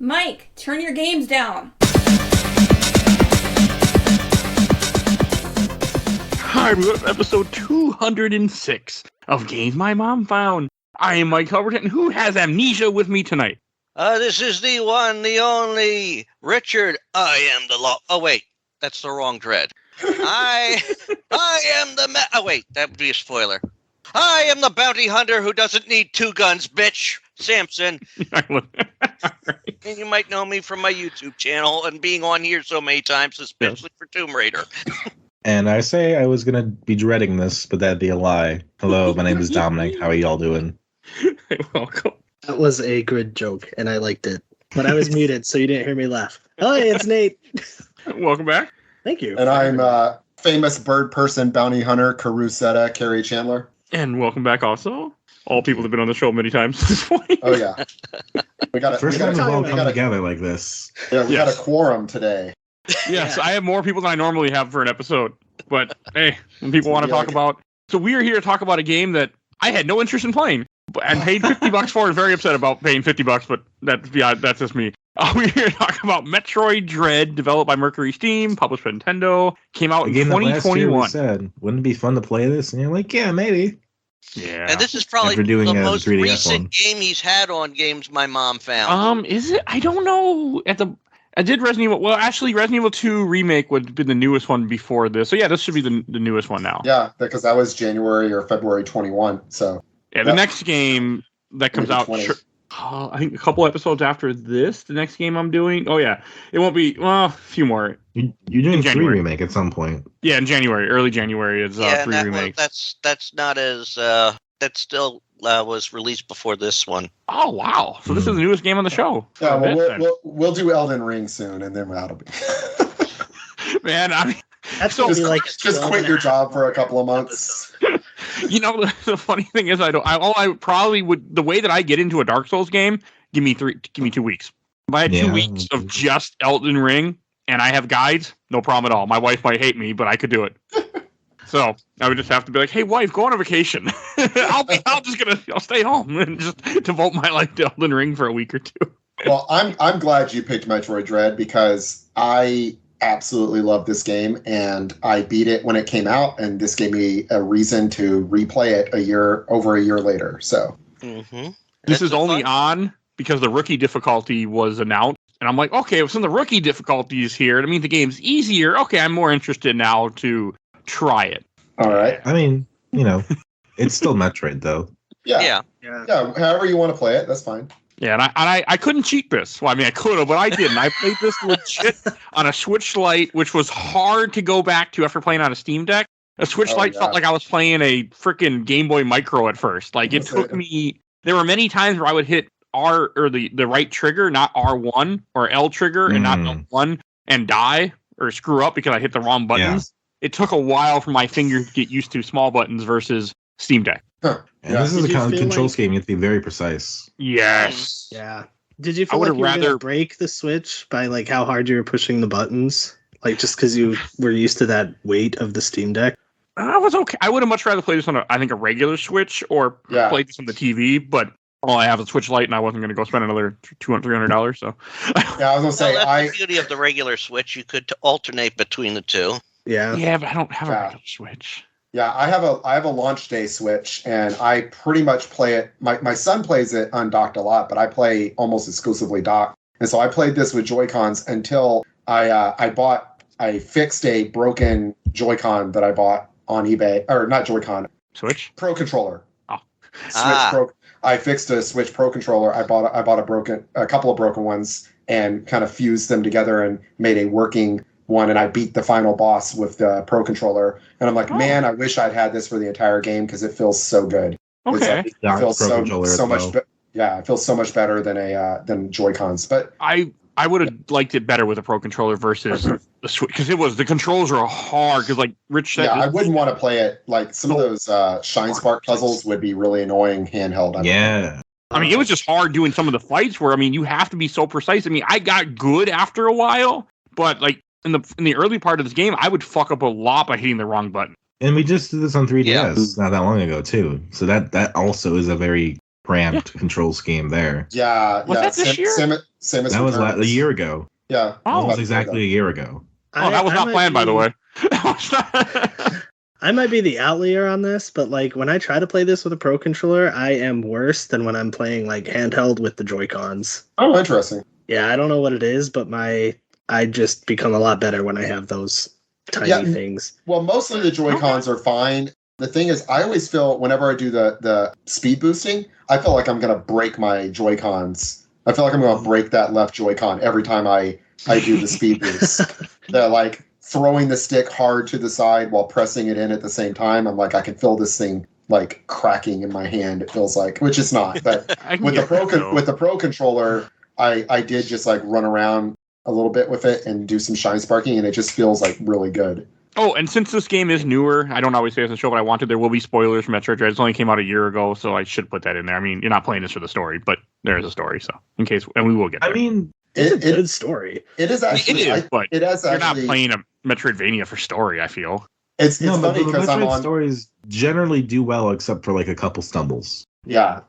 Mike, turn your games down. Hi, everyone. Episode 206 of Games My Mom Found. I am Mike Albertin, who has amnesia with me tonight. This is the one, the only, Richard. I am the law. Oh, wait. That's the wrong dread. I am the... oh, wait. That would be a spoiler. I am the bounty hunter who doesn't need two guns, bitch. Sampson. And you might know me from my YouTube channel and being on here so many times, especially for Tomb Raider. And I say I was going to be dreading this, but that'd be a lie. Hello, my name is Dominic. How are y'all doing? Welcome. That was a good joke, and I liked it. But I was muted, so you didn't hear me laugh. Hi, it's Nate. Welcome back. Thank you. And I'm famous bird person bounty hunter, Carusetta, Kerry, Chandler. And welcome back also. All people have been on the show many times at this point. Oh, yeah. We got First time we've all come together like this. Yeah, we got a quorum today. Yes, I have more people than I normally have for an episode. But, hey, when people want to talk about... So we are here to talk about a game that I had no interest in playing and paid $50 for and very upset about paying $50, but that's just me. We're here to talk about Metroid Dread, developed by Mercury Steam, published by Nintendo, came out in 2021. Last year we said, wouldn't it be fun to play this? And you're like, yeah, maybe. Yeah. And this is probably the most recent game he's had on Games My Mom Found. Is it? I don't know. I did Resident Evil. Well, actually, Resident Evil 2 Remake would have been the newest one before this. So yeah, this should be the newest one now. Yeah, because that was January or February 21. So yeah, the next game that comes out, I think a couple episodes after this, the next game I'm doing. Oh yeah, it won't be. Well, a few more. You're doing 3 Remake at some point. Yeah, in January, early January is 3 Remake. That's not as that still was released before this one. Oh wow! So this is the newest game on the show. Yeah, well, we'll do Elden Ring soon, and then that'll be. Man, I mean, that's so just quit your job for a couple of months. You know, the funny thing is, I probably would. The way that I get into a Dark Souls game, give me 2 weeks. If I had 2 weeks of just Elden Ring, and I have guides, no problem at all. My wife might hate me, but I could do it. So I would just have to be like, "Hey, wife, go on a vacation. I'll stay home and just devote my life to Elden Ring for a week or two." Well, I'm glad you picked Metroid Dread because I absolutely love this game, and I beat it when it came out, and this gave me a reason to replay it over a year later. So this is only on because the rookie difficulty was announced, and I'm like, okay, well, since the rookie difficulty is here, I mean the game's easier. Okay, I'm more interested now to try it. All right. I mean, you know, it's still Metroid though. Yeah. However you want to play it, that's fine. Yeah, and I couldn't cheat this. Well, I mean, I could have, but I didn't. I played this legit on a Switch Lite, which was hard to go back to after playing on a Steam Deck. A Switch Lite felt like I was playing a freaking Game Boy Micro at first. Like, it took me... There were many times where I would hit R, or the right trigger, not R1, or L trigger, and not L1, and die, or screw up because I hit the wrong buttons. Yeah. It took a while for my fingers to get used to small buttons versus Steam Deck. Huh. And this is a control scheme. You have to be very precise. Yes. Yeah. Did you feel like you were going to break the Switch by like how hard you were pushing the buttons? Like just because you were used to that weight of the Steam Deck? I was okay. I would have much rather played this on a regular Switch or played this on the TV, but all I have is a Switch Lite and I wasn't going to go spend another $200-$300. So yeah, I was going to say, that's the beauty of the regular Switch. You could alternate between the two. Yeah. Yeah, but I don't have a regular Switch. Yeah, I have a launch day Switch, and I pretty much play it. My son plays it undocked a lot, but I play almost exclusively docked. And so I played this with Joy-Cons until I fixed a broken Joy-Con that I bought on eBay, or not Joy-Con, Switch Pro controller. Oh, I fixed a Switch Pro controller. I bought a couple of broken ones and kind of fused them together and made a working one, and I beat the final boss with the Pro controller. And I'm like, man, I wish I'd had this for the entire game because it feels so good. Okay, it feels so much. It feels so much better than Joy-Cons. But I would have liked it better with a Pro controller versus the Switch because the controls are hard. Because like Rich said, I wouldn't want to play it like some of those Shine Spark puzzles would be really annoying handheld. I mean, it was just hard doing some of the fights where you have to be so precise. I mean, I got good after a while, but like. In the early part of this game, I would fuck up a lot by hitting the wrong button. And we just did this on 3DS not that long ago too. So that also is a very cramped control scheme there. Yeah, Was that this year? Samus That was Returns. a year ago. Yeah. Oh, That was exactly a year ago. that was not planned, by the way. I might be the outlier on this, but like when I try to play this with a Pro controller, I am worse than when I'm playing like handheld with the Joy-Cons. Oh, interesting. Yeah, I don't know what it is, but I just become a lot better when I have those tiny things. Well, mostly the Joy-Cons are fine. The thing is, I always feel whenever I do the speed boosting, I feel like I'm going to break my Joy-Cons. I feel like I'm going to break that left Joy-Con every time I do the speed boost. They're like throwing the stick hard to the side while pressing it in at the same time. I'm like, I can feel this thing like cracking in my hand. It feels like, which it's not. But with the Pro controller, I did just like run around a little bit with it and do some shine sparking, and it just feels like really good. Oh, and since this game is newer, I don't always say this in the show, but I wanted there will be spoilers for Metroid Dread. It only came out a year ago, so I should put that in there. I mean, you're not playing this for the story, but there is a story, so in case, and we will get there. I mean, it's a good story. It is actually. But it has you're actually, not playing a Metroidvania for story, I feel. It's funny because I'm on. Stories generally do well, except for like a couple stumbles. Yeah.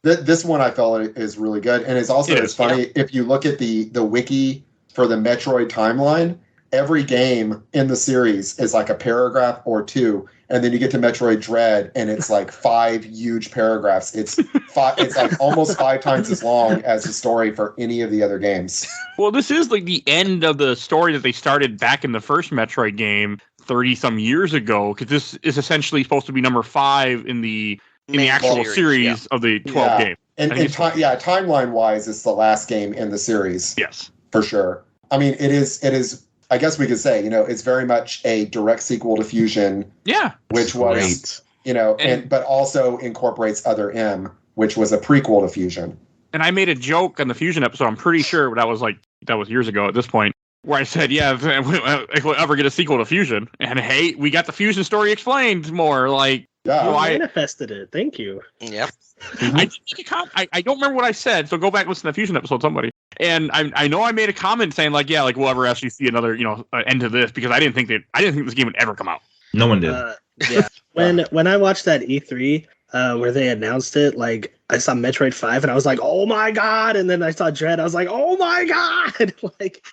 This one I felt is really good, and it's funny if you look at the wiki for the Metroid timeline. Every game in the series is like a paragraph or two, and then you get to Metroid Dread, and it's like 5 huge paragraphs. It's like almost 5 times as long as the story for any of the other games. Well, this is like the end of the story that they started back in the first Metroid game 30-some years ago, because this is essentially supposed to be number 5 in the actual series of the 12 games. And timeline-wise, it's the last game in the series. Yes. For sure. I mean, it is. I guess we could say, it's very much a direct sequel to Fusion. Yeah. Which was, but also incorporates Other M, which was a prequel to Fusion. And I made a joke on the Fusion episode, I'm pretty sure that was years ago at this point, where I said, if we'll ever get a sequel to Fusion. And hey, we got the Fusion story explained more. Like, I manifested it. Thank you. Yep. I did make a comment. I don't remember what I said, so go back and listen to the Fusion episode, somebody. And I know I made a comment saying like, we'll ever actually see another, end to this, because I didn't think this game would ever come out. No one did. When I watched that E3 where they announced it, like I saw Metroid 5 and I was like, oh my god, and then I saw Dread, I was like, oh my god. Like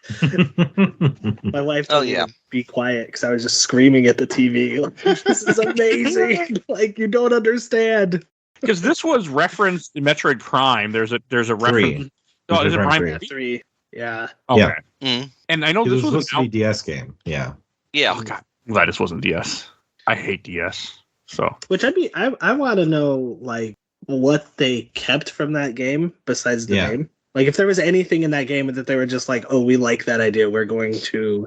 my wife told me to be quiet because I was just screaming at the TV. Like, this is amazing. Like, you don't understand. Because this was referenced in Metroid Prime. There's a reference. Oh, is it Prime 3? Yeah. Okay. Yeah. And I know this was supposed to be a DS game. Yeah. Yeah. Oh god, I'm glad this wasn't DS. I hate DS. So. Which I want to know like what they kept from that game besides the name. Like if there was anything in that game that they were just like, oh, we like that idea, we're going to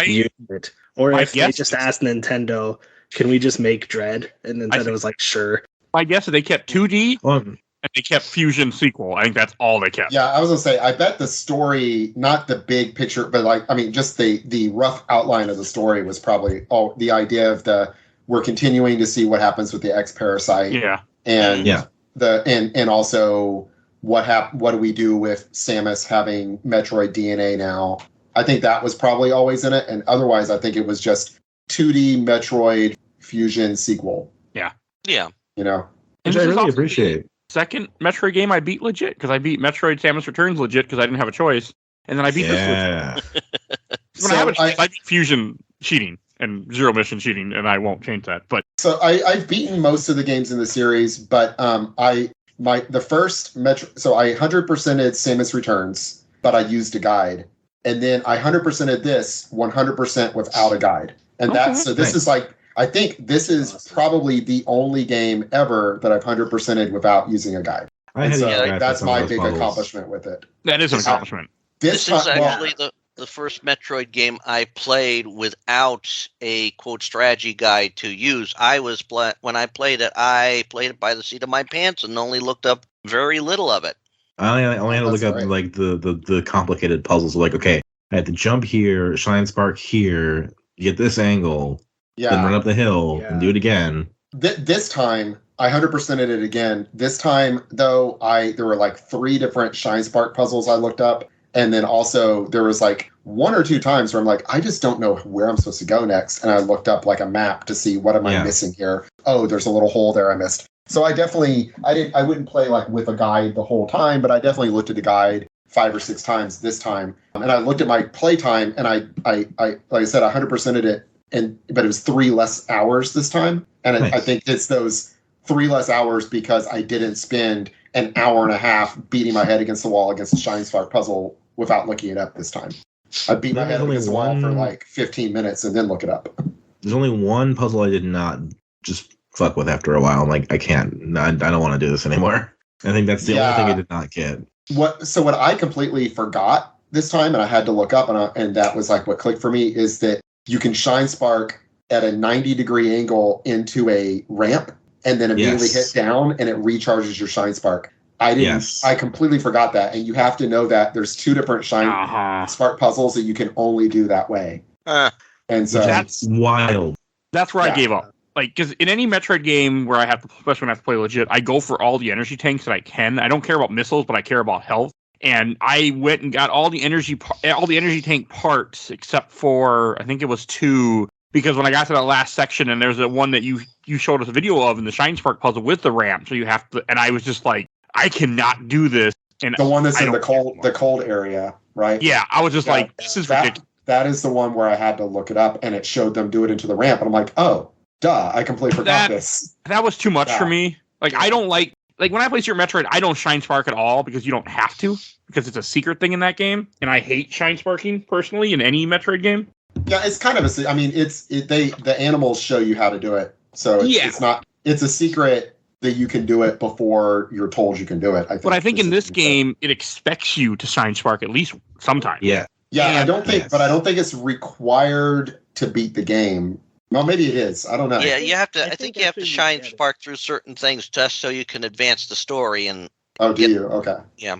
use it. Or if they just asked Nintendo, can we just make Dread? And Nintendo was like, sure. My guess is they kept 2D and they kept Fusion sequel. I think that's all they kept. Yeah, I was gonna say, I bet the story, not the big picture, but just the rough outline of the story was probably the idea of we're continuing to see what happens with the X parasite. Yeah. And and also what do we do with Samus having Metroid DNA now? I think that was probably always in it, and otherwise I think it was just 2D Metroid Fusion sequel. Yeah. Yeah. Which I really appreciate. Second Metroid game I beat legit, because I beat Metroid Samus Returns legit because I didn't have a choice, and then I beat this legit. When I have a choice, I beat Fusion cheating and Zero Mission cheating, and I won't change that. But so I've beaten most of the games in the series, but the first Metro, so I 100%ed Samus Returns, but I used a guide, and then I 100%ed this 100% without a guide, and this is like. I think this is probably the only game ever that I've 100%ed without using a guide. That's my big accomplishment with it. That is an accomplishment. This is actually the first Metroid game I played without a quote strategy guide to use. When I played it by the seat of my pants and only looked up very little of it. I only had to look up like the complicated puzzles. Like, okay, I had to jump here, shine spark here, get this angle. Then run up the hill and do it again. This time, I 100%ed it again. This time, though, there were like 3 different Shine Spark puzzles I looked up. And then also, there was like 1 or 2 times where I'm like, I just don't know where I'm supposed to go next. And I looked up like a map to see what am I missing here. Oh, there's a little hole there I missed. So I wouldn't play like with a guide the whole time, but I definitely looked at the guide 5 or 6 times this time. And I looked at my play time, and I like I said, 100%ed it, but it was 3 less hours this time. And nice. I think it's those 3 less hours because I didn't spend an hour and a half beating my head against the wall against a Shine Spark puzzle without looking it up this time. I beat my head against the wall for like 15 minutes and then look it up. There's only one puzzle I did not just fuck with after a while. I'm like, I don't want to do this anymore. I think that's the only thing I did not get. What I completely forgot this time, and I had to look up, and that was like what clicked for me, is that you can Shine Spark at a 90-degree angle into a ramp and then immediately hit down, and it recharges your Shine Spark. I completely forgot that, and you have to know that there's 2 different Shine Spark puzzles that you can only do that way. And so that's wild. That's where I gave up. Like, because in any Metroid game where especially when I have to play legit, I go for all the energy tanks that I can. I don't care about missiles, but I care about health. And I went and got all the energy tank parts except for, I think it was 2. Because when I got to that last section, and there's the one that you showed us a video of in the Shine Spark puzzle with the ramp, so you have to, and I was just like, I cannot do this. And the one that's in the cold area, right? Yeah, I was just like, this is ridiculous. That is the one where I had to look it up, and it showed them do it into the ramp, and I'm like, oh, duh, I completely forgot this. That was too much for me. Like, I don't like when I play Super Metroid, I don't Shine Spark at all because you don't have to, because it's a secret thing in that game, and I hate Shine Sparking personally in any Metroid game. Yeah, it's kind of the animals show you how to do it, so it's a secret that you can do it before you're told you can do it. But I think in this game, it expects you to Shine Spark at least sometime. Yeah, I don't think it's required to beat the game. Well, maybe it is. I don't know. Yeah, you have to. I think you have to Shine Spark through certain things just so you can advance the story. And do you? Okay. Yeah.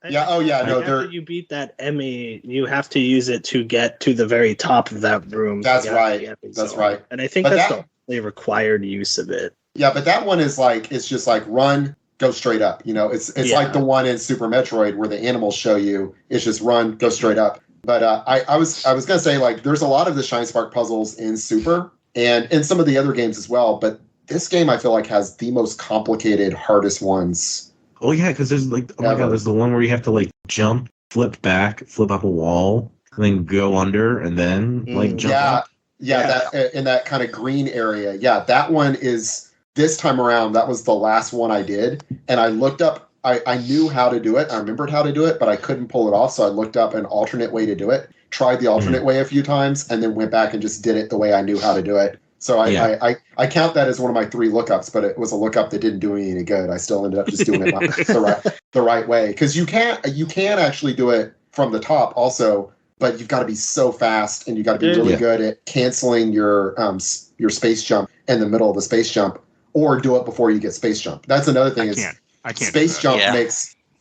After you beat that Emmy, you have to use it to get to the very top of that room. That's right. That's right. And I think that's the only required use of it. Yeah, but that one is like, it's just like run, go straight up. You know, it's like the one in Super Metroid where the animals show you. It's just run, go straight up. But I was gonna say, like, there's a lot of the Shine Spark puzzles in Super and in some of the other games as well. But this game, I feel like, has the most complicated, hardest ones. Oh yeah, because there's like, my god, there's the one where you have to like jump, flip back, flip up a wall, and then go under, and then like jump up. Yeah, that in that kind of green area. Yeah, that one is, this time around, that was the last one I did, and I looked up. I knew how to do it. I remembered how to do it, but I couldn't pull it off. So I looked up an alternate way to do it. Tried the alternate way a few times, and then went back and just did it the way I knew how to do it. So I count that as one of my 3 lookups, but it was a lookup that didn't do me any good. I still ended up just doing it the right way, because you can actually do it from the top also, but you've got to be so fast, and you got to be really good at canceling your space jump in the middle of the space jump, or do it before you get space jump. That's another thing. I can't.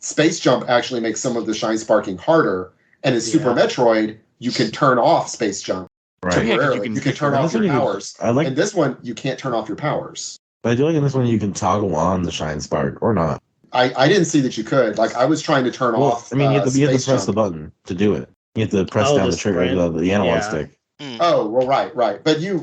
Space jump actually makes some of the Shine Sparking harder, and in Super Metroid you can turn off space jump. Right. You can turn off your powers. In this one, you can't turn off your powers. But I feel like in this one, you can toggle on the Shine Spark or not. I didn't see that you could. Like, I was trying to turn off. I mean, you have to press the button to do it. You have to press down the trigger, the analog stick. Oh, well, right. But you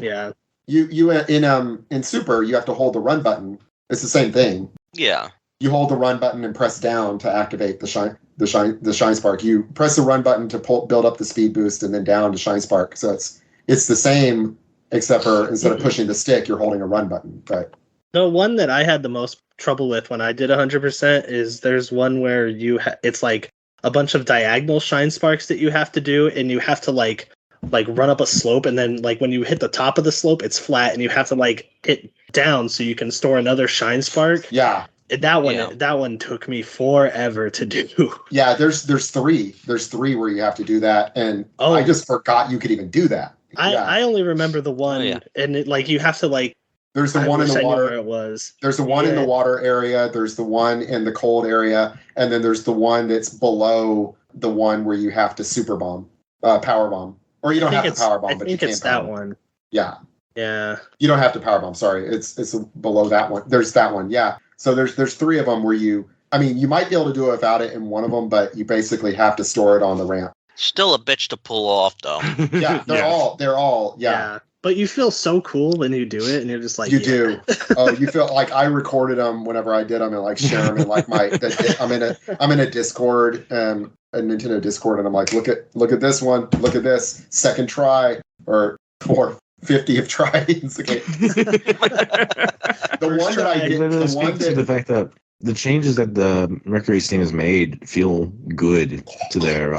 in Super, you have to hold the run button. It's the same thing. Yeah. You hold the run button and press down to activate the Shine Spark. You press the run button to build up the speed boost, and then down to Shine Spark. So it's the same, except for instead of pushing the stick, you're holding a run button. But the one that I had the most trouble with when I did 100% is there's one where it's like a bunch of diagonal Shine Sparks that you have to do, and you have to like run up a slope, and then like when you hit the top of the slope, it's flat, and you have to like hit down so you can store another Shine Spark. Yeah. That one took me forever to do. Yeah, there's 3. There's 3 where you have to do that, and I just forgot you could even do that. I only remember the one, and it, like, you have to like. There's the one in the water. Where it was. There's the one in the water area. There's the one in the cold area, and then there's the one that's below the one where you have to power bomb, or you don't have to power bomb, but you can. I think it's that one. Yeah. Yeah. You don't have to power bomb. Sorry, it's below that one. There's that one. Yeah. So there's 3 of them where you might be able to do it without it in one of them, but you basically have to store it on the ramp. Still a bitch to pull off, though. Yeah, they're all. But you feel so cool when you do it, and you're just like, you do. Oh, you feel like I recorded them whenever I did them and like share them in like I'm in a Discord, a Nintendo Discord, and I'm like, look at this one, look at this second try or 50th try. The one that I did, the fact that the changes that the Mercury Steam has made feel good to their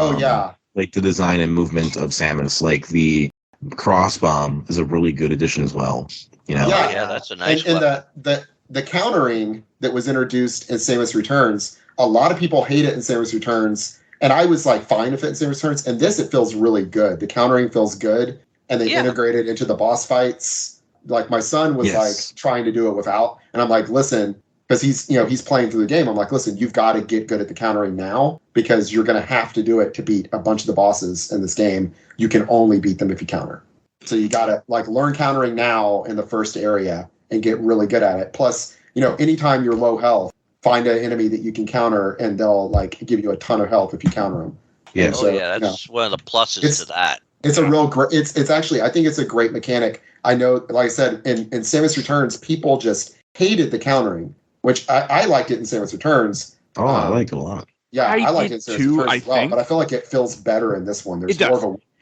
like the design and movement of Samus. Like the cross bomb is a really good addition as well. You know, yeah, that's a nice one. And the countering that was introduced in Samus Returns, a lot of people hate it in Samus Returns, and I was like fine with it in Samus Returns. And this, it feels really good. The countering feels good, and they integrated into the boss fights. Like my son was like trying to do it without, and I'm like, listen. Because he's playing through the game. I'm like, listen, you've got to get good at the countering now because you're going to have to do it to beat a bunch of the bosses in this game. You can only beat them if you counter. So you got to like learn countering now in the first area and get really good at it. Plus, anytime you're low health, find an enemy that you can counter and they'll like give you a ton of health if you counter them. Yeah. So, that's one of the pluses to that. It's a real great. It's actually, I think it's a great mechanic. I know, like I said, in Samus Returns, people just hated the countering. Which I liked it in Samus Returns. Oh, I like it a lot. Yeah, I like it in Samus Returns as well, but I feel like it feels better in this one. There's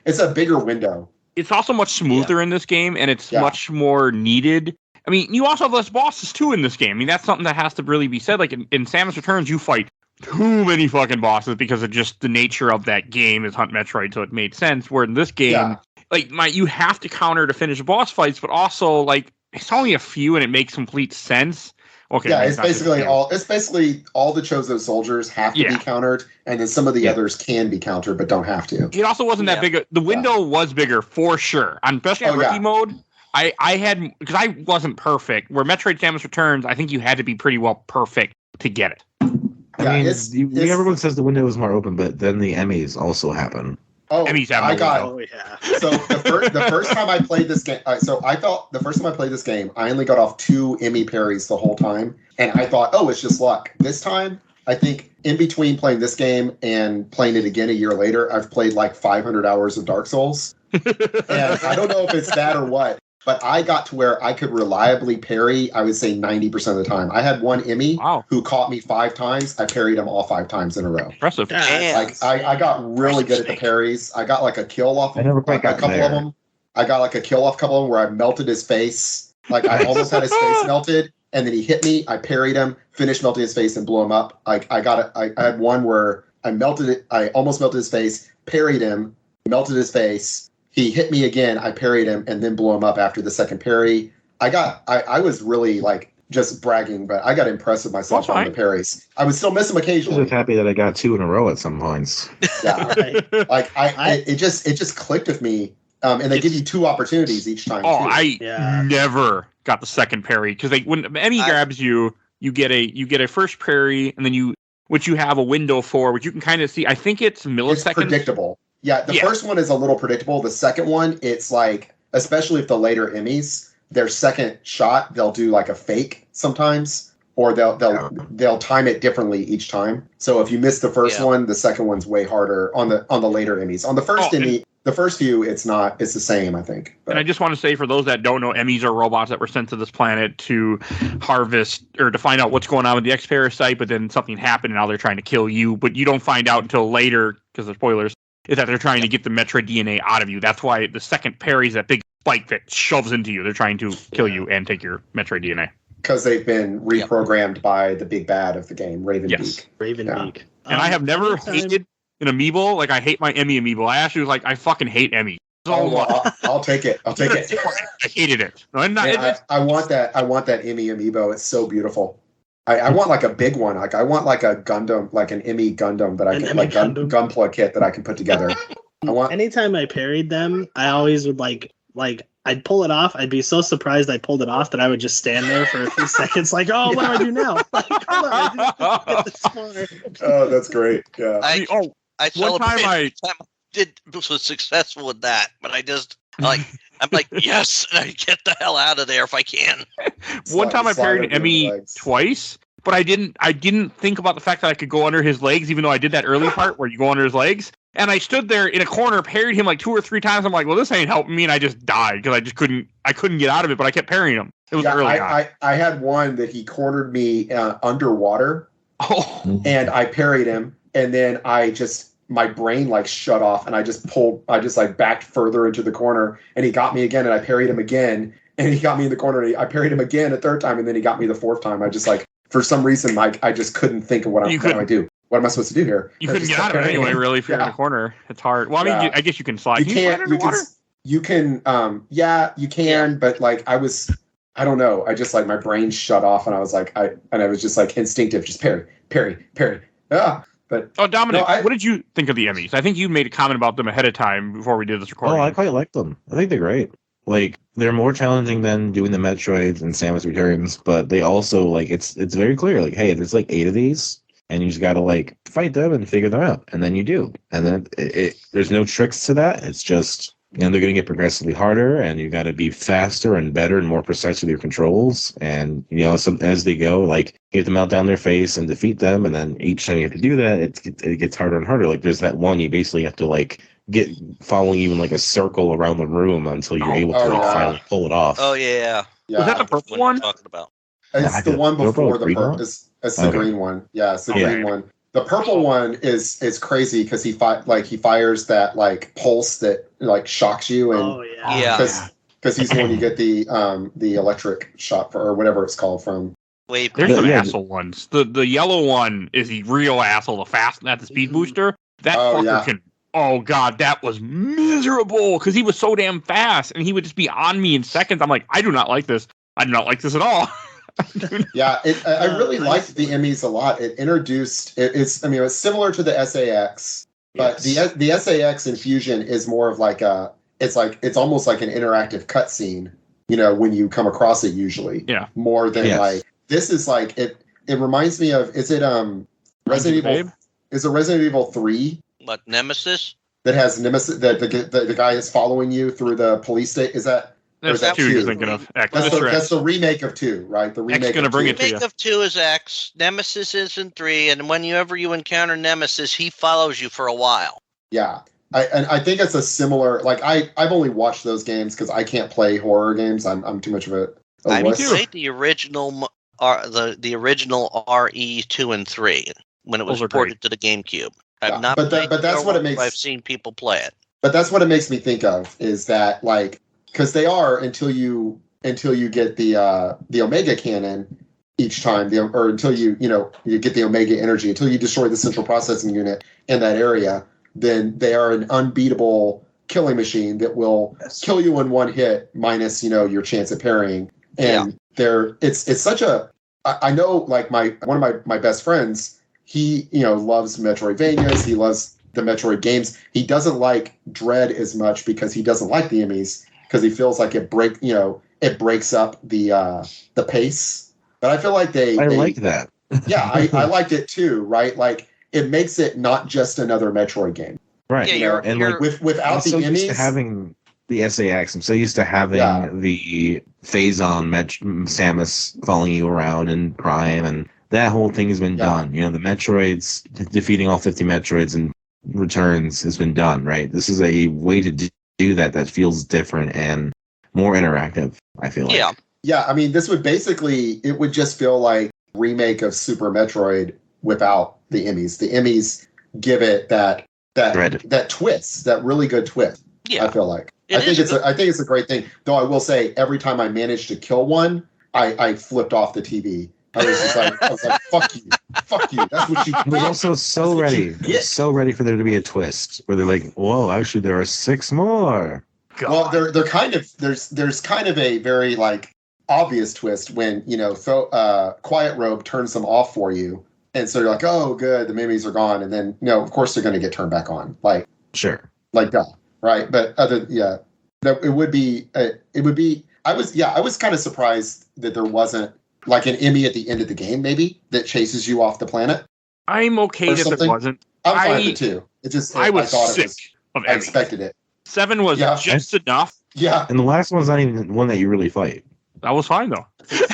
it's a bigger window. It's also much smoother in this game, and it's much more needed. I mean, you also have less bosses, too, in this game. I mean, that's something that has to really be said. Like, in Samus Returns, you fight too many fucking bosses because of just the nature of that game is Hunt Metroid, so it made sense. Where in this game, you have to counter to finish boss fights, but also, like, it's only a few, and it makes complete sense. Okay. Yeah, it's basically all the Chozo soldiers have to be countered, and then some of the others can be countered but don't have to. It also wasn't that big. The window was bigger for sure. Especially on rookie mode, I had, because I wasn't perfect. Where Metroid Samus Returns, I think you had to be pretty well perfect to get it. I mean, everyone says the window is more open, but then the Emmys also happen. Oh, Emmys have So the first time I played this game, the first time I played this game, I only got off 2 Emmy parries the whole time, and I thought, oh, it's just luck. This time, I think in between playing this game and playing it again a year later, I've played like 500 hours of Dark Souls, and I don't know if it's that or what. But I got to where I could reliably parry, I would say 90% of the time. I had one Emmy who caught me 5 times. I parried him all 5 times in a row. Impressive. Like I got really good at the parries. I got like a kill off a couple of them. I got like a kill off a couple of them where I melted his face. Like I almost had his face melted, and then he hit me. I parried him, finished melting his face, and blew him up. Like I had one where I almost melted his face, parried him, melted his face. He hit me again, I parried him, and then blew him up after the second parry. I was really, like, just bragging, but I got impressed with myself on the parries. I would still miss them occasionally. I was happy that I got 2 in a row at some points. Yeah. It just clicked with me, and they give you 2 opportunities each time, too. I never got the second parry, because when Emmy grabs you, you get a first parry, and then which you have a window for, which you can kind of see. I think it's milliseconds. It's predictable. Yeah, the first one is a little predictable. The second one, it's like, especially if the later Emmys, their second shot, they'll do like a fake sometimes, or they'll time it differently each time. So if you miss the first one, the second one's way harder on the later Emmys. On the first Emmy, the first few, it's the same, I think. But. And I just want to say, for those that don't know, Emmys are robots that were sent to this planet to harvest or to find out what's going on with the X parasite, but then something happened and now they're trying to kill you, but you don't find out until later because of spoilers. Is that they're trying to get the Metroid DNA out of you. That's why the second parry is that big spike that shoves into you. They're trying to kill you and take your Metroid DNA. Because they've been reprogrammed by the big bad of the game, Raven Beak. Beak. And I have never hated an amiibo. Like, I hate my Emmy amiibo. I actually was like, I fucking hate Emmy. I'll take it. I hated it. No, I want that Emmy amiibo. It's so beautiful. I want like a big one. Like I want like a Gundam, like an Emmy Gundam that I can like gunplug kit that I can put together. Anytime I parried them, I always would like I'd pull it off. I'd be so surprised I pulled it off that I would just stand there for a few seconds, like, oh, what do I do now? Like, hold on, I didn't get this far. Oh, that's great. Yeah. I celebrated was successful with that, but I'm like, yes, and I get the hell out of there if I can. One time I parried Emmy twice, but I didn't think about the fact that I could go under his legs, even though I did that early part where you go under his legs. And I stood there in a corner, parried him like 2 or 3 times. I'm like, well, this ain't helping me, and I just died because I couldn't get out of it, but I kept parrying him. It was really hot. I had one that he cornered me underwater, and I parried him, and then my brain like shut off, and I just like backed further into the corner, and he got me again, and I parried him again, and he got me in the corner, and I parried him again a third time, and then he got me the fourth time. I just like, for some reason, Mike, I just couldn't think of what do I do? What am I supposed to do here? You couldn't get out of it anyway, really, if you're in the corner. It's hard. Well, I mean, I guess you can slide. You can't. You can. You can. But like, I don't know. I just like my brain shut off, and I was like, I was just like instinctive, just parry. But Dominic, what did you think of the Emmys? I think you made a comment about them ahead of time before we did this recording. Oh, I quite like them. I think they're great. Like, they're more challenging than doing the Metroids and Samus Returns, but they also like it's very clear. Like, hey, there's like 8 of these. And you just got to like fight them and figure them out. And then you do. And then there's no tricks to that. It's just, they're going to get progressively harder, and you got to be faster and better and more precise with your controls. And, as they go, like, you have to melt down their face and defeat them. And then each time you have to do that, it gets harder and harder. Like, there's that one you basically have to like get following even like a circle around the room until you're able to finally pull it off. Oh, yeah. Was that the purple one? Talking about? It's the one before the purple. It's the green one. Yeah, it's the green one. The purple one is crazy because he fires that like pulse that like shocks you, and because he's the one you get the electric shock for, or whatever it's called from. There's some asshole ones. The yellow one is the real asshole. The speed booster. That fucker can. Oh god, that was miserable because he was so damn fast, and he would just be on me in seconds. I'm like, I do not like this. I do not like this at all. Yeah, I really liked the Emmys a lot. It introduced it's similar to the SAX, but the SAX infusion is more of like it's almost like an interactive cutscene, when you come across it usually. Yeah. More than like this is like it reminds me of Resident Evil? Is it Resident Evil 3? What, Nemesis? That has Nemesis that the guy is following you through the police state. Is that There's 2 you're thinking of. That's the remake of 2, right? The remake of 2. The remake of 2 is X. Nemesis is in 3, and whenever you encounter Nemesis, he follows you for a while. Yeah, I think it's a similar. Like I've only watched those games because I can't play horror games. I'm too much of a. I played the original the original RE 2 and 3 when it was ported to the GameCube. I've not but that's what it makes. I've seen people play it. But that's what it makes me think of is that like. Because they are until you get the Omega cannon each time, or until you get the Omega energy, until you destroy the central processing unit in that area, then they are an unbeatable killing machine that will kill you in one hit minus your chance at parrying. And it's such a I know like one of my best friends, he loves Metroidvanias, he loves the Metroid games. He doesn't like Dread as much because he doesn't like the Emmys. Because he feels like it breaks up the pace. But I feel like they like that. Yeah, I liked it too, right? Like it makes it not just another Metroid game. Right. Yeah, and like without the Emmys, used to having the SAX, I'm so used to having the Phazon Samus following you around in Prime, and that whole thing has been done. The Metroids, defeating all 50 Metroids and Returns has been done, right? This is a way to do that feels different and more interactive, I feel like. Yeah, I mean, this would it would just feel like remake of Super Metroid without the Emmys. The Emmys give it that twist, that really good twist. Yeah. I feel like. I think it's a great thing. Though I will say, every time I managed to kill one, I flipped off the TV. I was like, fuck you. That's what you. I was also so ready for there to be a twist where they're like, whoa, actually there are 6 more. God. Well, they're kind of there's kind of a very like obvious twist when Quiet Robe turns them off for you, and so you're like, oh, good, the memories are gone, and then of course they're going to get turned back on, like sure, like duh, right? But it would be. I was kind of surprised that there wasn't. Like an Emmy at the end of the game, maybe, that chases you off the planet. I'm okay that there wasn't. I'm fine with it too. It just I was sick of Emmy. I expected it. 7 was just enough. Yeah. And the last one's not even one that you really fight. That was fine though.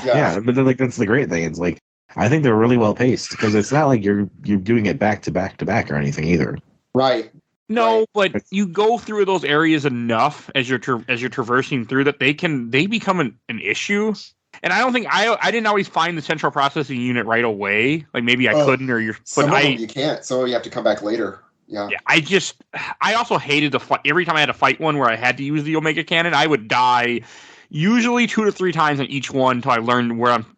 Yeah, but then, like that's the great thing. It's like I think they're really well paced because it's not like you're doing it back to back to back or anything either. Right. No, Right. but you go through those areas enough as you're traversing through that they become an issue. And I don't think I didn't always find the central processing unit right away. Like maybe I couldn't, or some of them you can't, so you have to come back later. Yeah. I also hated the fight. Every time I had to fight one where I had to use the Omega Cannon, I would die usually 2 to 3 times on each one until I learned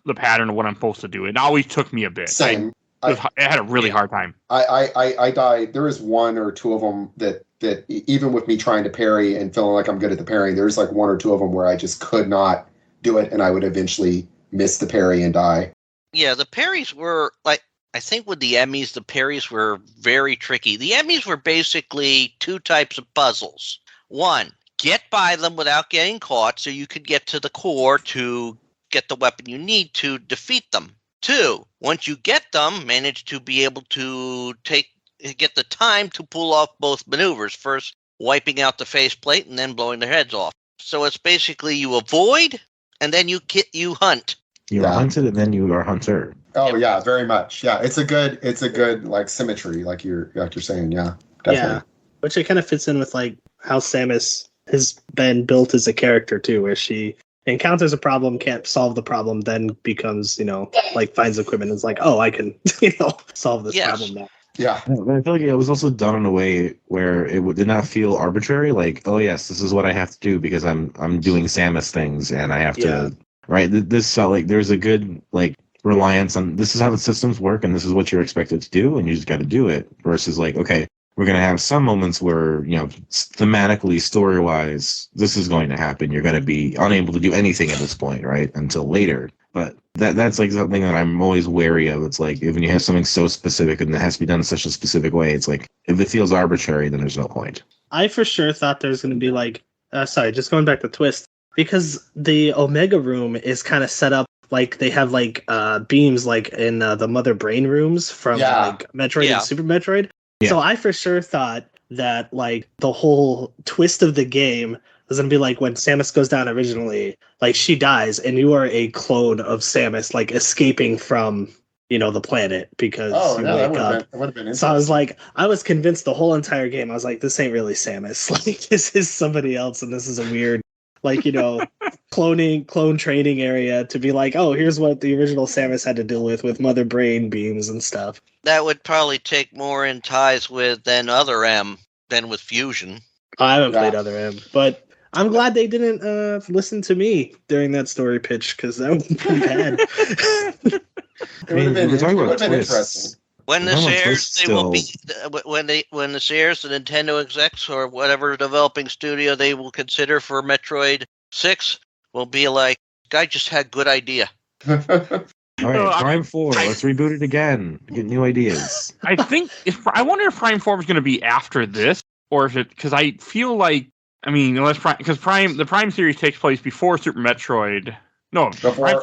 the pattern of what I'm supposed to do. It always took me a bit. Same. I had a really hard time. I died. There is 1 or 2 of them that even with me trying to parry and feeling like I'm good at the parrying, there's like 1 or 2 of them where I just could not do it, and I would eventually miss the parry and die. Yeah, the parries were like, I think with the Emmys, the parries were very tricky. The Emmys were basically 2 types of puzzles. 1, get by them without getting caught so you could get to the core to get the weapon you need to defeat them. 2, once you get them, manage to be able to get the time to pull off both maneuvers. First, wiping out the faceplate and then blowing their heads off. So it's basically you avoid and then you hunt. You are hunted and then you are hunter. Oh yeah, very much. Yeah, it's a good like symmetry, like you're saying. Yeah, definitely. Yeah, which it kind of fits in with like how Samus has been built as a character too, where she encounters a problem, can't solve the problem, then becomes like finds equipment and is like, oh, I can solve this problem now. Yeah, I feel like it was also done in a way where it did not feel arbitrary. Like, oh yes, this is what I have to do because I'm doing Samus things and I have to. Right. This felt like there's a good like reliance on this is how the systems work and this is what you're expected to do and you just got to do it. Versus like, okay, we're gonna have some moments where thematically, story wise, this is going to happen. You're gonna be unable to do anything at this point, right, until later. But that's like something that I'm always wary of. It's like when you have something so specific and it has to be done in such a specific way, it's like if it feels arbitrary, then there's no point. I for sure thought there's going to be like, just going back to Twist, because the Omega room is kind of set up like they have like beams like in the Mother Brain rooms from like Metroid and Super Metroid. Yeah. So I for sure thought that like the whole twist of the game is going to be like when Samus goes down originally, like she dies and you are a clone of Samus, like escaping from, the planet because you wake up. That would have been so I was like, I was convinced the whole entire game. I was like, this ain't really Samus. Like this is somebody else. And this is a weird, like, clone training area to be like, oh, here's what the original Samus had to deal with Mother Brain beams and stuff. That would probably take more in ties with than Other M than with Fusion. I haven't played Other M, but I'm glad they didn't listen to me during that story pitch because that would be bad. It would have been interesting. When this airs, they will be when this airs, the Nintendo execs or whatever developing studio they will consider for Metroid 6 will be like, guy just had good idea. All right, Prime 4, let's reboot it again. Get new ideas. I wonder if Prime 4 is going to be after this, or if it, because I feel like, because the Prime series takes place before Super Metroid. No, Prime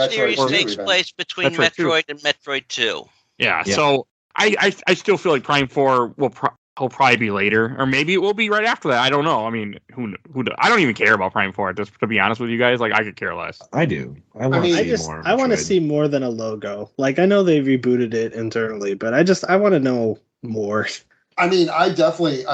series takes place between Metroid and Metroid 2. Yeah, so I still feel like Prime 4 will probably be later, or maybe it will be right after that. I don't know. I mean, who I don't even care about Prime 4 to be honest with you guys. Like, I could care less. I do. I want to see more. I want to see more than a logo. Like, I know they rebooted it internally, but I want to know more. I mean, I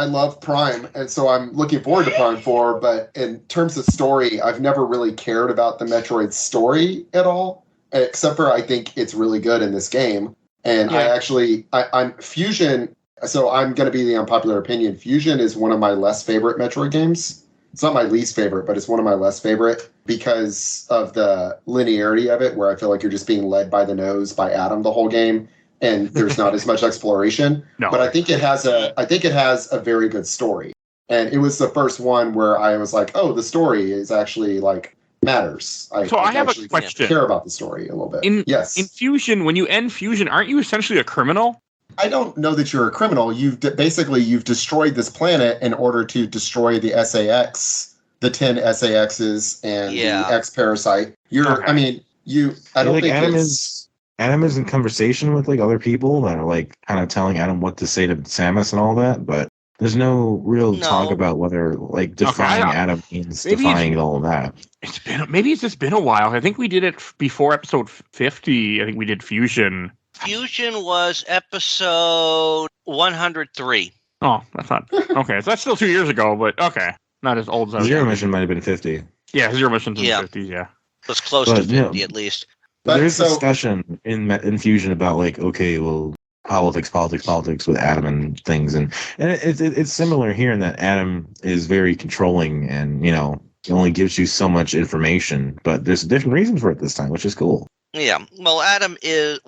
love Prime, and so I'm looking forward to Prime 4, but in terms of story, I've never really cared about the Metroid story at all, except for I think it's really good in this game. And I'm Fusion, so I'm going to be the unpopular opinion. Fusion is one of my less favorite Metroid games. It's not my least favorite, but it's one of my less favorite because of the linearity of it, where I feel like you're just being led by the nose by Adam the whole game. And there's not as much exploration, but I think it has a very good story. And it was the first one where I was like, oh, the story is actually like matters. I have a question. Care about the story a little bit. In Fusion, when you end Fusion, aren't you essentially a criminal? I don't know that you're a criminal. You've destroyed this planet in order to destroy the SAX, the 10 SAXs and the X parasite. Adam is in conversation with like other people that are like kind of telling Adam what to say to Samus and all that, but there's no real talk about whether like defying Adam means defying all of that. It's just been a while. I think we did it before episode 50. I think we did Fusion. Fusion was episode 103. Oh, that's not okay. So that's still 2 years ago, but okay, not as old as I was. Zero Mission might have been 50. Yeah, Zero Mission's in the 50s. Yeah, It's close to 50 at least. But there's discussion in Fusion about like, okay, well, politics with Adam and things, and it's similar here in that Adam is very controlling and he only gives you so much information, but there's a different reason for it this time, which is cool. Yeah, well, Adam is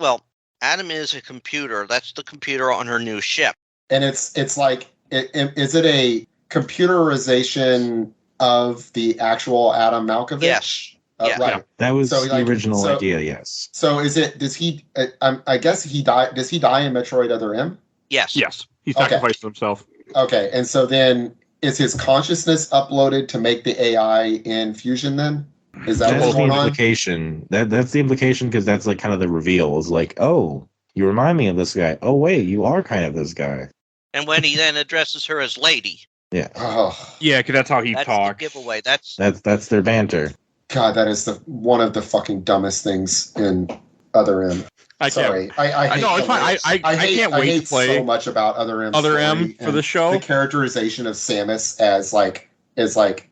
a computer. That's the computer on her new ship, and it's like, is it a computerization of the actual Adam Malkovich? Yes. Right. Yeah. That was the original idea, yes. So does he, I guess he died, does he die in Metroid Other M? Yes. Yes. He sacrificed himself. Okay, and so then is his consciousness uploaded to make the AI in Fusion then? Is that what's going on? Implication. That's the implication, because that's like kind of the reveal. Is like, oh, you remind me of this guy. Oh, wait, you are kind of this guy. And when he then addresses her as lady. Yeah. Oh. Yeah, because that's how he talks. That's the giveaway. That's their banter. God, that is one of the fucking dumbest things in Other M. Sorry, I hate no, it's fine. I can't wait to play so much about Other M. Other M for the show. The characterization of Samus as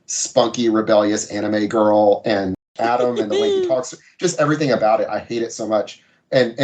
spunky, rebellious anime girl, and Adam and the way he talks, just everything about it. I hate it so much. But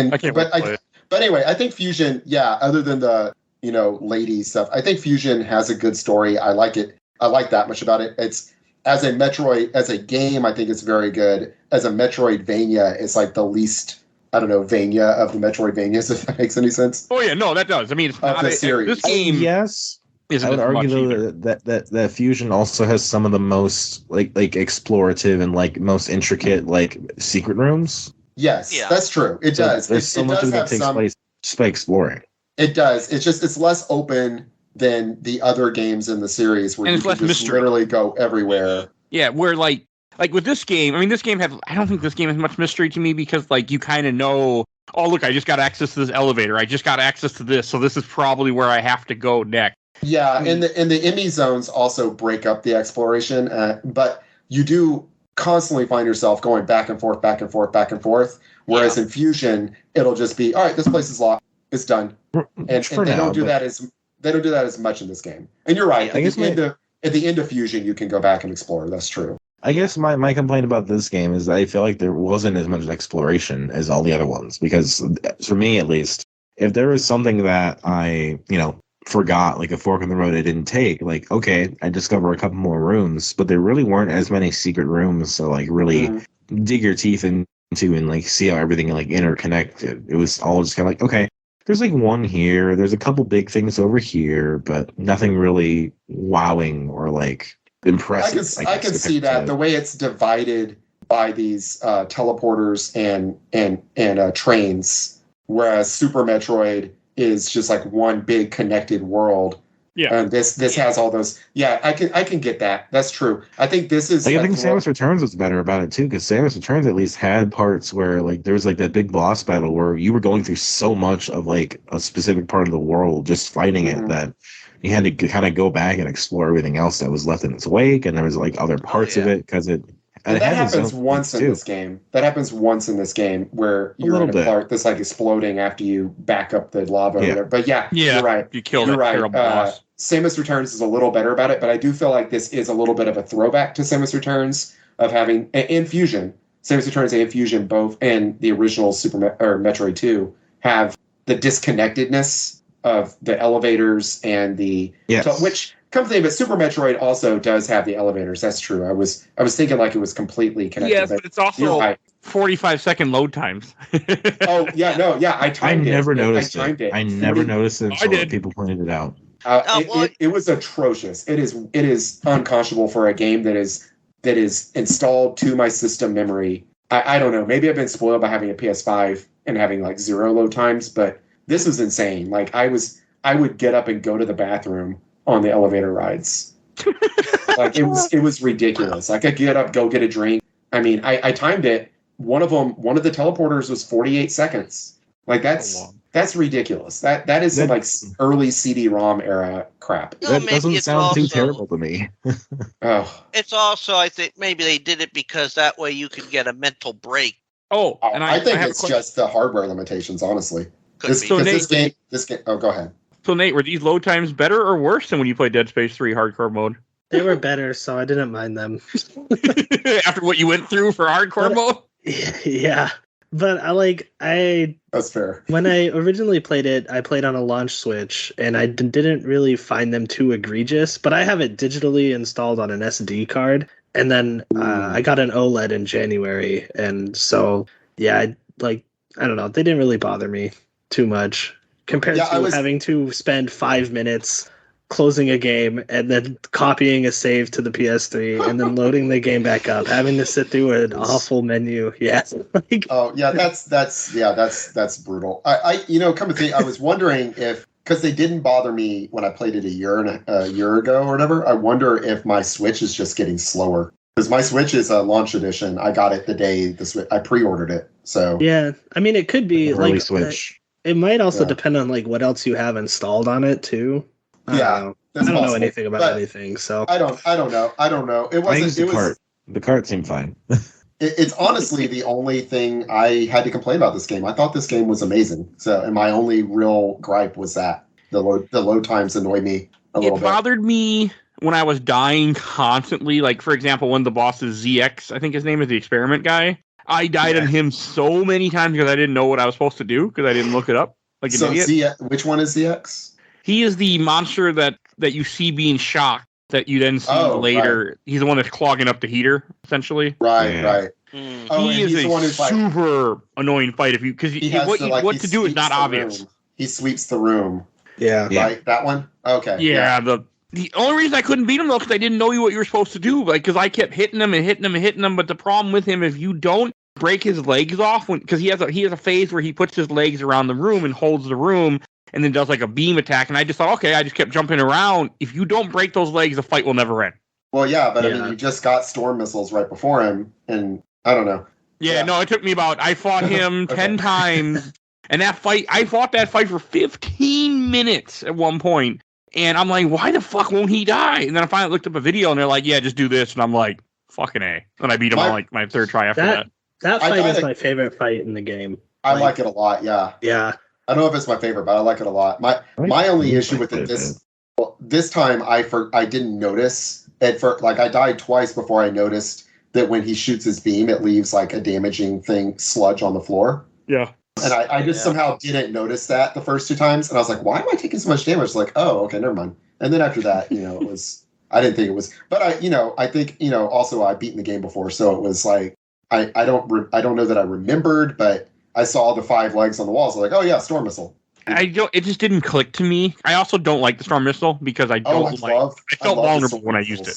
anyway, I think Fusion, other than the lady stuff, I think Fusion has a good story. I like it. I like that much about it. It's as a Metroid, as a game, I think it's very good. As a Metroidvania, it's like the least, Vania of the Metroidvanias, if that makes any sense. Oh yeah, no, that does. I mean, it's not the series. This game, yes. I would argue though that Fusion also has some of the most like explorative and like most intricate like secret rooms. Yes, that's true. It does. There's so much of that takes place just by exploring. It does. It's less open than the other games in the series, where you can just literally go everywhere. Yeah, where like with this game, I mean, I don't think this game has much mystery to me, because like you kind of know, oh look, I just got access to this elevator, I just got access to this, so this is probably where I have to go next. Yeah, and the Emmy zones also break up the exploration, but you do constantly find yourself going back and forth, back and forth, back and forth. Whereas in Fusion, it'll just be, all right, this place is locked, it's done, and they don't do that as much in this game. And you're right. At the end of Fusion, you can go back and explore. That's true. I guess my complaint about this game is that I feel like there wasn't as much exploration as all the other ones, because for me at least, if there was something that I forgot, like a fork in the road I didn't take, like, okay, I discover a couple more rooms, but there really weren't as many secret rooms to like really dig your teeth into and like see how everything like interconnected. It was all just kind of like, okay, there's like one here, there's a couple big things over here, but nothing really wowing or like impressive. I can see that the way it's divided by these teleporters and trains, whereas Super Metroid is just like one big connected world. Yeah, and this has all those. Yeah, I can get that. That's true. I think this is. I think Samus Returns was better about it too, because Samus Returns at least had parts where like there was like that big boss battle where you were going through so much of like a specific part of the world just fighting it that you had to kind of go back and explore everything else that was left in its wake, and there was like other parts of it because it. And that happens once in this game. That happens once in this game where you're in a part that's like exploding after you back up the lava. Yeah. But you're right. You killed a terrible boss. Samus Returns is a little better about it, but I do feel like this is a little bit of a throwback to Samus Returns of having in Fusion. Samus Returns and Fusion both, and the original Metroid 2 have the disconnectedness of the elevators and the which. Come to think of it, Super Metroid also does have the elevators. That's true. I was thinking like it was completely connected. Yeah, but it's also 45-second load times. I timed it. I never noticed it. I never noticed it until people pointed it out. It was atrocious. It is unconscionable for a game that is installed to my system memory. I don't know. Maybe I've been spoiled by having a PS5 and having like 0 load times, but this was insane. Like I would get up and go to the bathroom on the elevator rides. Like it was ridiculous. Like I get up, go get a drink. I mean, I timed it. One of the teleporters was 48 seconds. Like that's ridiculous. That is some like early CD-ROM era crap. That doesn't sound too terrible to me. It's also, I think maybe they did it because that way you could get a mental break. Oh, and I think it's just the hardware limitations, honestly. This game. Oh, go ahead. So Nate, were these load times better or worse than when you played Dead Space 3 hardcore mode? They were better, so I didn't mind them. After what you went through for hardcore mode? Yeah. But That's fair. When I originally played it, I played on a launch Switch, and I didn't really find them too egregious. But I have it digitally installed on an SD card, and then I got an OLED in January, and so yeah, I don't know, they didn't really bother me too much compared to having to spend 5 minutes closing a game and then copying a save to the PS3 and then loading the game back up, having to sit through an awful menu. Yeah. That's brutal. I come to think, I was wondering if, because they didn't bother me when I played it a year ago or whatever. I wonder if my Switch is just getting slower, because my Switch is a launch edition. I got it the day I pre-ordered it. So yeah, I mean, it could be early Switch. It might also depend on what else you have installed on it too. I don't know anything about anything, so I don't know. It wasn't. The cart seemed fine. It's honestly the only thing I had to complain about this game. I thought this game was amazing. So, and my only real gripe was that the load times annoy me a little bit. It bothered me when I was dying constantly. Like, for example, one of the bosses, ZX, I think his name is the experiment guy. I died on him so many times because I didn't know what I was supposed to do because I didn't look it up. Like an idiot. Which one is ZX? He is the monster that you see being shocked that you then see later. Right. He's the one that's clogging up the heater, essentially. Right. He is a super annoying fight because what to do is not obvious. Room. He sweeps the room. Yeah. Right? That one? Okay. Yeah. The only reason I couldn't beat him, though, because I didn't know what you were supposed to do. Because I kept hitting him. But the problem with him, if you don't break his legs off, because he has a phase where he puts his legs around the room and holds the room, and then does like a beam attack. And I just thought, okay, I just kept jumping around. If you don't break those legs, the fight will never end. Well, yeah, but I mean, you just got storm missiles right before him, and I don't know. Yeah, no, it took me I fought him 10 times, and I fought that fight for 15 minutes at one point. And I'm like, why the fuck won't he die? And then I finally looked up a video, and they're like, yeah, just do this. And I'm like, fucking A. And I beat him on my third try after that. That fight is my favorite fight in the game. I like it a lot, yeah. Yeah. I don't know if it's my favorite, but I like it a lot. My only issue with it this time I didn't notice it I died twice before I noticed that when he shoots his beam, it leaves like a damaging sludge on the floor. Yeah. And I just somehow didn't notice that the first 2 times, and I was like, why am I taking so much damage? Like, oh, okay, never mind. And then after that, it was I didn't think it was, but I think also I've beaten the game before, so it was like I don't know that I remembered, but I saw the 5 legs on the wall. So like, oh yeah, storm missile. It just didn't click to me. I also don't like the storm missile because I felt vulnerable when I used it.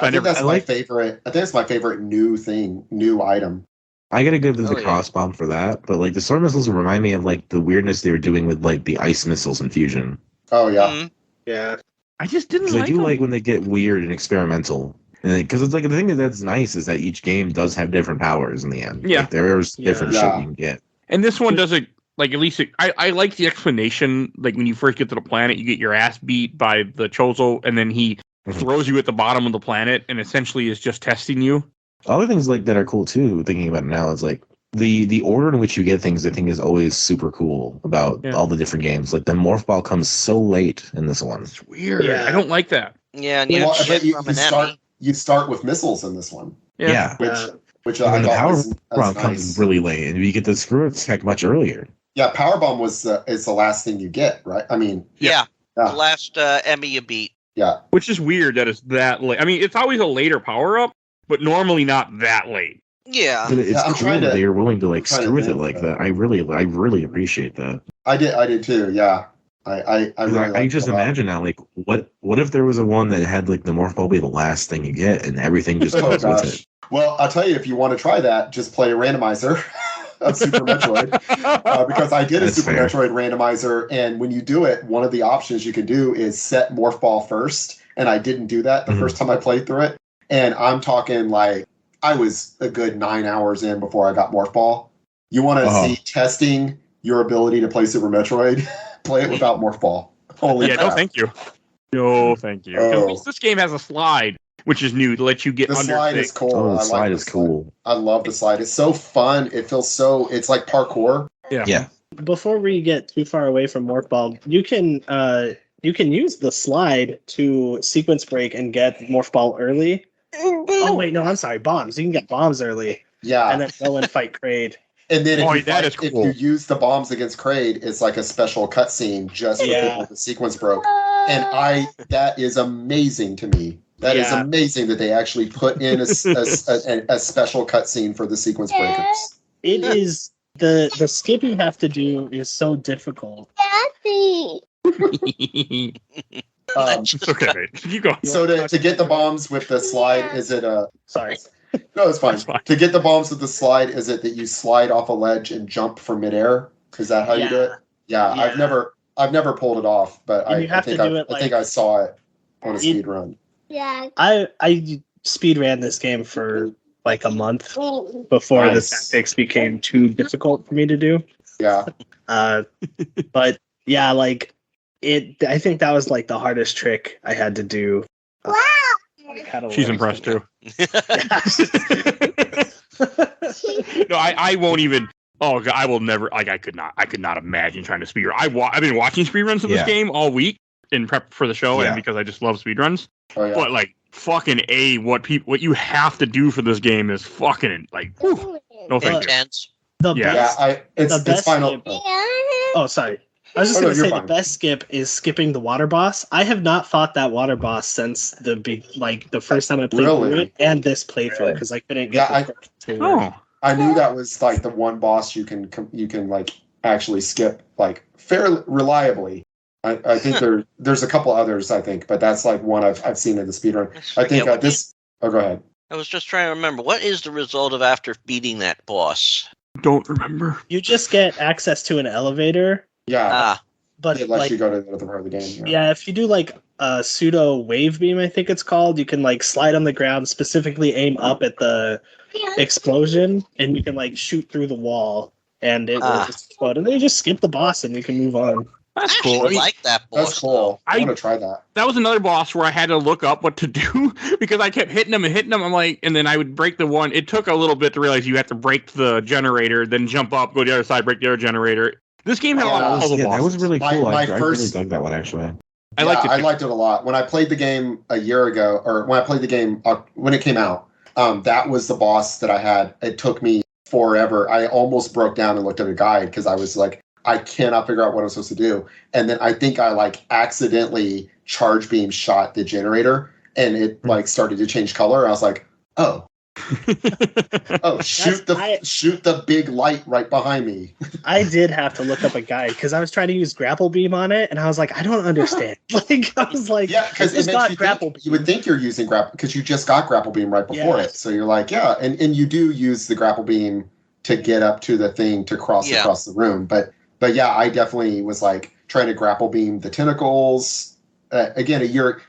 I think that's my favorite. I think it's my favorite new item. I gotta give the cross bomb for that, but the storm missiles remind me of the weirdness they were doing with the ice missiles in Fusion. Oh yeah, yeah. I just didn't like. I do like when they get weird and experimental. Because it's the thing that's nice is that each game does have different powers in the end. Yeah, there's different shit you can get. And this one doesn't at least I like the explanation. When you first get to the planet, you get your ass beat by the Chozo, and then he throws you at the bottom of the planet, and essentially is just testing you. Other things that are cool too. Thinking about it now is the order in which you get things. I think is always super cool about all the different games. The morph ball comes so late in this one. It's weird. Yeah. I don't like that. Yeah, and you start with missiles in this one. Yeah. Which I the thought power was bomb comes really late, and you get the screw attack much earlier. Yeah, power bomb is the last thing you get, right? I mean, the last Emmy you beat. Yeah, which is weird that it's that late. I mean, it's always a later power up, but normally not that late. Yeah, but it's cool that they're willing to screw with it like that. I really appreciate that. I did too. Yeah. I just imagine now, what if there was a one that had the morph ball be the last thing you get, and everything just goes with it. Well, I'll tell you, if you want to try that, just play a randomizer of Super Metroid, because I did a Super Metroid randomizer, and when you do it, one of the options you can do is set morph ball first, and I didn't do that the first time I played through it, and I'm talking I was a good 9 hours in before I got morph ball. You want to see testing your ability to play Super Metroid? Play it without morph ball. Holy crap. No, thank you. No, thank you. At least this game has a slide, which is new to let you get the under slide things. Is cool. Oh, the slide is cool. I love the slide. It's so fun. It feels it's like parkour. Yeah. Before we get too far away from Morph Ball, you can use the slide to sequence break and get Morph Ball early. Oh wait, no, I'm sorry, bombs. You can get bombs early. Yeah. And then go and fight Kraid. And then is cool. if you use the bombs against Kraid, it's like a special cutscene just for people the sequence broke. And that is amazing to me. That is amazing that they actually put in a special cutscene for the sequence breakers. It is the skip you have to do is so difficult. Daddy. It's okay. You go. So to get the bombs with the slide, is it a... Sorry. No, it's fine. To get the bombs with the slide, is it that you slide off a ledge and jump from midair? Is that how you do it? Yeah, I've never pulled it off, but I think I saw it on a speed run. Yeah. I speed ran this game for like a month before the tactics became too difficult for me to do. Yeah. But yeah, like I think that was like the hardest trick I had to do. Wow. She's impressed too. No, I won't even. Oh God, I will never. Like I could not imagine trying to speedrun. I've been watching speedruns of this game all week in prep for the show, and because I just love speedruns. Oh, yeah. But like fucking what you have to do for this game is fucking like. Whew, no thank you. Intense. It's final. Oh, sorry. I was just going to say the best skip is skipping the water boss. I have not fought that water boss since the first time I played through it and this playthrough because I couldn't get I knew that was like the one boss you can like actually skip like fairly reliably. I think there's a couple others I think, but that's like one I've seen in the speedrun. I think this. Oh, go ahead. I was just trying to remember what is the result of after beating that boss. Don't remember. You just get access to an elevator. Yeah. But it lets you go to another part of the game. Yeah, if you do like a pseudo wave beam, I think it's called, you can like slide on the ground, specifically aim up at the explosion, and you can like shoot through the wall, and it will just explode. And then you just skip the boss, and you can move on. That's cool. I like that boss. That's cool. I want to try that. That was another boss where I had to look up what to do because I kept hitting him. I'm like, and then I would break the one. It took a little bit to realize you have to break the generator, then jump up, go to the other side, break the other generator. This game had a lot of puzzle bosses. That was really cool. I really dug that one actually. I liked it a lot. When I played the game a year ago, or when I played the game when it came out, that was the boss that I had. It took me forever. I almost broke down and looked at a guide because I was like, I cannot figure out what I'm supposed to do. And then I think I like accidentally charge beam shot the generator, and it like started to change color. I was like, oh. Shoot the big light right behind me. I did have to look up a guide because I was trying to use grapple beam on it, and I was like, I don't understand. Like I was like, yeah, because it got grapple beam. You would think you're using grapple because you just got grapple beam right before it. So you're like, yeah, and you do use the grapple beam to get up to the thing to cross across the room. But yeah, I definitely was like trying to grapple beam the tentacles. Again,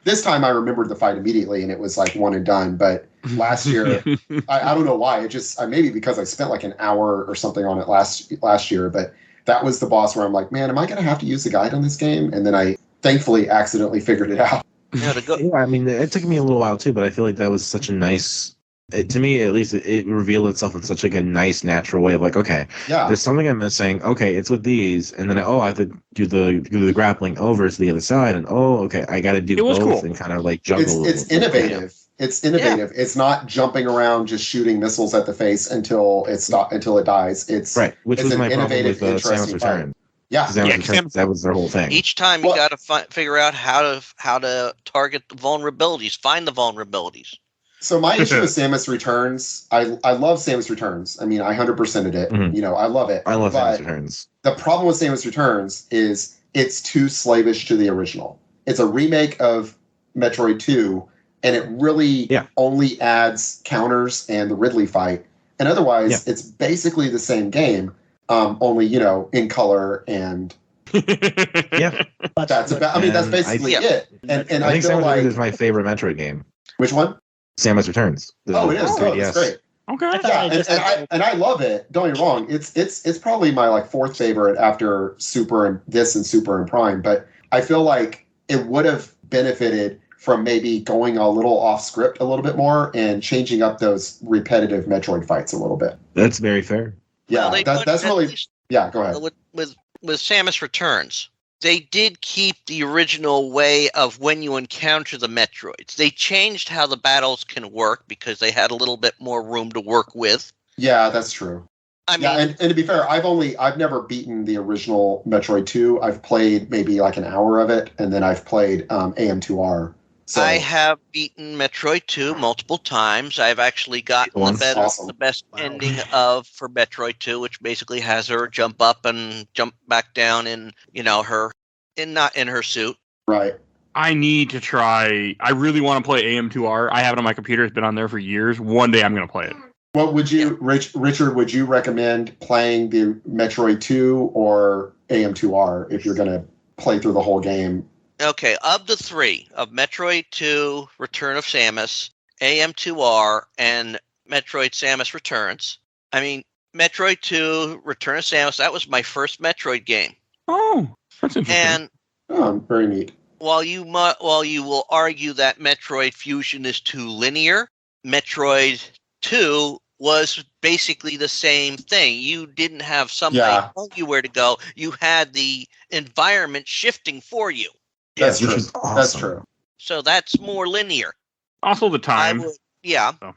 this time I remembered the fight immediately, and it was like one and done. But last year, I don't know why. It just maybe because I spent like an hour or something on it last year. But that was the boss where I'm like, man, am I going to have to use the guide on this game? And then I thankfully accidentally figured it out. Yeah, I mean, it took me a little while too, but I feel like that was such a nice. To me, at least, it revealed itself in such like a nice, natural way of like, okay, there's something I'm missing. Okay, it's with these, and then I have to do the grappling over to the other side, and okay, I got to do both and kind of like juggle. It's innovative. Yeah. It's innovative. Yeah. It's not jumping around just shooting missiles at the face until it dies. It's right, which was my problem with Samus Return. Yeah, that was their whole thing. Each time you got to figure out how to target the vulnerabilities, find the vulnerabilities. So my issue with Samus Returns, I love Samus Returns. I mean, I 100%ed it. Mm-hmm. You know, I love it. I love Samus Returns. The problem with Samus Returns is it's too slavish to the original. It's a remake of Metroid 2, and it really only adds counters and the Ridley fight. And otherwise, it's basically the same game, only, in color and... That's about. I mean, that's basically it. And I think Samus Returns is my favorite Metroid game. Which one? Samus Returns. It is. It's great. Okay. Yeah, and I love it. Don't get me wrong. It's probably my like fourth favorite after Super and Super and Prime. But I feel like it would have benefited from maybe going a little off script a little bit more and changing up those repetitive Metroid fights a little bit. That's very fair. Yeah, that's really. Yeah, go ahead. With Samus Returns, they did keep the original way of when you encounter the Metroids. They changed how the battles can work because they had a little bit more room to work with. Yeah, that's true. And to be fair, I've never beaten the original Metroid 2. I've played maybe like an hour of it, and then I've played AM2R. So I have beaten Metroid 2 multiple times. I've actually gotten the best ending for Metroid 2, which basically has her jump up and jump back down in, not in her suit. Right. I need to try. I really want to play AM2R. I have it on my computer. It's been on there for years. One day I'm going to play it. What would you, Richard, would you recommend playing the Metroid 2 or AM2R if you're going to play through the whole game? Okay, of the three, of Metroid 2, Return of Samus, AM2R, and Metroid Samus Returns, Metroid 2, Return of Samus, that was my first Metroid game. Oh, that's interesting. And very neat. While you will argue that Metroid Fusion is too linear, Metroid 2 was basically the same thing. You didn't have somebody telling you where to go. You had the environment shifting for you. That's true. Awesome. That's true. So that's more linear. Also the time.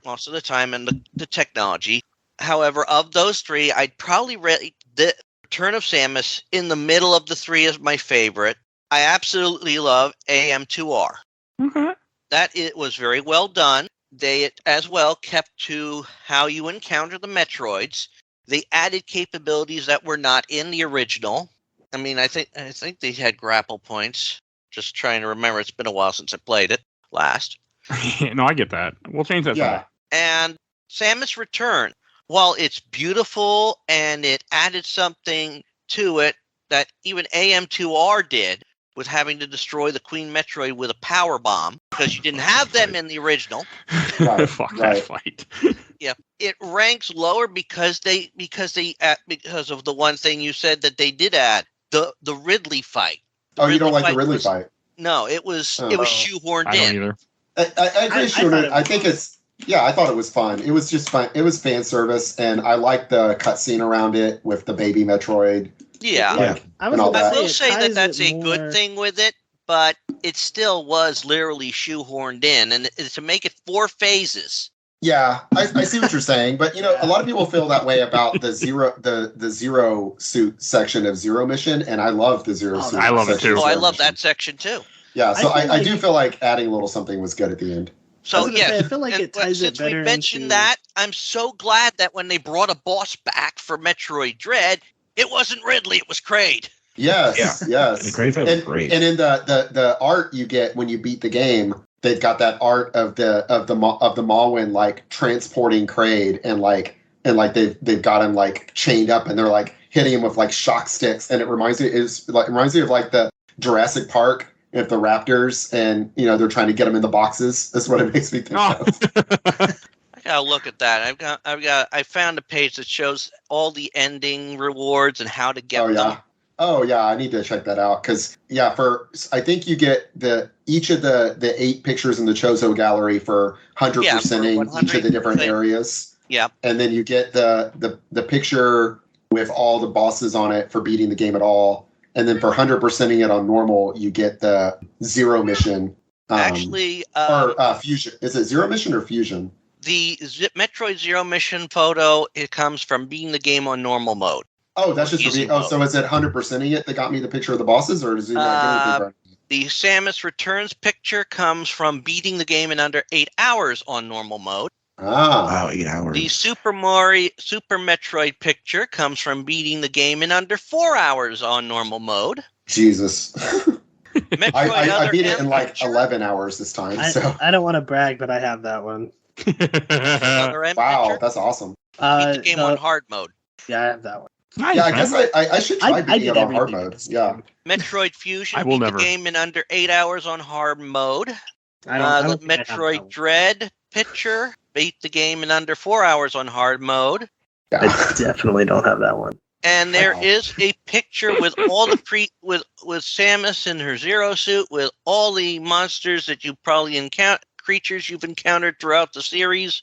Also the time and the technology. However, of those three, I'd probably rate the Return of Samus in the middle of the three as my favorite. I absolutely love AM2R. Okay. It was very well done. They as well kept to how you encounter the Metroids. They added capabilities that were not in the original. I think they had grapple points. Just trying to remember. It's been a while since I played it last. No, I get that. We'll change that. Yeah. And Samus Return, while it's beautiful and it added something to it that even AM2R did, with having to destroy the Queen Metroid with a power bomb because you didn't have them in the original. Fuck that fight. Yeah, it ranks lower because of the one thing you said that they did add, the Ridley fight. You don't like the Ridley fight? No, it was shoehorned in. I don't either. I agree, shoehorned. I think it's I thought it was fun. It was just fun. It was fan service, and I liked the cutscene around it with the baby Metroid. Yeah. I will say that's a good thing with it, but it still was literally shoehorned in, and to make it 4 phases. Yeah, I see what you're saying, but a lot of people feel that way about the zero suit section of Zero Mission, and I love the Zero suit. I love it too. I love that section too. Yeah, so I do feel like adding a little something was good at the end. So I feel like it ties it better. Since we mentioned that, I'm so glad that when they brought a boss back for Metroid Dread, it wasn't Ridley, it was Kraid. Yes, yes. The Kraid fight was great. And in the art you get when you beat the game, they've got that art of the Malwyn like transporting Kraid and they've got him like chained up and they're like hitting him with like shock sticks, and it reminds me of like the Jurassic Park with the raptors, and they're trying to get them in the boxes. That's what it makes me think of. I gotta look at that. I found a page that shows all the ending rewards and how to get them. Oh yeah, I need to check that out because I think you get each of the 8 pictures in the Chozo gallery for 100%ing each of the different areas. Yeah, and then you get the picture with all the bosses on it for beating the game at all, and then for 100%ing it on normal, you get the Zero Mission. Or Fusion. Is it Zero Mission or Fusion? The Metroid Zero Mission photo, it comes from beating the game on normal mode. Oh, that's just so is it 100%ing it that got me the picture of the bosses, or does it not get anything? The Samus Returns picture comes from beating the game in under 8 hours on normal mode. Wow, 8 hours. The Super Metroid picture comes from beating the game in under 4 hours on normal mode. Jesus. I beat it in like picture. 11 hours this time. I don't want to brag, but I have that one. Wow, picture. That's awesome. Beat the game on hard mode. Yeah, I have that one. Yeah, I guess I should try beating it on hard mode. Yeah. Metroid Fusion beat the game in under 8 hours on hard mode. The Metroid Dread picture beat the game in under 4 hours on hard mode. Yeah. I definitely don't have that one. And there is a picture with all the with Samus in her Zero suit, with all the monsters that you probably creatures you've encountered throughout the series.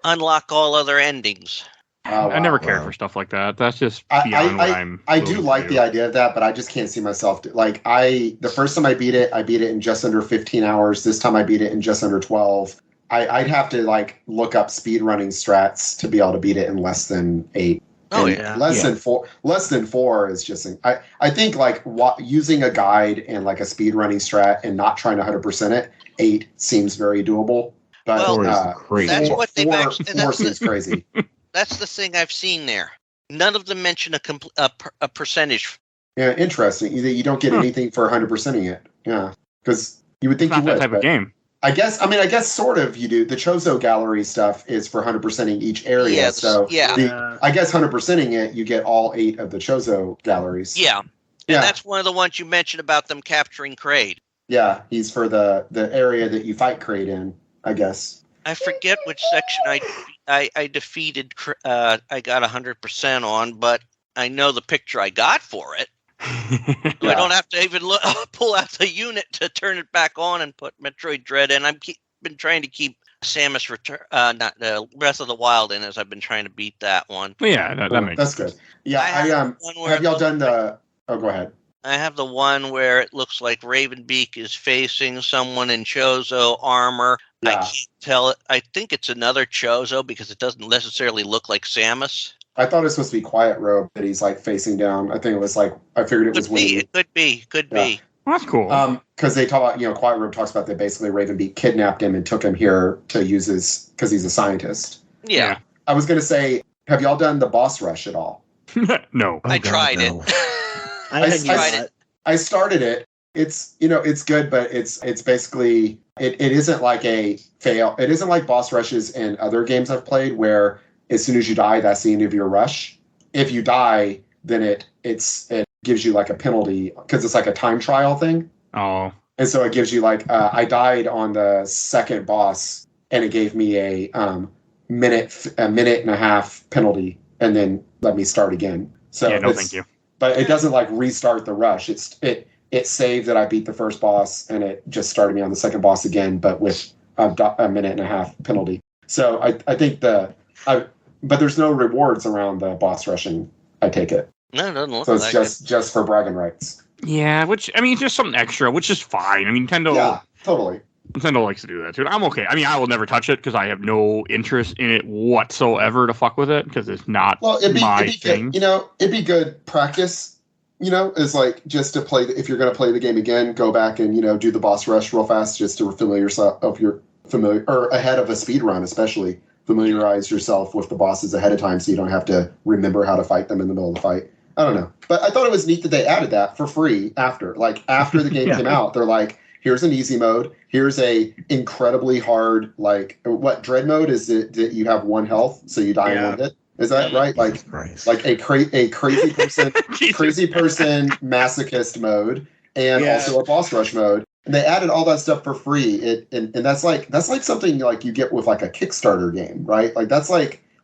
Unlock all other endings. I never cared Wow. for stuff like that. That's just I- beyond what I- I'm. I willing do to like the idea of that, but I just can't see myself. The first time I beat it in just under 15 hours. This time I beat it in just under 12. I'd have to look up speedrunning strats to be able to beat it in less than 8. Oh, And yeah. Less than 4 is just. I think using a guide and a speedrunning strat and not trying to 100% it, 8 seems very doable. But Well, 4 is crazy. that's what they've 4 actually- that's seems crazy. That's the thing I've seen there. None of them mention a percentage. Yeah, interesting. You don't get anything for 100%ing it. Yeah, because you would It's think you not that would. type of but game. I guess sort of you do. The Chozo gallery stuff is for 100%ing each area. Yeah, so yeah. I guess 100%ing it, you get all 8 of the Chozo galleries. Yeah. And Yeah. that's one of the ones you mentioned about them capturing Kraid. Yeah, he's for the area that you fight Kraid in, I guess. I forget which section I defeated. I got 100% on, but I know the picture I got for it. So I don't have to even pull out the unit to turn it back on and put Metroid Dread in. Been trying to keep Samus not Breath of the Wild in as I've been trying to beat that one. Yeah, that makes That's sense. good. Yeah, have y'all done the? Oh, go ahead. I have the one where it looks like Ravenbeak is facing someone in Chozo armor. I Yeah. can't tell it. I think it's another Chozo because it doesn't necessarily look like Samus. I thought it was supposed to be Quiet Robe that he's facing down. I think it was I figured it was Could be. Winnie. It could be. Well, that's cool. Because they talk about, Quiet Robe talks about that basically Ravenbeak kidnapped him and took him here to use because he's a scientist. Yeah. I was going to say, have y'all done the boss rush at all? No. I tried it. I had tried not. it. I started it. It's, it's good, but it's basically, it isn't like a fail. It isn't like boss rushes in other games I've played where as soon as you die, that's the end of your rush. If you die, then it gives you a penalty because it's a time trial thing. Oh. And so it gives you I died on the second boss and it gave me a minute and a half penalty and then let me start again. So Yeah, no, thank you. But it doesn't restart the rush. It saved that I beat the first boss and it just started me on the second boss again, but with a minute and a half penalty. So I think but there's no rewards around the boss rushing. I take it. No, it doesn't look So it's like it. just for bragging rights. Yeah, it's just something extra, which is fine. Nintendo. Yeah, totally. Nintendo likes to do that too. I'm okay. I will never touch it because I have no interest in it whatsoever to fuck with it because it's not it'd my be thing. good, it'd be good practice. Is just to play. If you're going to play the game again, go back and do the boss rush real fast just to familiarize ahead of a speed run, especially familiarize yourself with the bosses ahead of time so you don't have to remember how to fight them in the middle of the fight. I don't know, but I thought it was neat that they added that for free after the game came out. They're like, here's an easy mode. Here's a incredibly hard what dread mode is it that you have 1 health so you die in 1 hit. Is that right? A crazy person masochist mode and also a boss rush mode. And they added all that stuff for free. And that's something you get with a Kickstarter game, right? That's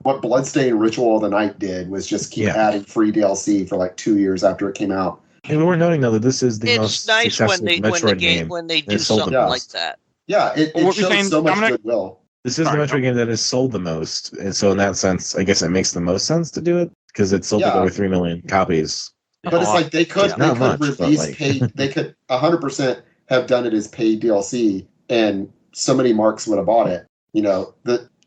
what Bloodstained Ritual of the Night did was just keep adding free DLC for 2 years after it came out. And we're noting though that this is the It's most nice successful Metroid game. when they do It's sold something the like most. that. Yeah, it What were you shows saying, so much Dominic? goodwill. This is Sorry, the Metroid game that has sold the most, and so in that sense, I guess it makes the most sense to do it because it sold over 3 million copies. But it's they could Not much, but, release paid. They could 100% have done it as paid DLC, and so many marks would have bought it.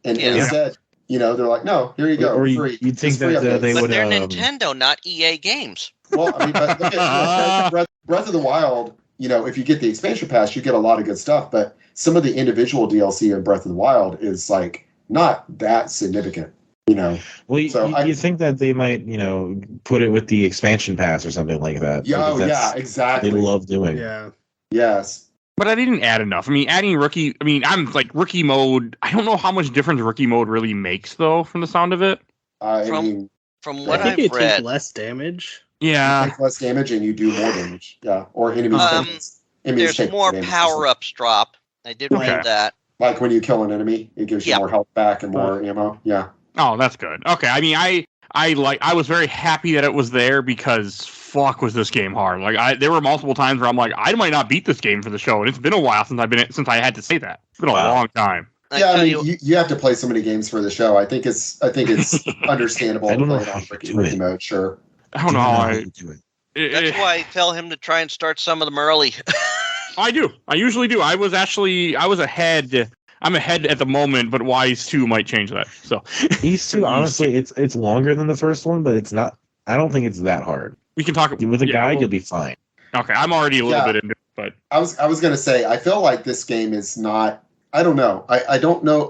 Instead, they're like, no, here you go, Or free. you'd think Just free that updates. they But would. they're Nintendo, not EA games. Well, but look at Breath of the Wild. If you get the expansion pass, you get a lot of good stuff. But some of the individual DLC in Breath of the Wild is not that significant. Well, you think that they might, put it with the expansion pass or something like that. Yeah, because that's- exactly. They love doing. Yeah. Yes. But I didn't add enough. Adding rookie. I'm rookie mode. I don't know how much difference rookie mode really makes, though, from the sound of it. From what I think I've you read, take less damage. You Yeah. take less damage and you do more damage. Yeah, or enemies. there's take more damage. power-ups drop. I did read Okay. that. Like when you kill an enemy, it gives you more health back and more ammo. Yeah. Oh, that's good. Okay. I was very happy that it was there because fuck was this game hard. There were multiple times where I'm like, I might not beat this game for the show, and it's been a while since I had to say that. It's been a long time. I mean, you have to play so many games for the show. I think it's understandable. I don't know to play how it on you do it. mode. Sure. I don't know how I do it. That's why I tell him to try and start some of them early. I do. I usually do. I was ahead. I'm ahead at the moment, but Wise 2 might change that. So Ys 2, honestly, it's longer than the first one, but it's not. I don't think it's that hard. We can talk with a guide. You'll be fine. Okay, I'm already a little bit into it, but I was gonna say I feel like this game is not. I don't know. I don't know.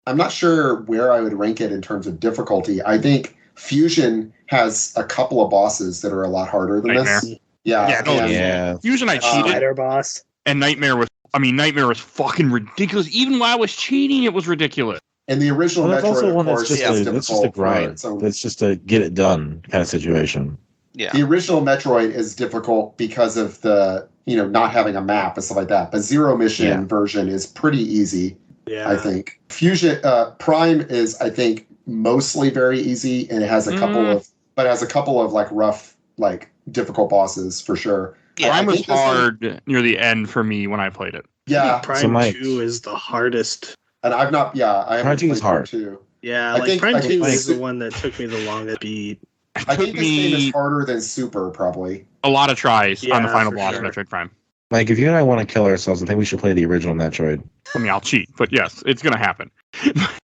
I'm not sure where I would rank it in terms of difficulty. I think Fusion has a couple of bosses that are a lot harder than Nightmare. this. Yeah. Fusion, I cheated. Spider boss. And Nightmare was fucking ridiculous. Even while I was cheating, it was ridiculous. And the original that's Metroid, also one of that's course, just a grind. That's just a get it done kind of situation. Yeah. The original Metroid is difficult because of the not having a map and stuff like that. But Zero Mission version is pretty easy. Yeah. I think Fusion Prime is, I think, mostly very easy, and it has a couple of like rough, like difficult bosses for sure. Yeah, Prime was hard near the end for me when I played it. Yeah, Prime 2 is the hardest. And I've not. Yeah, I haven't Prime 2 is hard too. Yeah, I think Prime 2 is like, the one that took me the longest to beat. I think this game is harder than Super, probably. A lot of tries on the final for boss sure. of Metroid Prime. Like, if you and I want to kill ourselves, I think we should play the original Metroid. I mean, I'll cheat, but yes, it's going to happen.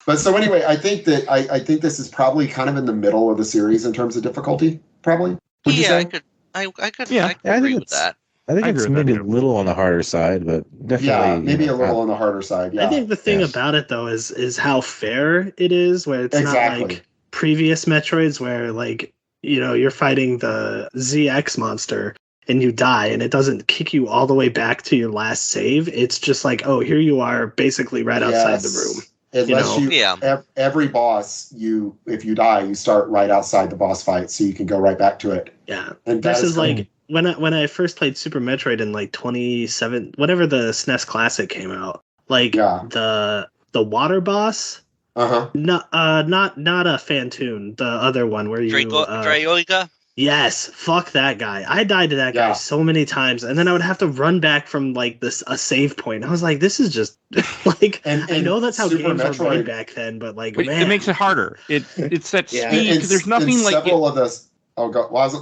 But so anyway, I think that I think this is probably kind of in the middle of the series in terms of difficulty. Probably. Would you say? I could I agree think with that. I think it's maybe a little on the harder side, but definitely. Yeah, maybe a little on the harder side. Yeah. I think the thing about it though is how fair it is, where it's not like previous Metroids where like you're fighting the ZX monster and you die and it doesn't kick you all the way back to your last save. It's just like, oh, here you are, basically right outside the room. Unless every boss, if you die, you start right outside the boss fight, so you can go right back to it. Yeah, and this is like when I first played Super Metroid in like 2007, whenever the SNES Classic came out. Like the water boss. Not a Fantoon. The other one where you Drayoiga. Yes, fuck that guy. I died to that guy so many times, and then I would have to run back from like a save point. I was like, this is just like and I know that's how Super games were made back then, but like man. It makes it harder. It's that speed because there's nothing like several of this.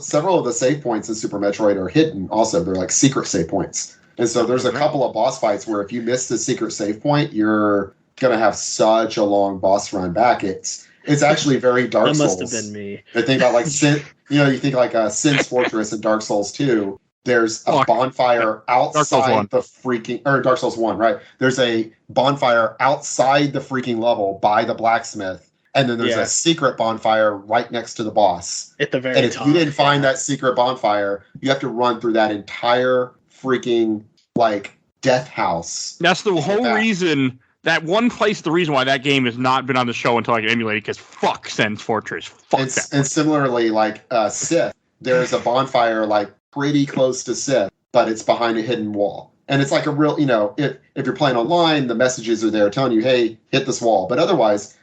Several of the save points in Super Metroid are hidden. Also, they're like secret save points, and so there's a couple of boss fights where if you miss the secret save point, you're gonna have such a long boss run back. It's actually very Dark Souls. That must have been me. I think about like you think like Sin's Fortress and Dark Souls 2. There's a bonfire outside the freaking Dark Souls 1, right? There's a bonfire outside the freaking level by the blacksmith, and then there's a secret bonfire right next to the boss. At the very and if top, you didn't find that secret bonfire, you have to run through that entire freaking like death house. That's the whole reason. That one place, the reason why that game has not been on the show until I can emulate it, because fuck Sen's Fortress. Fuck that. And similarly, like Sith, there's a bonfire like pretty close to Sith, but it's behind a hidden wall. And it's like a real, if you're playing online, the messages are there telling you, hey, hit this wall. But otherwise,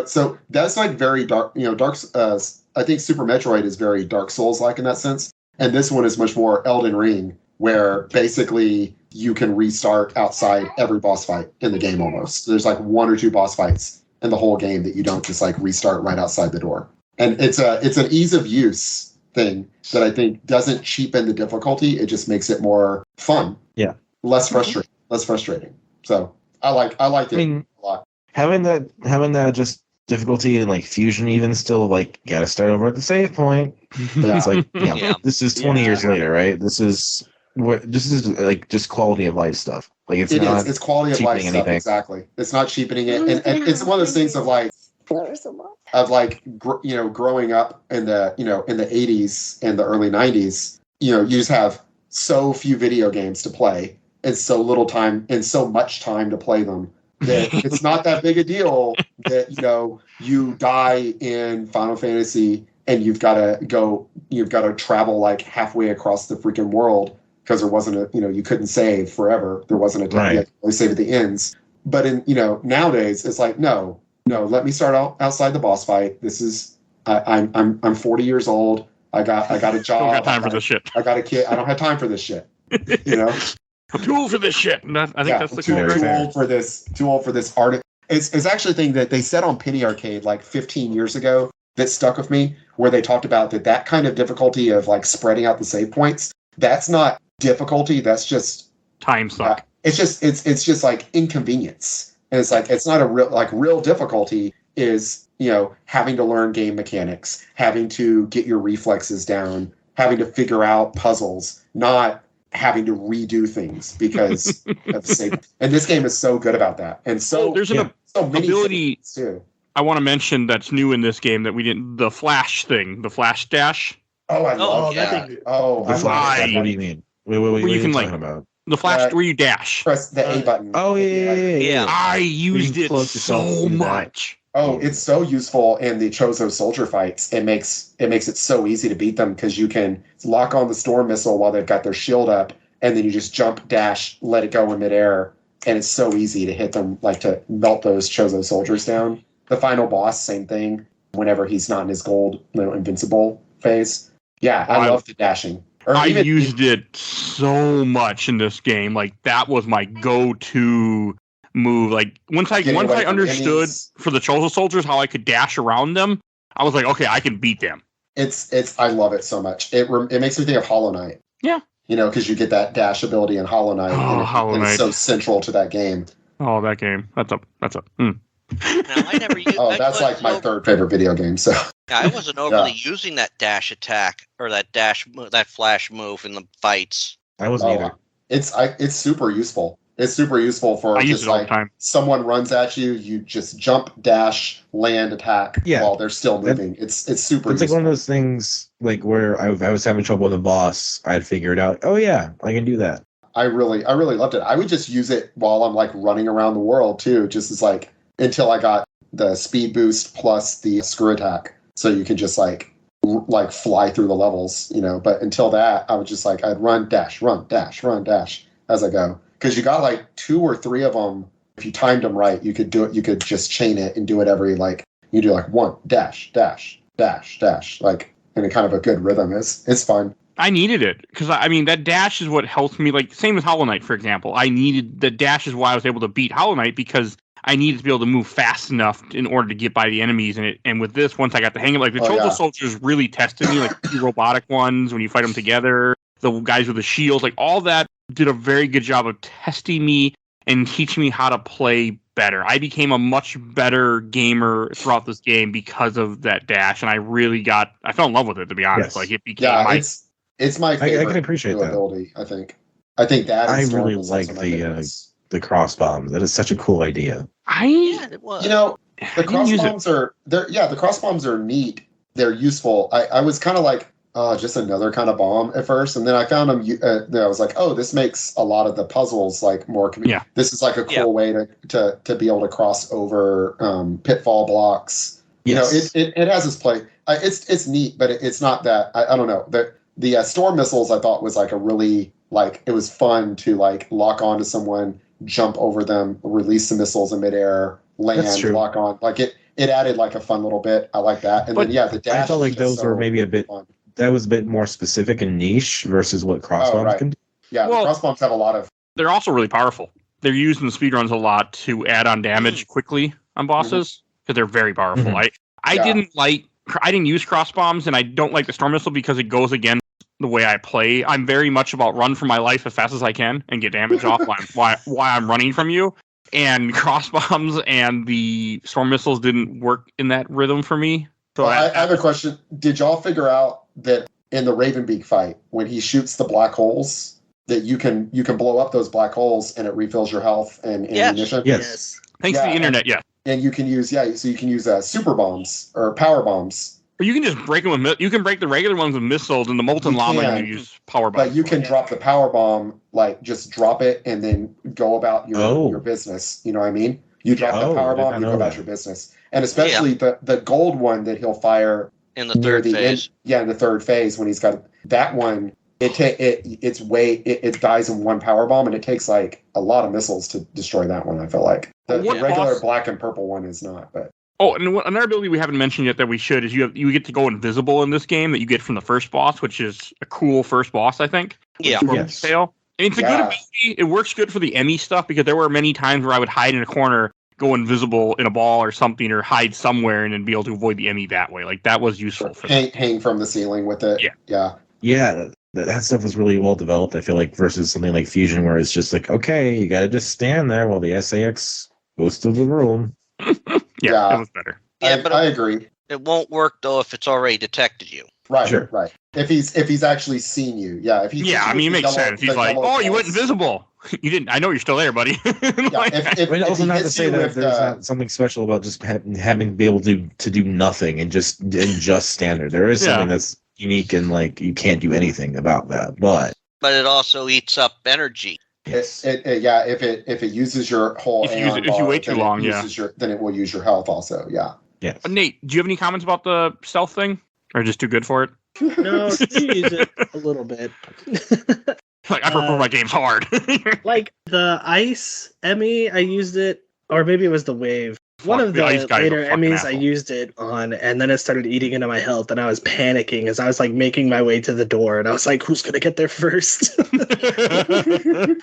so that's like very dark, I think Super Metroid is very Dark Souls-like in that sense. And this one is much more Elden Ring, where basically you can restart outside every boss fight in the game almost. There's like one or two boss fights in the whole game that you don't just like restart right outside the door. And it's an ease of use thing that I think doesn't cheapen the difficulty. It just makes it more fun. Yeah. Less frustrating. So I liked it a lot. Having that just difficulty in like Fusion even still like gotta start over at the save point. But it's like this is 20 years later, right? This is like just quality of life stuff. Like it's quality of life stuff, exactly. It's not cheapening it, and it's one of those things of like growing up in the in the 80s and the early 90s. You just have so few video games to play and so little time and so much time to play them that it's not that big a deal that you die in Final Fantasy and you've got to travel like halfway across the freaking world. Because there wasn't you couldn't save forever. There wasn't a time you could save at the ends. But in nowadays, it's like no. Let me start outside the boss fight. This is I'm 40 years old. I got a job. Don't got time for this shit. I got a kid. I don't have time for this shit. I'm too old for this shit. I think that's the too old for this. Too old for this art. it's actually a thing that they said on Penny Arcade like 15 years ago that stuck with me, where they talked about that kind of difficulty of like spreading out the save points. That's not difficulty. That's just time suck. It's just like inconvenience. And it's like, it's not a real difficulty is, having to learn game mechanics, having to get your reflexes down, having to figure out puzzles, not having to redo things because of save. And this game is so good about that. And so there's so many ability too. I want to mention that's new in this game that we didn't, the flash thing, the flash dash. Oh, I love that. The flash. What do you mean? Wait, what are you talking about? The flash where you dash. Press the A button. Oh, yeah. I used it so much. Oh, it's so useful in the Chozo soldier fights. It makes it so easy to beat them because you can lock on the storm missile while they've got their shield up, and then you just jump, dash, let it go in midair, and it's so easy to hit them, like to melt those Chozo soldiers down. The final boss, same thing. Whenever he's not in his gold, invincible phase. Yeah, I love the dashing. I used it so much in this game. Like that was my go-to move. Like once I understood for the Chozo soldiers how I could dash around them, I was like, okay, I can beat them. I love it so much. It makes me think of Hollow Knight. Yeah. Because you get that dash ability in Hollow Knight. And it's so central to that game. Oh, that game. That's up. Now, I never used. That's like my third favorite video game. So I wasn't overly using that dash attack or that flash move in the fights. I wasn't either. It's super useful. It's super useful for just like someone runs at you, you just jump, dash, land, attack while they're still moving. It's super. It's like one of those things like where I was having trouble with a boss. I'd figure it out. Oh yeah, I can do that. I really loved it. I would just use it while I'm like running around the world too, just as like. Until I got the speed boost plus the screw attack, so you can just like fly through the levels, But until that, I was just like I'd run, dash as I go, because you got like 2 or 3 of them. If you timed them right, you could do it. You could just chain it and do it every you do like 1 dash, like in a kind of a good rhythm. It's fun. I needed it because that dash is what helps me. Like same with Hollow Knight, for example. I needed the dash is why I was able to beat Hollow Knight because I needed to be able to move fast enough in order to get by the enemies. And with this, once I got the hang of it, the Chozo soldiers really tested me, like the robotic ones, when you fight them together, the guys with the shields, like all that did a very good job of testing me and teaching me how to play better. I became a much better gamer throughout this game because of that dash. And I fell in love with it, to be honest. Yes. Like it became it's my favorite. I can appreciate that. Ability, I think that I really like the cross bomb. That is such a cool idea. It was. The cross bombs the cross bombs are neat. They're useful. I was kind of like, just another kind of bomb at first, and then I found them. I was like, oh, this makes a lot of the puzzles like more. This is like a cool way to be able to cross over pitfall blocks. Yes. It has its play. It's neat, but it's not that. I don't know. The storm missiles I thought was like a really it was fun to lock onto someone, jump over them, release the missiles in midair, land, lock on. It added a fun little bit. I like that. And then the dash. I felt like those were maybe a bit. Fun. That was a bit more specific and niche versus what cross bombs can do. Yeah, the cross bombs have a lot of. They're also really powerful. They're used in the speedruns a lot to add on damage quickly on bosses because they're very powerful. Mm-hmm. I didn't use cross bombs, and I don't like the storm missile because it goes against the way I play. I'm very much about run for my life as fast as I can and get damage off while I'm running from you. And cross bombs and the storm missiles didn't work in that rhythm for me. So I have a question. Did y'all figure out that in the Ravenbeak fight, when he shoots the black holes, that you can blow up those black holes and it refills your health and ammunition? Yes. Thanks to the internet, yes. And you can use so you can use super bombs or power bombs. Or you can just break them with you can break the regular ones with missiles, and the molten lava you use power bombs. But you can drop the power bomb, just drop it and then go about your business. You know what I mean? You drop the power bomb, you go about your business. And especially the gold one that he'll fire in the third phase. In the third phase when he's got that one. It dies in one power bomb, and it takes a lot of missiles to destroy that one. I feel like the regular black and purple one is not. But and another ability we haven't mentioned yet that we should is you get to go invisible in this game that you get from the first boss, which is a cool first boss, I think. Yeah. Yes. And it's a good ability. It works good for the Emmy stuff because there were many times where I would hide in a corner, go invisible in a ball or something, or hide somewhere and then be able to avoid the enemy that way. Like that was useful for hang from the ceiling with it. Yeah, that stuff was really well developed. I feel like versus something like Fusion, where it's just like, okay, you got to just stand there while the SAX goes to the room. Yeah, it was better. I agree. It won't work though if it's already detected you. Right, Sure. right. If he's actually seen you, If he's I mean, it makes sense. He's like, "Oh, you went invisible. You didn't. I know you're still there, buddy." But also not to say that there's not something special about just having to be able to do nothing and just stand there. There is something that's unique and like you can't do anything about that. But it also eats up energy. Yes. If it uses your whole if you wait too long, then it will use your health also. Yeah. Yes. Nate, do you have any comments about the stealth thing, or just too good for it? No, you use it a little bit. Like I prefer my games hard. Like the ice Emmy, I used it, or maybe it was the wave. One of the later Emmys I used it on, and then it started eating into my health, and I was panicking as I was like making my way to the door, and I was like, "Who's gonna get there first?" The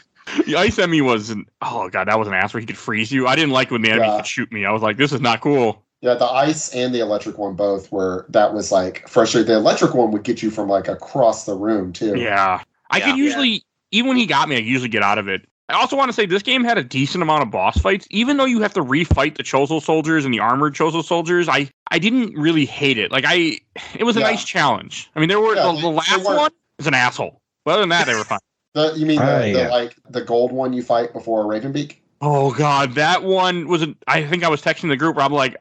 ice Emmy was oh god, that was an ass where he could freeze you. I didn't like when the enemy could shoot me. I was like, this is not cool. Yeah, the ice and the electric one both were. That was like frustrating. The electric one would get you from like across the room too. Yeah, I could usually, even when he got me, I usually get out of it. I also want to say this game had a decent amount of boss fights, even though you have to refight the Chozo soldiers and the armored Chozo soldiers. I didn't really hate it. Like it was a nice challenge. I mean, there were the last one was an asshole. But other than that, they were fine. You mean the gold one you fight before Ravenbeak? Oh god, that one was. I think I was texting the group where I'm like,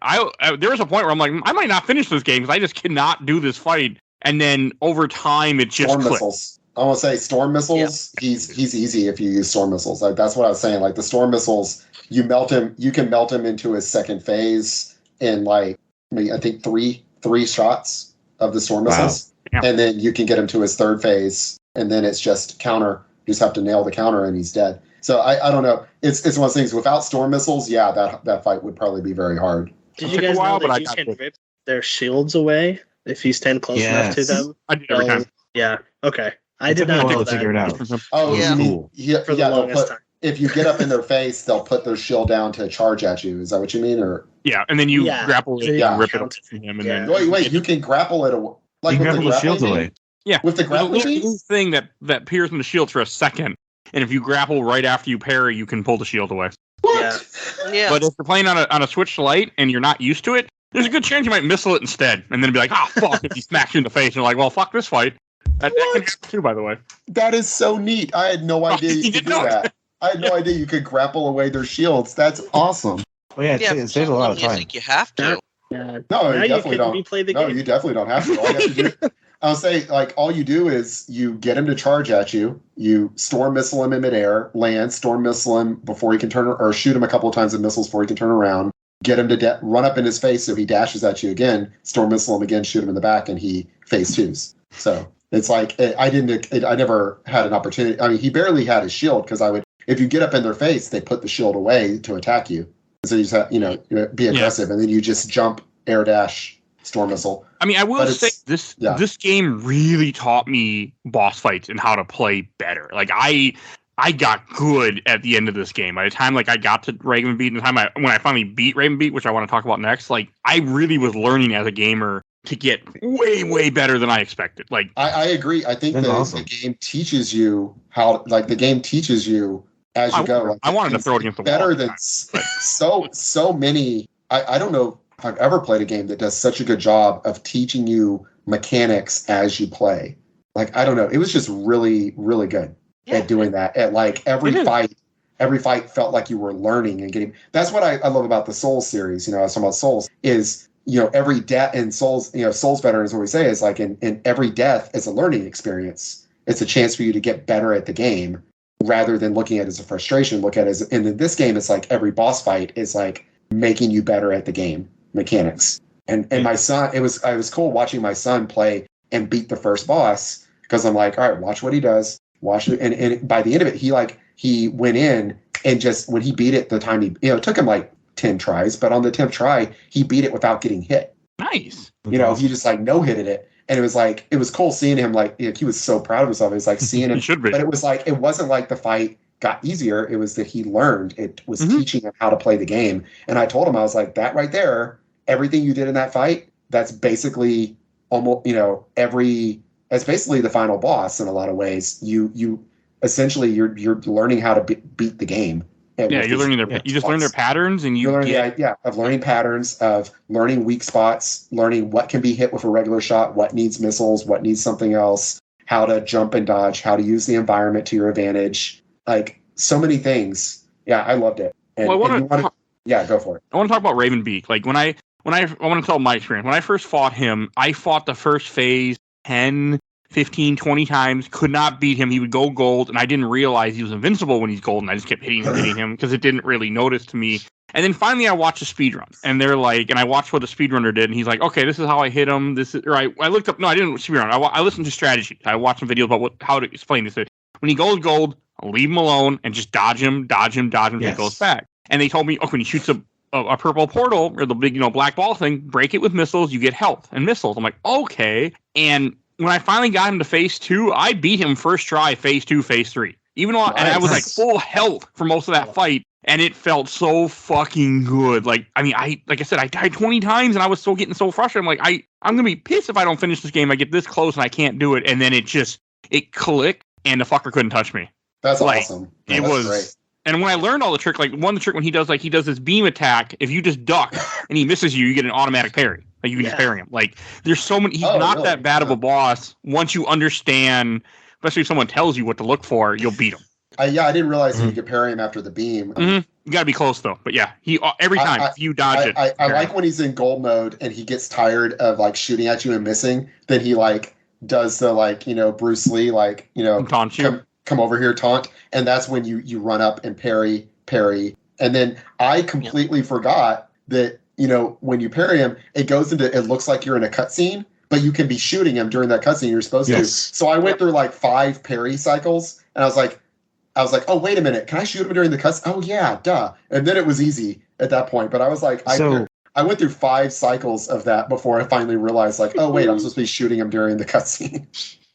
there was a point where I'm like, I might not finish this game because I just cannot do this fight. And then over time, it just clicked. Missiles. I want to say storm missiles. Yeah. He's easy if you use storm missiles. Like that's what I was saying. Like the storm missiles, you can melt him into his second phase in like I think three shots of the storm missiles, and then you can get him to his third phase, and then it's just counter. You just have to nail the counter, and he's dead. So I don't know. It's one of those things. Without storm missiles, that fight would probably be very hard. Did you guys know that you can rip their shields away if you stand close enough to them? I do every time. Yeah. Okay. I did not know that. Figure it out. Oh, yeah. Cool. For the longest time. If you get up in their face, they'll put their shield down to charge at you. Is that what you mean? Or and then you grapple it and rip it up from him. And then wait, you can grapple it away. Like you can grapple the shields away. Yeah, with the grappling thing that peers in the shield for a second. And if you grapple right after you parry, you can pull the shield away. What? Yeah. But if you're playing on a Switch Lite and you're not used to it, there's a good chance you might missile it instead, and then be like, fuck, if he smacks you in the face, and you're like, well, fuck this fight. That can happen too, by the way. That is so neat. I had no idea you could do that. I had no idea you could grapple away their shields. That's awesome. Well, it saves a lot of time. I think you have to. No, you definitely don't. You definitely don't have to. All you have to do. I'll say, like, all you do is you get him to charge at you. You storm missile him in midair, land, storm missile him before he can turn, or shoot him a couple of times with missiles before he can turn around. Get him to run up in his face so he dashes at you again. Storm missile him again, shoot him in the back, and he phase twos. So it's like I never had an opportunity. I mean, he barely had his shield because if you get up in their face, they put the shield away to attack you. So you just have, be aggressive, and then you just jump, air dash. Storm missile. I mean, I will say this game really taught me boss fights and how to play better. Like I got good at the end of this game. By the time I got to Ravenbeat, and the time when I finally beat Ravenbeat, which I want to talk about next, like I really was learning as a gamer to get way better than I expected. Like I agree. I think the game teaches you how. Like the game teaches you as you go. Like, I wanted to throw it against the wall. Better than so many. I don't know if I've ever played a game that does such a good job of teaching you mechanics as you play. Like, I don't know. It was just really, really good at doing that. At like every fight felt like you were learning and getting. That's what I love about the Souls series. I was talking about Souls is, every death in Souls, Souls veterans always say is like in every death is a learning experience. It's a chance for you to get better at the game rather than looking at it as a frustration. Look at it as, and in this game, it's like every boss fight is like making you better at the game mechanics. And my son, I was cool watching my son play and beat the first boss because I'm like, all right, watch what he does. Watch it. And by the end of it, he went in and just when he beat it, the time it took him like 10 tries, but on the 10th try, he beat it without getting hit. Nice. He just like no-hitted it. And it was cool seeing him like he was so proud of himself. It was like seeing him, should be. But it was like, it wasn't like the fight got easier. It was that he learned. It was teaching him how to play the game. And I told him, I was like, that right there, everything you did in that fight, that's basically almost, that's basically the final boss in a lot of ways. You essentially you're learning how to beat the game. Yeah, you're learning you just learn their patterns, and you learn the idea of learning patterns, of learning weak spots, learning what can be hit with a regular shot, what needs missiles, what needs something else, how to jump and dodge, how to use the environment to your advantage. Like so many things. Yeah, I loved it. And, go for it. I want to talk about Ravenbeak. Like I want to tell my experience. When I first fought him, I fought the first phase 10, 15, 20 times, could not beat him. He would go gold, and I didn't realize he was invincible when he's gold, and I just kept hitting him because it didn't really notice to me. And then finally I watched a speedrun, and they're like, and I watched what the speedrunner did, and he's like, okay, this is how I hit him. I looked up, no, I didn't speedrun. I listened to strategy. I watched some videos about how to explain this. When he goes gold, I'll leave him alone and just dodge him, till he goes back. And they told me, when he shoots a purple portal, or the big, black ball thing, break it with missiles, you get health and missiles. I'm like, okay. And when I finally got him to phase 2, I beat him first try, phase 2, phase 3. Even though and I was like full health for most of that fight, and it felt so fucking good. Like I said, I died 20 times, and I was getting so frustrated. I'm like, I'm gonna be pissed if I don't finish this game. I get this close and I can't do it, and then it clicked, and the fucker couldn't touch me. That's awesome. It was great. And when I learned all the trick, when he does this beam attack, if you just duck and he misses you, you get an automatic parry. Like you can just parry him. Like there's so many. He's not that bad of a boss once you understand. Especially if someone tells you what to look for, you'll beat him. I didn't realize you could parry him after the beam. You got to be close though. But yeah, he every time if you dodge it. I like when he's in gold mode and he gets tired of shooting at you and missing. Then he does the Bruce Lee taunt you. Come over here, taunt, and that's when you run up and parry, and then I completely forgot that when you parry him, it looks like you're in a cutscene, but you can be shooting him during that cutscene. You're supposed to. So I went through 5 parry cycles, and I was like, oh wait a minute, can I shoot him during the cutscene? Oh yeah, duh. And then it was easy at that point, but I was like, I went through 5 cycles of that before I finally realized oh wait, I'm supposed to be shooting him during the cutscene.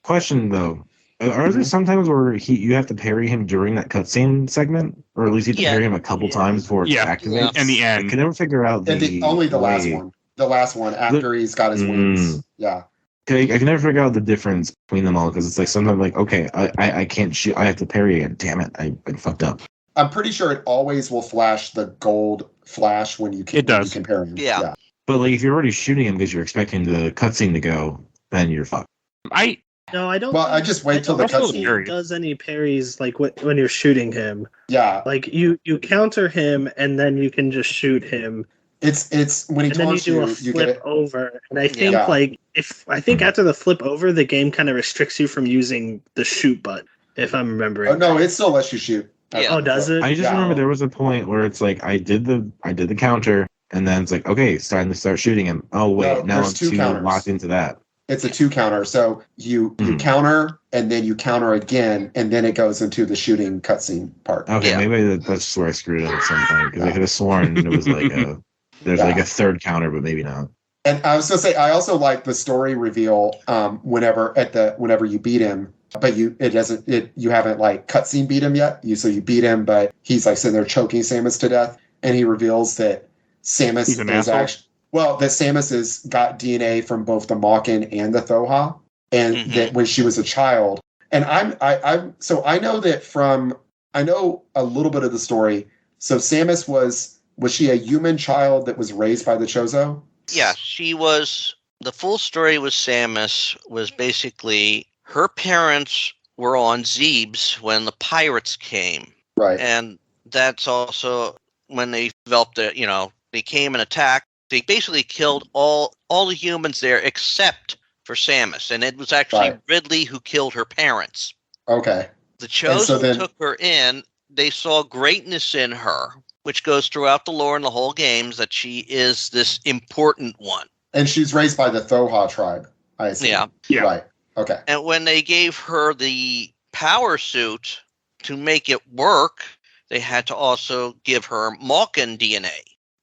Question though. Are there sometimes where you have to parry him during that cutscene segment, or at least you have to parry him a couple times before it activates? In the end, I can never figure out only the last one. The last one after he's got his wings. Yeah. I can never figure out the difference between them all because it's sometimes okay, I can't shoot. I have to parry it. Damn it, I fucked up. I'm pretty sure it always will flash the gold flash when you can parry him. Yeah. But if you're already shooting him because you're expecting the cutscene to go, then you're fucked. No, I don't. Well, I just wait till the cutscene does any parries when you're shooting him. Yeah. You counter him and then you can just shoot him. It's when he taunts you, you get it over. And I think after the flip over, the game kind of restricts you from using the shoot button, if I'm remembering. Oh no, it still lets you shoot. Yeah. Oh, does it? I just remember there was a point where it's I did the counter, and then it's okay, it's time to start shooting him. Oh wait, now I'm too locked into that. It's a 2 counter. So you counter and then you counter again, and then it goes into the shooting cutscene part. Okay, maybe that's where I screwed up at some point because I could have sworn it was there's a 3rd counter, but maybe not. And I was gonna say I also like the story reveal whenever you beat him, but you haven't cutscene beat him yet. You beat him, but he's sitting there choking Samus to death, and he reveals that Samus is actually. Well, that Samus has got DNA from both the Mawkin and the Thoha, and that when she was a child, and I know a little bit of the story. So Samus was she a human child that was raised by the Chozo? Yeah, she was. The full story with Samus was basically her parents were on Zebes when the pirates came, right? And that's also when they developed they came and attacked. They basically killed all the humans there except for Samus, and it was actually Ridley who killed her parents. Okay. The Chosen took her in. They saw greatness in her, which goes throughout the lore and the whole games that she is this important one. And she's raised by the Thoha tribe, I assume. Yeah. Right. Okay. And when they gave her the power suit to make it work, they had to also give her Malkin DNA.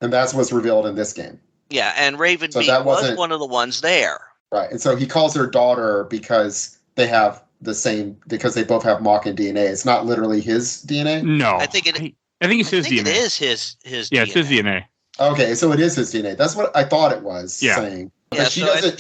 And that's what's revealed in this game. Yeah, and Ravenbeak was one of the ones there. Right. And so he calls her daughter because they have the same because they both have Mockin DNA. It's not literally his DNA. No, I think it's his DNA. It is his Yeah, DNA. it's his DNA. Okay, so it is his DNA. That's what I thought it was saying. But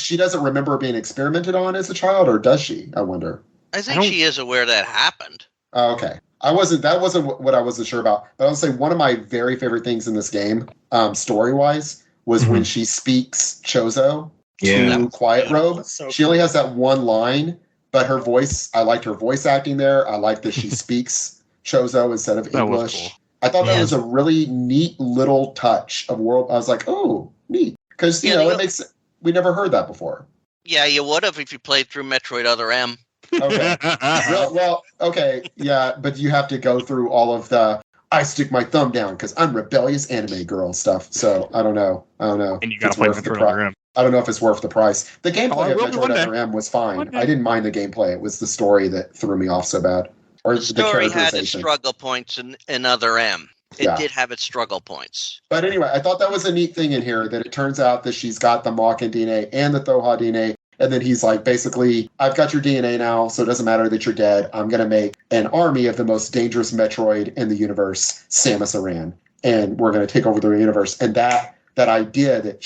she doesn't remember being experimented on as a child, or does she? I wonder. I think she is aware that happened. Oh, okay. That wasn't what I wasn't sure about. But I would say one of my very favorite things in this game, story-wise, was when she speaks Chozo to Quiet Robe. So She only has that one line, but her voice, I liked her voice acting there. I like that she speaks Chozo instead of That was English. cool. I thought that was a really neat little touch of world. I was like, oh, neat. Because, it makes we never heard that before. Yeah, you would have if you played through Metroid Other M. Okay. Well, okay, yeah, but you have to go through all of the I stick my thumb down because I'm rebellious anime girl stuff. So I don't know. And you got to play Metroid Other M. I don't know if it's worth the price. The gameplay of will be one Metroid day. Other M was fine. One day. I didn't mind the gameplay. It was the story that threw me off so bad. Or The story had its characterization. struggle points in Other M. It Yeah. did have its struggle points. But anyway, I thought that was a neat thing in here that it turns out that she's got the Mockin DNA and the Thoha DNA. And then he's like, basically, I've got your DNA now, so it doesn't matter that you're dead. I'm going to make an army of the most dangerous Metroid in the universe, Samus Aran. And we're going to take over the universe. And that idea that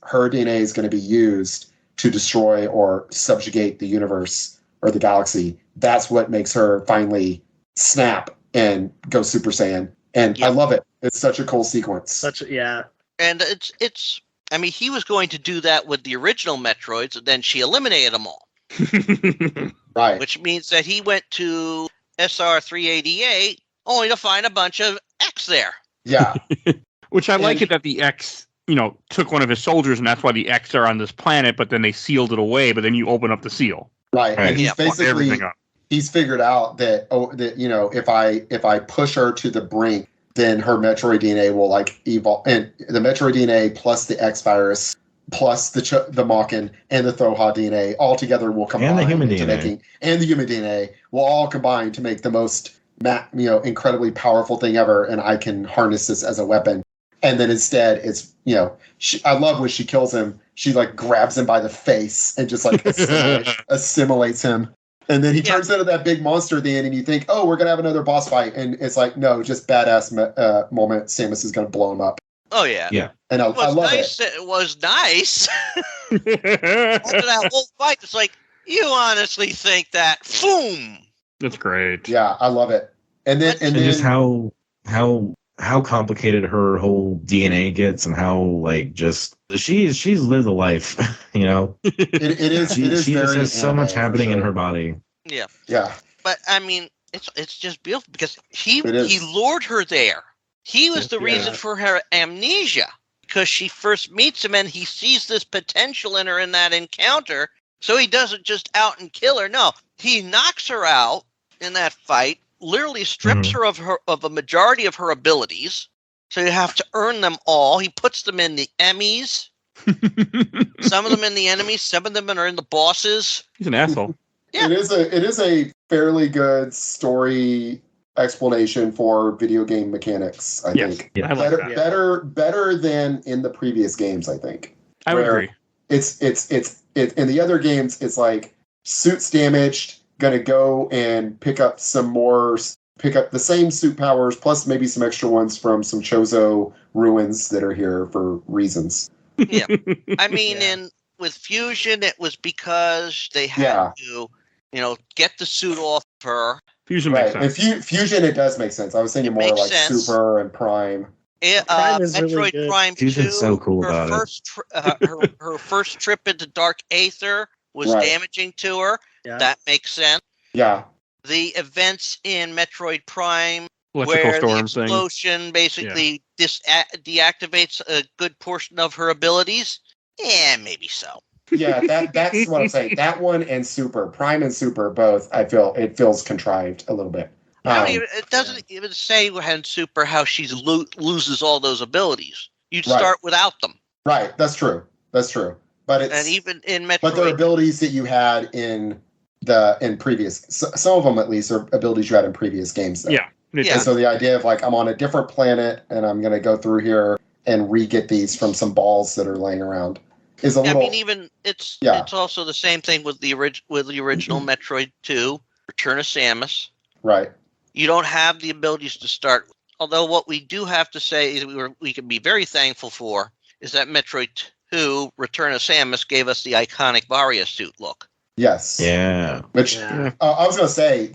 her DNA is going to be used to destroy or subjugate the universe or the galaxy, that's what makes her finally snap and go Super Saiyan. And I love it. It's such a cool sequence. And it's I mean, he was going to do that with the original Metroids, and then she eliminated them all. Right. Which means that he went to SR-388 only to find a bunch of X there. Yeah. Which I like it that the X, took one of his soldiers, and that's why the X are on this planet, but then they sealed it away, but then you open up the seal. Right. And he's basically everything up. He's figured out that if I push her to the brink, then her Metroid DNA will evolve, and the Metroid DNA plus the X virus plus the Mockin and the Thoha DNA all together will combine, and the human DNA, and the human DNA will all combine to make the most incredibly powerful thing ever, and I can harness this as a weapon. And then instead, it's I love when she kills him. She grabs him by the face and just assimilates him. And then he turns into that big monster at the end, and you think, oh, we're going to have another boss fight. And it's no, just badass moment. Samus is going to blow him up. Oh, yeah. Yeah. And I love it. It was nice. After that whole fight, it's you honestly think that? Boom! That's great. Yeah, I love it. And then just how complicated her whole DNA gets, and how she's lived a life, It is. She just has so much happening in her body. Yeah. Yeah. But I mean, it's just beautiful because he lured her there. He was the reason for her amnesia, because she first meets him and he sees this potential in her in that encounter. So he doesn't just out and kill her. No, he knocks her out in that fight. Literally strips her of a majority of her abilities, so you have to earn them all. He puts them in the Emmys, some of them in the enemies, some of them are in the bosses. He's an asshole. Yeah. It is a fairly good story explanation for video game mechanics. I think I like that. better than in the previous games. I think I would agree. It's in the other games. It's suits damaged. Gonna go and pick up the same suit powers plus maybe some extra ones from some Chozo ruins that are here for reasons. Yeah, I mean, with Fusion, it was because they had to, get the suit off her. Fusion makes sense. And Fusion, it does make sense. I was thinking more sense. Super and Prime. Prime is Metroid really good. Prime 2. Fusion's so cool about her first trip into Dark Aether was damaging to her. Yeah. That makes sense. Yeah. The events in Metroid Prime, Electrical where storm the explosion basically deactivates a good portion of her abilities. Yeah, maybe so. Yeah, that's what I'm saying. That one and Super, Prime and Super, both. I feel it feels contrived a little bit. It doesn't even say in Super how she loses all those abilities. You'd start without them. Right. That's true. But and even in Metroid, but they're abilities that you had in previous. Some of them at least are abilities you had in previous games. Though. Yeah. And so the idea of I'm on a different planet and I'm going to go through here and re-get these from some balls that are laying around. is a little. I mean, even it's also the same thing with the original Metroid 2, Return of Samus. Right. You don't have the abilities to start. Although what we do have to say is we can be very thankful for is that Metroid 2, Return of Samus, gave us the iconic Varia suit look. Yes. Yeah. Which I was going to say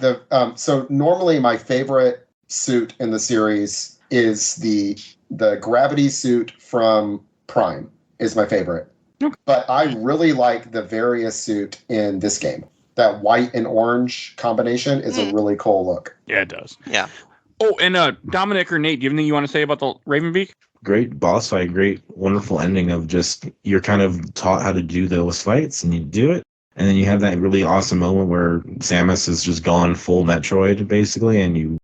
so normally my favorite suit in the series is the gravity suit from Prime is my favorite. But I really like the Varia suit in this game. That white and orange combination is a really cool look. Yeah, it does. Yeah. Oh, and Dominic or Nate, do you have anything you want to say about the Ravenbeak? Great boss fight, great, wonderful ending of just you're kind of taught how to do those fights and you do it. And then you have that really awesome moment where Samus is just gone full Metroid, basically, and you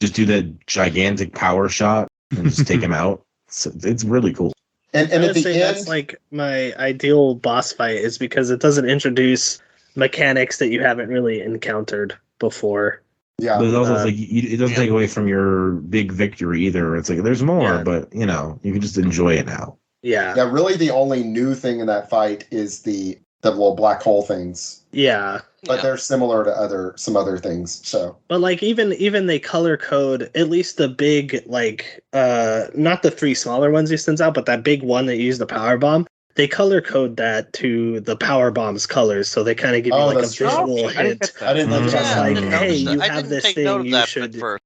just do that gigantic power shot and just take him out. So it's really cool. And at the end, that's like my ideal boss fight is because it doesn't introduce mechanics that you haven't really encountered before. Yeah, but it's also like it doesn't take away from your big victory either. It's like there's more, but you can just enjoy it now. Yeah. Yeah, really the only new thing in that fight is the little black hole things. Yeah. But they're similar to some other things. So but like even they color code at least the big not the three smaller ones he sends out, but that big one that used the power bomb. They color code that to the power bomb's colors, so they kind of give you like a visual hint. I didn't of know just like, hey, you I have didn't this take thing. note of You that should. You're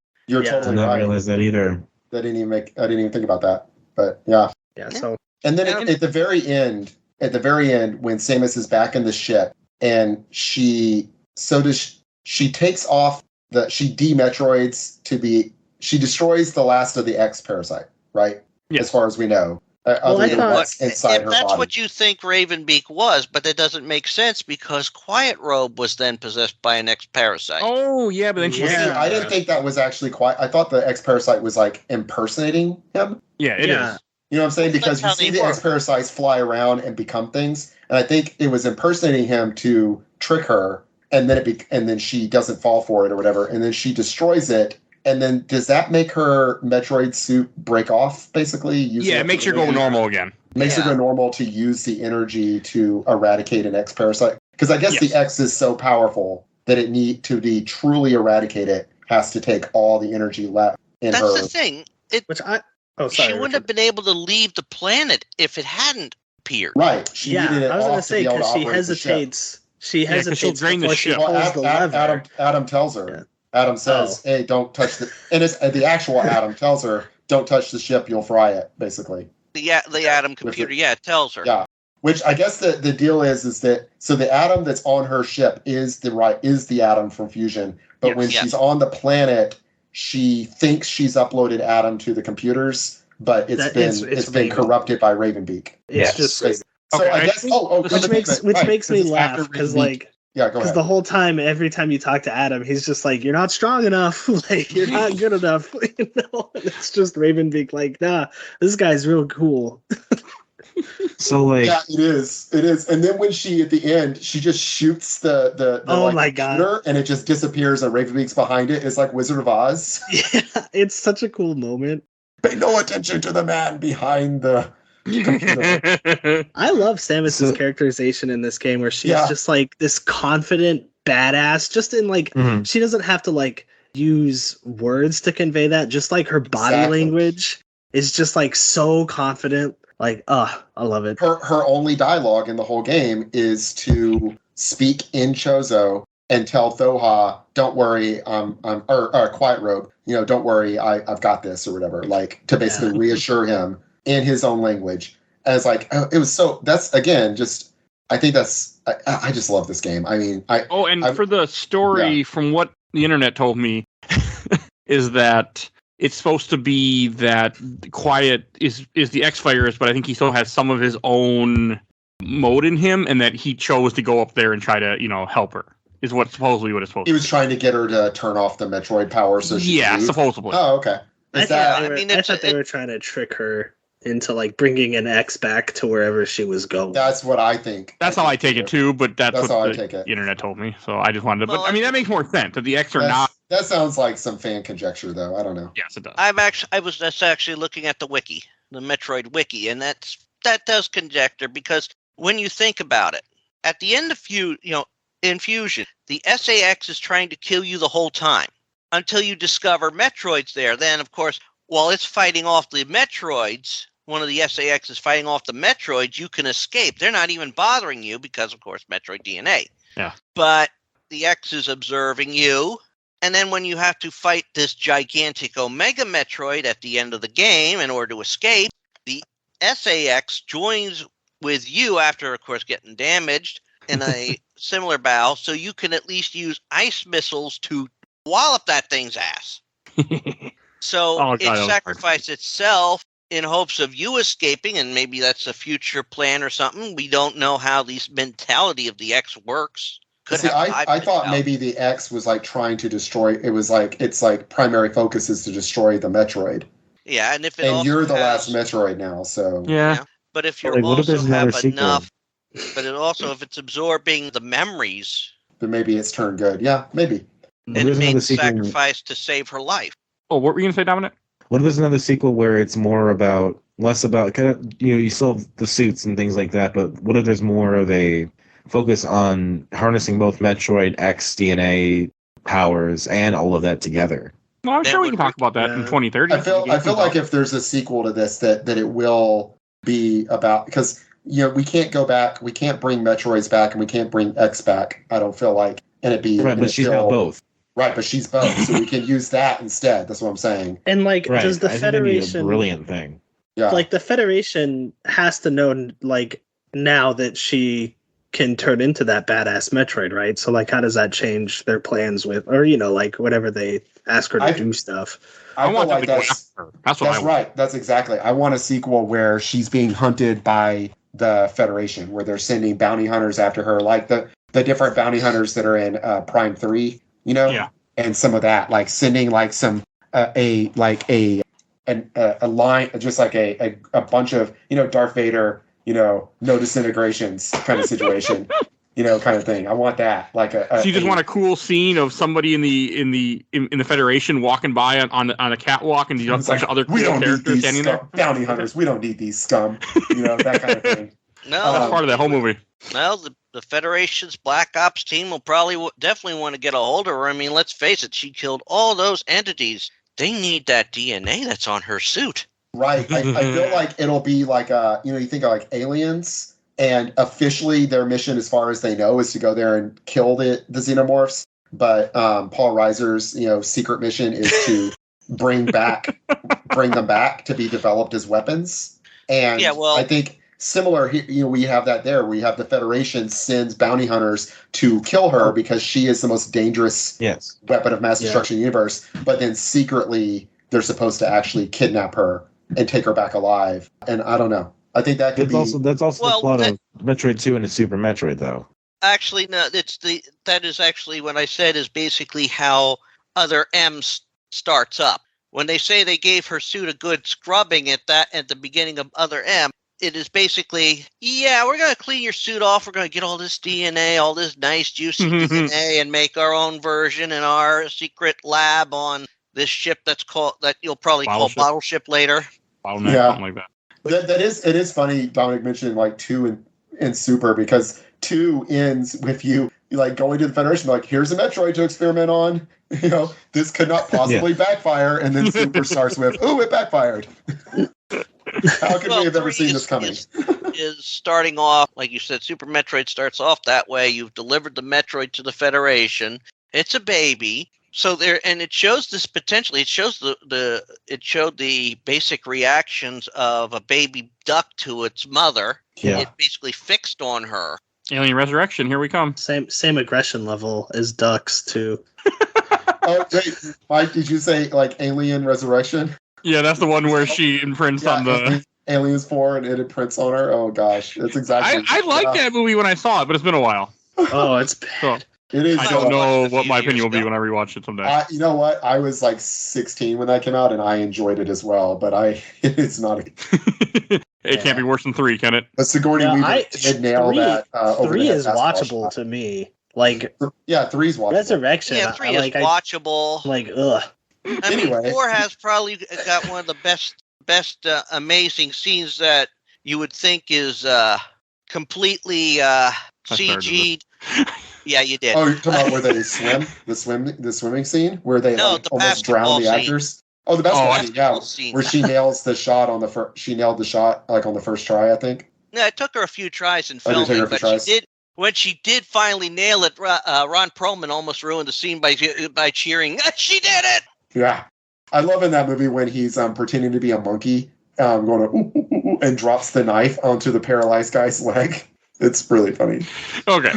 totally I right. didn't realize that either. I didn't even think about that. But yeah. Yeah. So. And then at the very end, when Samus is back in the ship, and she takes off she demetroids she destroys the last of the X parasite, right? Yes. As far as we know. Well, I thought inside her that's body. what you think Ravenbeak was, but that doesn't make sense because Quiet Robe was then possessed by an X parasite. Oh yeah, but then she. See, I didn't think that was actually I thought the X parasite was like impersonating him. Yeah, it is. You know what I'm saying? Because you see the X parasites fly around and become things, and I think it was impersonating him to trick her, and then she doesn't fall for it or whatever, and then she destroys it. And then does that make her Metroid suit break off, basically? Yeah, it makes her go normal again. Makes her go normal to use the energy to eradicate an X parasite. Because I guess the X is so powerful that it need to be truly eradicated has to take all the energy left in her. That's the thing. She wouldn't have been able to leave the planet if it hadn't appeared. Right. She needed it I was going off to say be able because to she operate hesitates. She Yeah, 'cause hesitates she'll drain the before she ship. pulls the lever. Adam tells her. Yeah. Adam says, "Hey, don't touch the." And the actual Adam tells her, "Don't touch the ship; you'll fry it." Basically, the Adam computer, it tells her. Yeah, which I guess the deal is that so the Adam that's on her ship is the Adam from Fusion, but when she's on the planet, she thinks she's uploaded Adam to the computers, but it's been corrupted by Ravenbeak. It's just so I guess which makes me laugh because like. Yeah, go ahead. Because the whole time, every time you talk to Adam, he's just like, "You're not strong enough. Like, you're not good enough." And it's just Ravenbeak, like, "Nah, this guy's real cool." So like, yeah, it is. And then when she at the end, she just shoots the my god, and it just disappears, and Ravenbeak's behind it. It's like Wizard of Oz. Yeah, it's such a cool moment. Pay no attention to the man behind the. I love Samus's characterization in this game where she's just like this confident badass, just in like she doesn't have to like use words to convey that, just like her body language is just like so confident. Like, I love it. Her only dialogue in the whole game is to speak in Chozo and tell Thoha, "Don't worry, or Quiet Robe, don't worry, I've got this," or whatever, like to basically reassure him in his own language. And it's like, it was so, that's again, just, I think that's, I just love this game. I mean, for the story, from what the internet told me, is that it's supposed to be that Quiet is the X-Virus, but I think he still has some of his own mode in him, and that he chose to go up there and try to, help her. Is supposedly what it's supposed to be. He was trying to get her to turn off the Metroid power so she could leave? Supposedly. Oh, okay. I thought they were trying to trick her into like bringing an X back to wherever she was going. That's what I think. That's how I take it too, but that's what how I take it. The internet told me. So I just wanted to. But I mean, that makes more sense. That the X are not. That sounds like some fan conjecture, though. I don't know. Yes, it does. I was just actually looking at the wiki, the Metroid wiki, and that's that does conjecture, because when you think about it, at the end of in Fusion, the SAX is trying to kill you the whole time until you discover Metroid's there. Then, of course, while it's fighting off the Metroids, one of the SAX is fighting off the Metroids, you can escape. They're not even bothering you because, of course, Metroid DNA. Yeah. But the X is observing you. And then when you have to fight this gigantic Omega Metroid at the end of the game in order to escape, the SAX joins with you after, of course, getting damaged in a similar battle, so you can at least use ice missiles to wallop that thing's ass. So it sacrificed itself in hopes of you escaping, and maybe that's a future plan or something. We don't know how the mentality of the X works. I thought maybe the X was like trying to destroy. It was like its like primary focus is to destroy the Metroid. Yeah, and if you're the last Metroid now, so yeah. But if you also have enough, but it also if it's absorbing the memories, then maybe it's turned good. Yeah, maybe. And it made the sacrifice to save her life. Oh, what were you gonna say, Dominic? What if there's another sequel where it's less about kind of you still have the suits and things like that, but what if there's more of a focus on harnessing both Metroid X DNA powers and all of that together? Well, I'm sure we can talk about that in 2030. I feel like if there's a sequel to this, that it will be about, because we can't go back, we can't bring Metroids back, and we can't bring X back. I don't feel like, and it be right, but she's got both. Right, but she's both, so we can use that instead. That's what I'm saying. And does the Federation? A brilliant thing. Yeah. The Federation has to know now that she can turn into that badass Metroid, right? So how does that change their plans with, or whatever they ask her to do stuff? I want them to go after her. That's right. That's exactly. I want a sequel where she's being hunted by the Federation, where they're sending bounty hunters after her, like the different bounty hunters that are in Prime 3, and some of that, sending some a line, just like a bunch of Darth Vader, no disintegrations kind of situation, kind of thing. I want that. So you just want a cool scene of somebody in the Federation walking by on a catwalk, and you have a bunch of other cool characters standing there. Bounty hunters. We don't need these scum. That kind of thing. No, that's part of that whole movie. Well, the Federation's Black Ops team will definitely want to get a hold of her. I mean, let's face it, she killed all those entities. They need that DNA that's on her suit. Right. I feel like it'll be you think of Aliens, and officially their mission, as far as they know, is to go there and kill the xenomorphs. But Paul Reiser's secret mission is to bring them back to be developed as weapons. And I think similar, we have that there. We have the Federation sends bounty hunters to kill her because she is the most dangerous weapon of mass destruction in the universe. But then secretly, they're supposed to actually kidnap her and take her back alive. And I don't know. I think that could that's also the plot of Metroid 2 and a Super Metroid, though. Actually, no. That is actually what I said is basically how Other M starts up. When they say they gave her suit a good scrubbing at the beginning of Other M, it is basically, we're going to clean your suit off. We're going to get all this DNA, all this nice juicy DNA, and make our own version in our secret lab on this ship that you'll probably call Bottle Ship later. Something like that. It is funny. Dominic mentioned 2 in Super, because 2 ends with you going to the Federation, here's a Metroid to experiment on. This could not possibly backfire, and then Super starts with, "Ooh, it backfired." How could we have ever seen this coming? Is starting off, like you said, Super Metroid starts off that way. You've delivered the Metroid to the Federation. It's a baby. So it shows this potentially. It shows it showed the basic reactions of a baby duck to its mother. Yeah. It basically fixed on her. Alien Resurrection, here we come. Same aggression level as ducks too. Oh, wait, Mike, did you say Alien Resurrection? Yeah, that's the one where she imprints on the Aliens 4 and it imprints on her. Oh gosh, that's exactly. I liked that movie when I saw it, but it's been a while. Oh, it's bad. It is. I don't know what my opinion will be when I rewatch it someday. You know what? I was 16 when that came out, and I enjoyed it as well. But it's not. It can't be worse than 3, can it? But Sigourney Weaver did nail that. 3 is watchable to me. 3's watchable. Resurrection. Yeah, 3 is watchable. Ugh. I mean, 4 has probably got one of the best amazing scenes that you would think is completely CG'd. Yeah, you did. Oh, you're talking about where they swim? The swimming scene where they No, the almost drown the basketball actors? Oh, the basketball scene, where she nails the shot on the she nailed the shot like on the first try, I think. Yeah, it took her a few tries in Oh, did it take filming, her a few but tries? she did. When she did finally nail it, Ron Perlman almost ruined the scene by cheering. She did it! Yeah, I love in that movie when he's pretending to be a monkey, going ooh, ooh, ooh, ooh, and drops the knife onto the paralyzed guy's leg. It's really funny. Okay.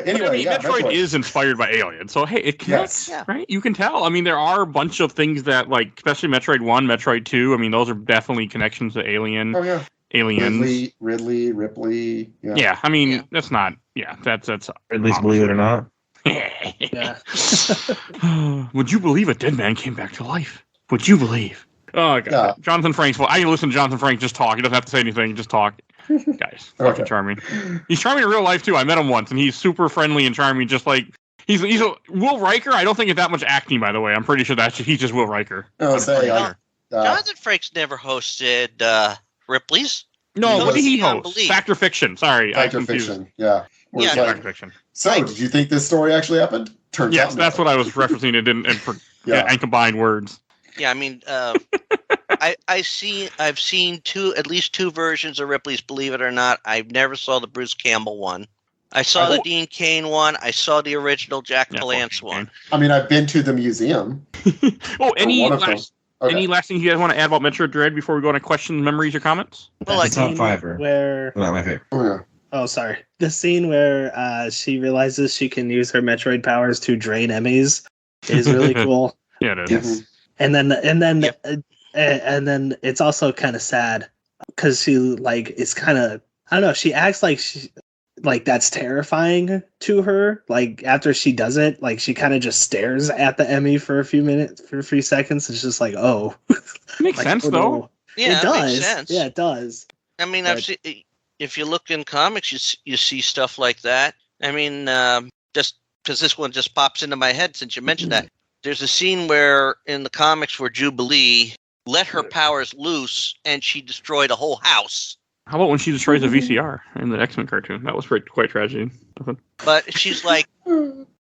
Anyway, Metroid is inspired by Alien, so hey, it connects, right? You can tell. I mean, there are a bunch of things that, like, especially Metroid 1, Metroid 2. I mean, those are definitely connections to Alien. Oh yeah. Aliens. Ridley, Ripley. Yeah. I mean, that's not. Yeah, that's. At least believe it or not. Yeah. Would you believe a dead man came back to life? Would you believe? Oh, God. Yeah. Jonathan Frank's. I can listen to Jonathan Frank just talk. He doesn't have to say anything. Just talk. Guys, fucking charming. He's charming in real life too. I met him once, and he's super friendly and charming. Just like he's a Will Riker. I don't think it's that much acting, by the way. I'm pretty sure he's just Will Riker. Jonathan Frakes never hosted Ripley's. No, what did he host? Fact or Fiction? Sorry, Fact or Fiction. Yeah. Fact or Fiction. So, did you think this story actually happened? Turns out, that's what I was referencing. It didn't and combined words. Yeah, I mean, I've seen at least two versions of Ripley's Believe It or Not. I never saw the Bruce Campbell one. I saw the Dean Cain one. I saw the original Jack Palance one. I mean, I've been to the museum. Any last things you guys want to add about Metroid Dread before we go into questions, memories, or comments? Well, the top five where not my favorite. Oh, yeah. Oh, sorry. The scene where she realizes she can use her Metroid powers to drain Emmys is really cool. Yeah, it is. And then it's also kind of sad because she it's kind of, I don't know. She acts like that's terrifying to her. Like after she does it, she kind of just stares at the Emmy for a few seconds. It's just like, oh, makes sense though. Yeah, it does. Makes sense. Yeah, it does. I mean, if you look in comics, you see stuff like that. I mean, just because this one just pops into my head since you mentioned that. There's a scene where in the comics where Jubilee let her powers loose and she destroyed a whole house. How about when she destroys a VCR in the X-Men cartoon? That was quite tragic. But she's like,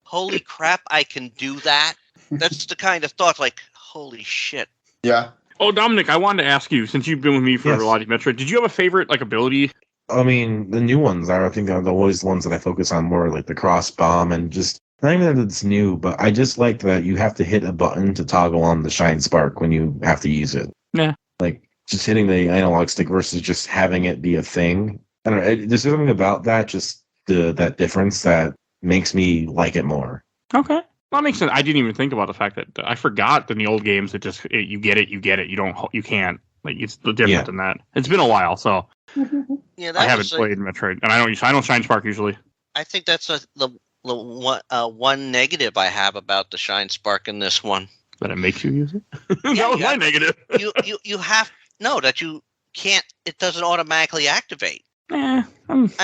holy crap, I can do that? That's the kind of thought, like, holy shit. Yeah. Oh, Dominic, I wanted to ask you, since you've been with me for a lot of Metroid, did you have a favorite ability? I mean, the new ones I think are always the ones that I focus on more, like the cross bomb and just not even that it's new, but I just like that you have to hit a button to toggle on the shine spark when you have to use it. Yeah. Like just hitting the analog stick versus just having it be a thing. I don't know. There's something about that, just that difference that makes me like it more. Okay. Well, that makes sense. I didn't even think about the fact that I forgot that in the old games you get it. You can't. Like it's different than that. It's been a while, so I haven't played Metroid, and I don't shine spark usually. I think that's the one negative I have about the shine spark in this one. That it makes you use it. That was my negative. you have that you can't. It doesn't automatically activate. I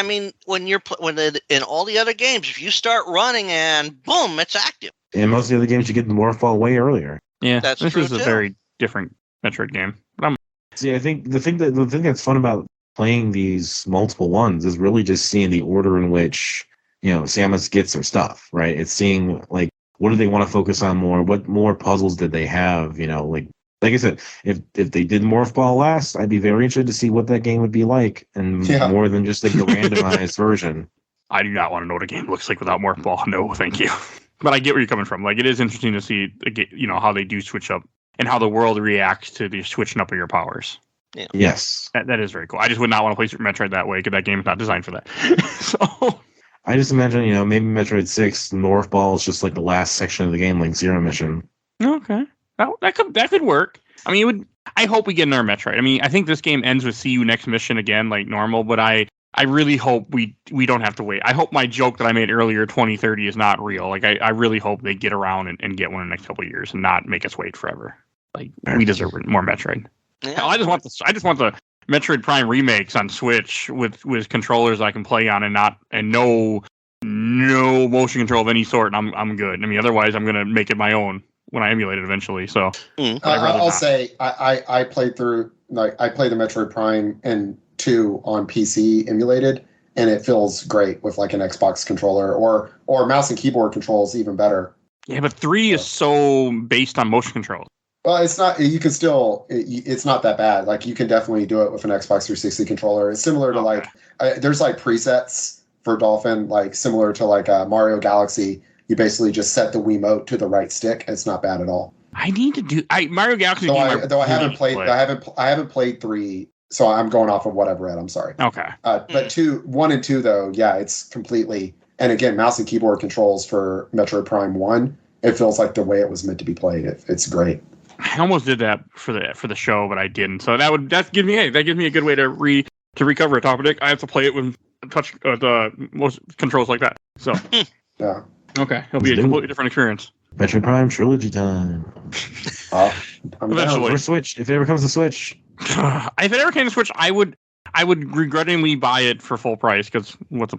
mean, when in all the other games, if you start running and boom, it's active. In most of the other games, you get the morph ball way earlier. Yeah, this is a very different Metroid game. See, I think the thing that's fun about playing these multiple ones is really just seeing the order in which Samus gets her stuff, right? It's seeing what do they want to focus on more? What more puzzles did they have? Like I said, if they did Morph Ball last, I'd be very interested to see what that game would be like, and more than just the randomized version. I do not want to know what a game looks like without Morph Ball. No, thank you. But I get where you're coming from. It is interesting to see, how they do switch up and how the world reacts to the switching up of your powers. Yeah. Yes. That is very cool. I just would not want to play Super Metroid that way because that game is not designed for that. So I just imagine, maybe Metroid 6, Morph Ball is just like the last section of the game, like Zero Mission. Okay. That could work. I mean, I hope we get another Metroid. I mean, I think this game ends with see you next mission again, like normal, but I really hope we don't have to wait. I hope my joke that I made earlier, 2030, is not real. I really hope they get around and get one in the next couple of years and not make us wait forever. We deserve more Metroid. Yeah. Hell, I just want the Metroid Prime remakes on Switch with controllers I can play on and no motion control of any sort, and I'm good. I mean, otherwise I'm gonna make it my own when I emulate it eventually. So I'll say I played through I played the Metroid Prime in 2 on PC emulated, and it feels great with like an Xbox controller or mouse and keyboard controls, even better. Yeah, but 3 is so based on motion controls. Well, it's not. You can still. It's not that bad. Like you can definitely do it with an Xbox 360 controller. It's similar to like there's like presets for Dolphin, like similar to like Mario Galaxy. You basically just set the Wiimote to the right stick. It's not bad at all. I need to do Mario Galaxy. Though I haven't played. I haven't played 3, so I'm going off of what I've read. I'm sorry. Okay. But 1 and 2 though, yeah, it's completely. And again, mouse and keyboard controls for Metroid Prime 1. It feels like the way it was meant to be played. It's great. I almost did that for the show, but I didn't. So that gives me a good way to recover a topic. I have to play it with touch the most controls like that. So yeah, okay, it'll be a completely different experience. Metroid Prime trilogy time. Eventually, for Switch, if it ever comes to Switch. If it ever came to Switch, I would regrettingly buy it for full price because what's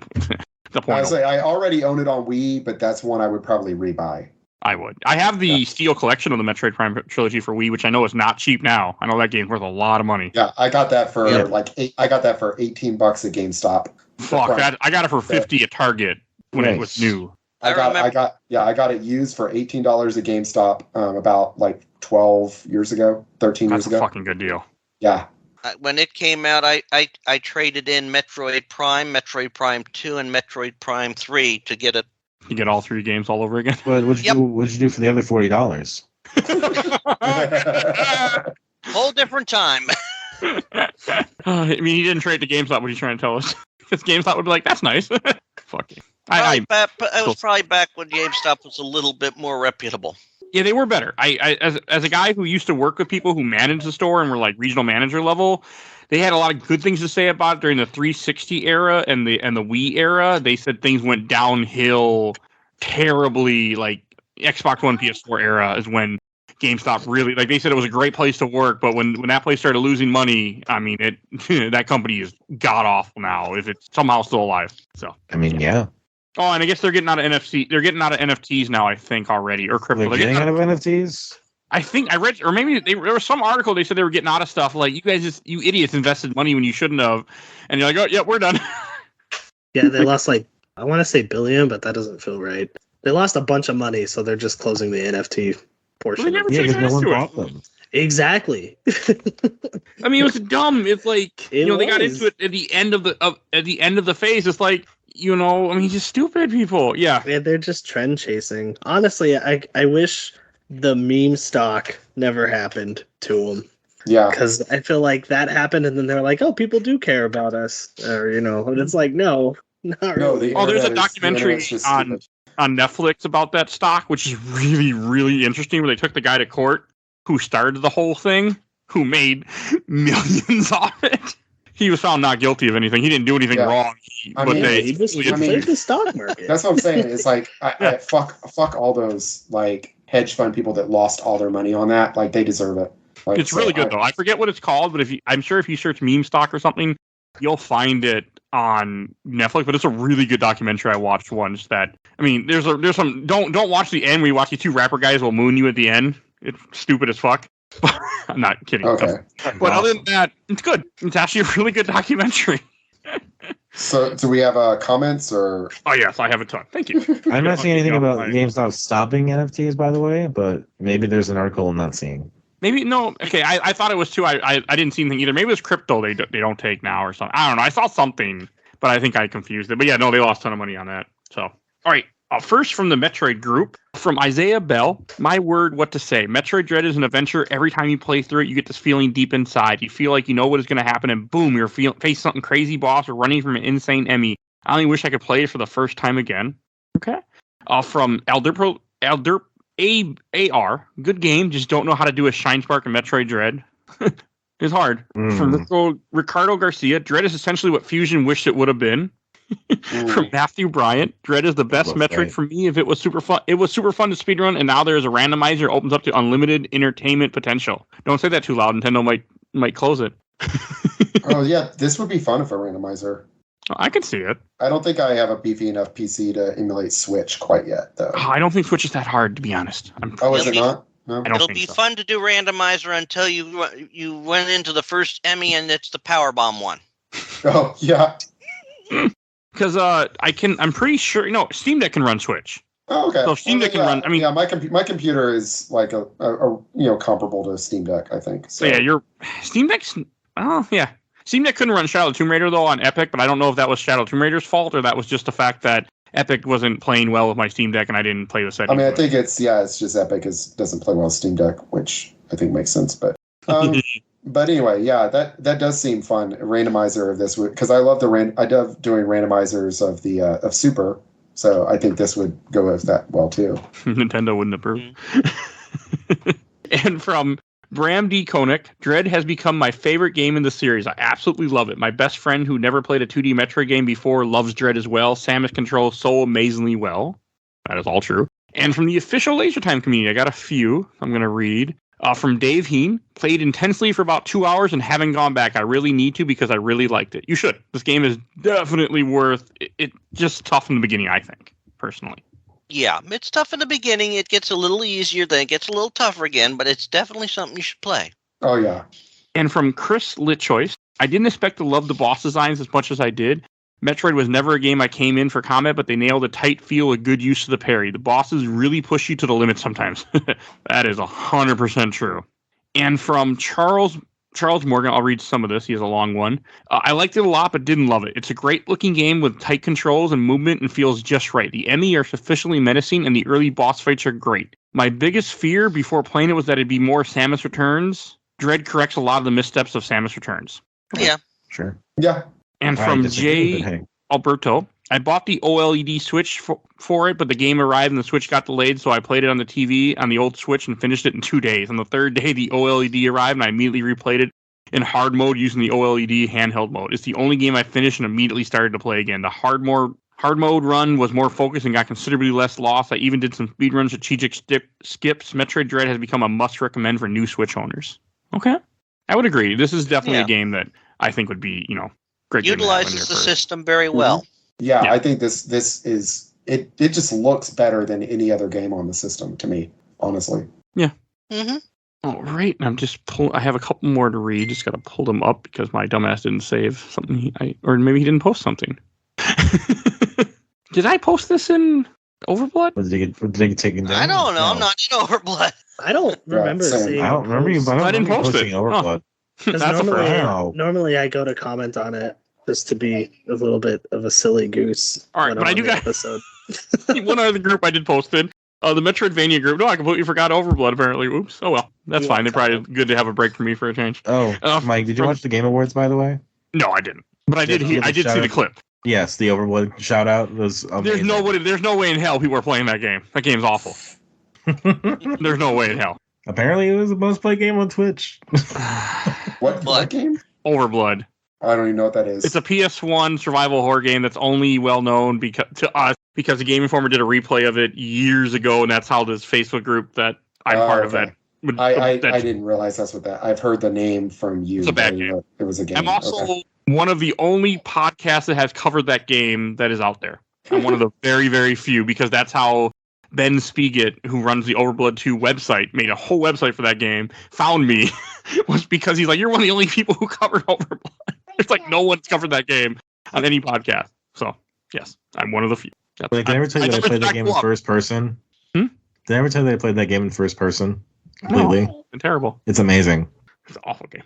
the point? I already own it on Wii, but that's one I would probably rebuy. I would. I have the Steel Collection of the Metroid Prime trilogy for Wii, which I know is not cheap now. I know that game's worth a lot of money. Yeah, I got that for I got that for $18 at GameStop. Fuck that! I got it for $50 at Target when it was new. I got it used for $18 at GameStop about like 12 years ago, 13 years ago. That's a fucking good deal. Yeah. When it came out, I traded in Metroid Prime 2, and Metroid Prime 3 to get it. You get all 3 games all over again. But what'd you do for the other $40? Whole different time. I mean, he didn't trade to GameStop. What are you trying to tell us? Because GameStop would be like, "That's nice." Fuck you. It was probably back when GameStop was a little bit more reputable. Yeah, they were better. As a guy who used to work with people who managed the store and were like regional manager level, they had a lot of good things to say about it during the 360 era and the Wii era. They said things went downhill terribly. Like Xbox One, PS4 era is when GameStop really, like they said, it was a great place to work. But when that place started losing money, I mean, that company is god awful now. If it's somehow still alive, so I mean, yeah. Oh, and I guess they're getting out of NFC. They're getting out of NFTs now, I think, already, or crypto. They're getting out of NFTs? I think I read, or maybe there was some article they said they were getting out of stuff. Like, you guys, you idiots, invested money when you shouldn't have. And you're like, oh, yeah, we're done. Yeah, they lost I want to say billion, but that doesn't feel right. They lost a bunch of money, so they're just closing the NFT portion. Well, they never because no one bought them. Exactly. I mean, it was dumb. It's like, they got into it at the end of the phase. It's like, I mean, just stupid people. Yeah, they're just trend chasing. Honestly, I wish the meme stock never happened to them. Yeah, because I feel like that happened, and then they're like, "Oh, people do care about us," or and it's like, no, not really. There's a documentary on Netflix about that stock, which is really, really interesting. Where they took the guy to court who started the whole thing, who made millions off it. He was found not guilty of anything. He didn't do anything wrong. He just played the stock market. That's what I'm saying. It's like, fuck all those like hedge fund people that lost all their money on that. Like, they deserve it. Like, it's really good though. I forget what it's called, but I'm sure if you search meme stock or something, you'll find it on Netflix. But it's a really good documentary I watched once. That, I mean, there's some. Don't watch the end where you watch the 2 rapper guys will moon you at the end. It's stupid as fuck. I'm not kidding. Okay. But other than that, it's good. It's actually a really good documentary. So, do we have comments or? Oh yes, I have a ton. Thank you. I'm not seeing anything about GameStop stopping NFTs, by the way, but maybe there's an article I'm not seeing. Maybe no. Okay, I thought it was too. I didn't see anything either. Maybe it was crypto. They don't take now or something. I don't know. I saw something, but I think I confused it. But yeah, no, they lost a ton of money on that. So all right. First from the Metroid group, from Isaiah Bell, my word, what to say. Metroid Dread is an adventure. Every time you play through it, you get this feeling deep inside. You feel like you know what is going to happen, and boom, you're face something crazy boss or running from an insane Emmy. I only wish I could play it for the first time again. Okay. From Alderp AR, good game, just don't know how to do a Shine Spark in Metroid Dread. It's hard. From Ricardo Garcia, Dread is essentially what Fusion wished it would have been. From Matthew Bryant, Dread is the best Metroid for me. If it was super fun, it was super fun to speedrun, and now there is a randomizer opens up to unlimited entertainment potential. Don't say that too loud. Nintendo might close it. Oh yeah, this would be fun if a randomizer. I can see it. I don't think I have a beefy enough PC to emulate Switch quite yet, though. I don't think Switch is that hard, to be honest. Is it not? No? It'll be fun to do randomizer until you went into the first Emmy and it's the Powerbomb one. Oh, yeah. Because I'm pretty sure, Steam Deck can run Switch. Oh, okay. So Steam Deck can run. I mean, my computer is like a comparable to Steam Deck, I think. So yeah, your Steam Deck's. Oh, yeah. Steam Deck couldn't run Shadow of the Tomb Raider though on Epic, but I don't know if that was Shadow of the Tomb Raider's fault or that was just the fact that Epic wasn't playing well with my Steam Deck and I didn't play the settings. I mean, I think it's just Epic doesn't play well with Steam Deck, which I think makes sense. But but anyway, yeah, that does seem fun. A randomizer of this because I love I love doing randomizers of the of Super. So I think this would go with that well too. Nintendo wouldn't approve. And from Bram D. Koenig, Dread has become my favorite game in the series. I absolutely love it. My best friend who never played a 2D Metroid game before loves Dread as well. Samus controls so amazingly well. That is all true. And from the official Laser Time community, I got a few I'm going to read. From Dave Heen, played intensely for about 2 hours and haven't gone back. I really need to because I really liked it. You should. This game is definitely worth it. Just tough in the beginning, I think, personally. Yeah, it's tough in the beginning. It gets a little easier, then it gets a little tougher again, but it's definitely something you should play. Oh, yeah. And from Chris Litchoice, I didn't expect to love the boss designs as much as I did. Metroid was never a game I came in for combat, but they nailed a tight feel, a good use of the parry. The bosses really push you to the limit sometimes. That is 100% true. And from Charles Morgan, I'll read some of this. He has a long one. I liked it a lot, but didn't love it. It's a great-looking game with tight controls and movement and feels just right. The enemy are sufficiently menacing, and the early boss fights are great. My biggest fear before playing it was that it'd be more Samus Returns. Dread corrects a lot of the missteps of Samus Returns. Yeah. Sure. Yeah. And from Jay Alberto, I bought the OLED Switch for it, but the game arrived and the Switch got delayed, so I played it on the TV on the old Switch and finished it in 2 days. On the third day, the OLED arrived, and I immediately replayed it in hard mode using the OLED handheld mode. It's the only game I finished and immediately started to play again. The hard mode run was more focused and got considerably less loss. I even did some speedrun strategic skips. Metroid Dread has become a must-recommend for new Switch owners. Okay. I would agree. This is definitely a game that I think would be, great. Utilizes the system very well. Yeah, I think this is it just looks better than any other game on the system to me, honestly. Yeah. Mm-hmm. All right. I'm just I have a couple more to read. Just got to pull them up because my dumbass didn't save something. Or maybe he didn't post something. Did I post this in Overblood? Did they get taken down? I don't know. No. I'm not in Overblood. I don't remember seeing. I don't remember you. But I didn't post it. Overblood. Normally I go to comment on it just to be a little bit of a silly goose. All right, but I do got episode. One other group I did post in. The Metroidvania group. No, I completely forgot Overblood, apparently. Oops. Oh, well. That's fine. They're probably good to have a break for me for a change. Oh, Mike, did you watch the Game Awards, by the way? No, I didn't. But I did see the clip. Yes, the Overblood shout-out was amazing. There's no way in hell people are playing that game. That game's awful. There's no way in hell. Apparently, it was the most played game on Twitch. What game? Overblood. I don't even know what that is. It's a PS1 survival horror game that's only well known to us because the Game Informer did a replay of it years ago, and that's how this Facebook group that I'm part of that. I didn't realize that's what that. I've heard the name from you. It's a bad game. It was a game. I'm also one of the only podcasts that has covered that game that is out there. I'm one of the very, very few because that's how Ben Spiegel, who runs the Overblood 2 website, made a whole website for that game, found me, was because he's like, you're one of the only people who covered Overblood. It's like no one's covered that game on any podcast. So, yes, I'm one of the few. Did I ever tell you that I played that game in first person? Did I ever tell you that I played that game in first person? Completely? No, it's terrible. It's amazing. It's an awful game.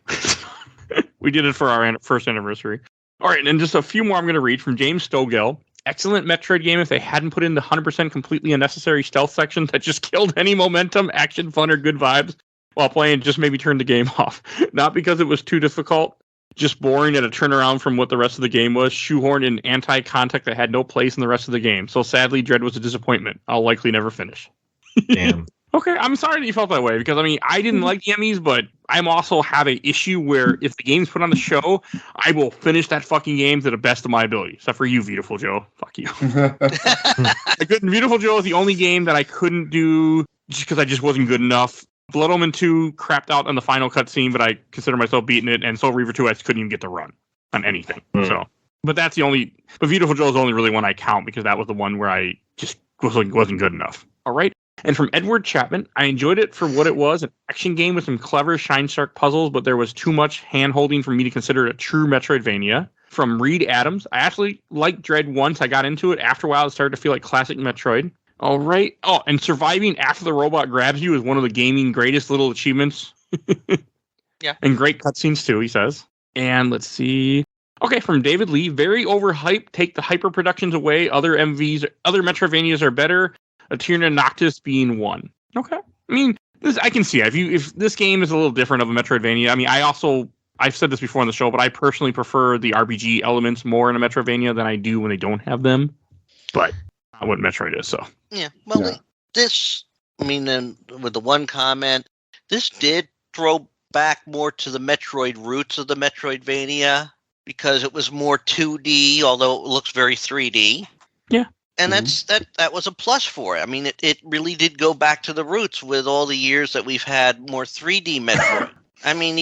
We did it for our first anniversary. All right, and just a few more I'm going to read from James Stogel. Excellent Metroid game if they hadn't put in the 100% completely unnecessary stealth section that just killed any momentum, action, fun, or good vibes while playing, just maybe turned the game off. Not because it was too difficult, just boring and a turnaround from what the rest of the game was, shoehorned in anti-contact that had no place in the rest of the game. So sadly, Dread was a disappointment. I'll likely never finish. Damn. Okay, I'm sorry that you felt that way because, I mean, I didn't like the Emmys, but I'm also have a issue where if the game's put on the show, I will finish that fucking game to the best of my ability. Except for you, Beautiful Joe. Fuck you. Beautiful Joe is the only game that I couldn't do just because I just wasn't good enough. Blood Omen 2 crapped out on the final cutscene, but I consider myself beating it, and Soul Reaver 2 I just couldn't even get to run on anything. So, but that's the only. But Beautiful Joe is the only really one I count because that was the one where I just wasn't good enough. All right. And from Edward Chapman, I enjoyed it for what it was, an action game with some clever Shine Shark puzzles, but there was too much hand-holding for me to consider it a true Metroidvania. from Reed Adams. I actually liked Dread once I got into it. After a while, it started to feel like classic Metroid. All right. Oh, and surviving after the robot grabs you is one of the gaming greatest little achievements. Yeah. And great cutscenes too, he says. And let's see. Okay, from David Lee. Very overhyped. Take the hyper productions away. Other Metroidvanias are better. Eterna Noctis being one. Okay. I mean, I can see it. If this game is a little different of a Metroidvania. I mean, I've said this before on the show, but I personally prefer the RPG elements more in a Metroidvania than I do when they don't have them. But not what Metroid is, so. Yeah. Well, and with the one comment, this did throw back more to the Metroid roots of the Metroidvania because it was more 2D, although it looks very 3D. Yeah. And that was a plus for it. I mean, it really did go back to the roots with all the years that we've had more 3D Metroid. I mean,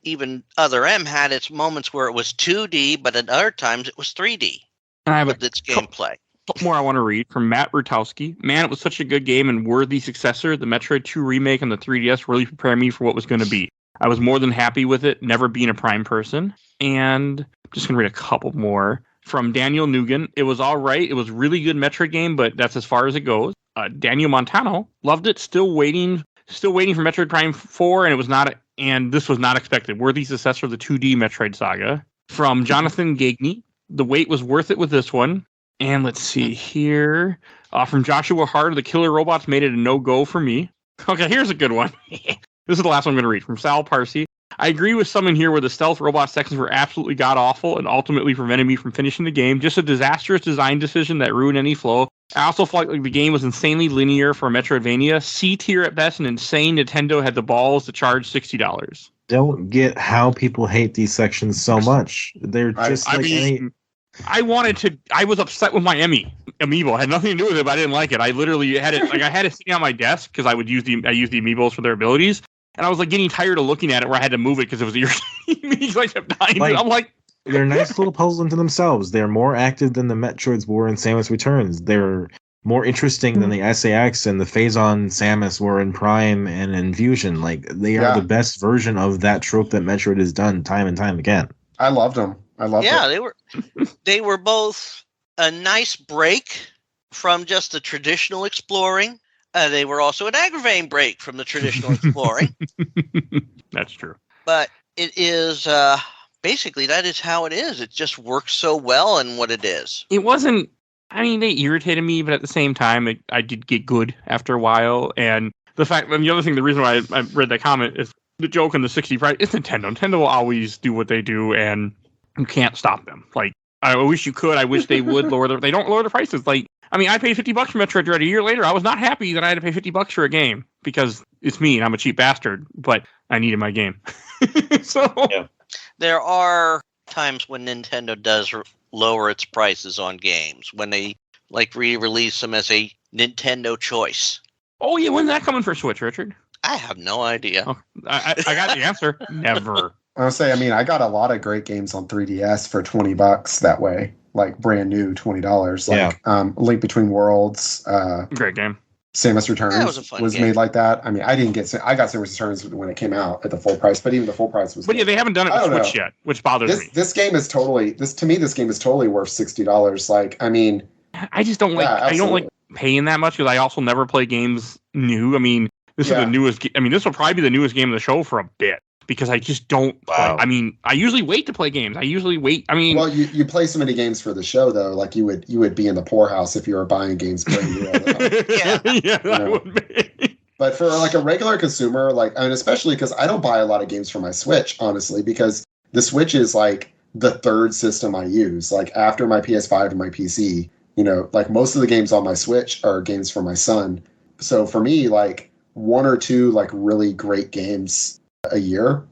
even Other M had its moments where it was 2D, but at other times it was 3D. And I have with its gameplay. Couple more I want to read from Matt Rutowski. Man, it was such a good game and worthy successor. The Metroid 2 remake on the 3DS really prepared me for what was going to be. I was more than happy with it, never being a Prime person. And I'm just going to read a couple more. From Daniel Nugan, it was all right. It was a really good Metroid game, but that's as far as it goes. Daniel Montano loved it. Still waiting for Metroid Prime 4, and this was not expected. Worthy successor of the 2D Metroid saga. From Jonathan Gagney, the wait was worth it with this one. And let's see here. From Joshua Hart, the killer robots made it a no-go for me. Okay, here's a good one. This is the last one I'm going to read. From Sal Parsi. I agree with some in here where the stealth robot sections were absolutely god-awful and ultimately prevented me from finishing the game. Just a disastrous design decision that ruined any flow. I also felt like the game was insanely linear for a Metroidvania. C-tier at best, and insane Nintendo had the balls to charge $60. Don't get how people hate these sections so much. They're just I was upset with my amiibo. It had nothing to do with it, but I didn't like it. I literally had it I had it sitting on my desk because I use the amiibos for their abilities. And I was like getting tired of looking at it where I had to move it because it was irritating me. I kept dying. I'm like, they're nice little puzzles unto themselves. They're more active than the Metroids were in Samus Returns. They're more interesting than the SAX and the Phazon Samus were in Prime and in Fusion. Like, they are the best version of that trope that Metroid has done time and time again. I loved them. They were both a nice break from just the traditional exploring. They were also an aggravating break from the traditional exploring. That's true. But it is basically that is how it is. It just works so well in what it is. It wasn't. I mean, they irritated me, but at the same time, I did get good after a while. And the reason why I read that comment is the joke in the 60 price. It's Nintendo. Nintendo will always do what they do, and you can't stop them. Like, I wish you could. I wish they would they don't lower the prices. Like, I mean, I paid $50 for Metroid Dread a year later. I was not happy that I had to pay $50 for a game because it's me and I'm a cheap bastard, but I needed my game. There are times when Nintendo does lower its prices on games when they re-release them as a Nintendo choice. Oh yeah, when's that coming for Switch, Richard? I have no idea. Oh, I got the answer. Never. I would say, I got a lot of great games on 3DS for $20 that way. Like brand new $20, like Link Between Worlds, great game. Samus Returns was game. Made like that. I mean, I got Samus Returns when it came out at the full price, but even the full price was. But yeah, they haven't done it with Switch yet, which bothers me. This game is totally worth $60. Like, I mean, I just don't like. I don't like paying that much because I also never play games new. I mean, this is the newest. I mean, this will probably be the newest game of the show for a bit. Because I just don't. Wow. I mean, I usually wait to play games. I mean, well, you play so many games for the show though. Like you would be in the poorhouse if you were buying games brand new all the time. That would be. But for like a regular consumer, and especially because I don't buy a lot of games for my Switch, honestly, because the Switch is like the third system I use. Like after my PS5 and my PC, like most of the games on my Switch are games for my son. So for me, like one or two like really great games a year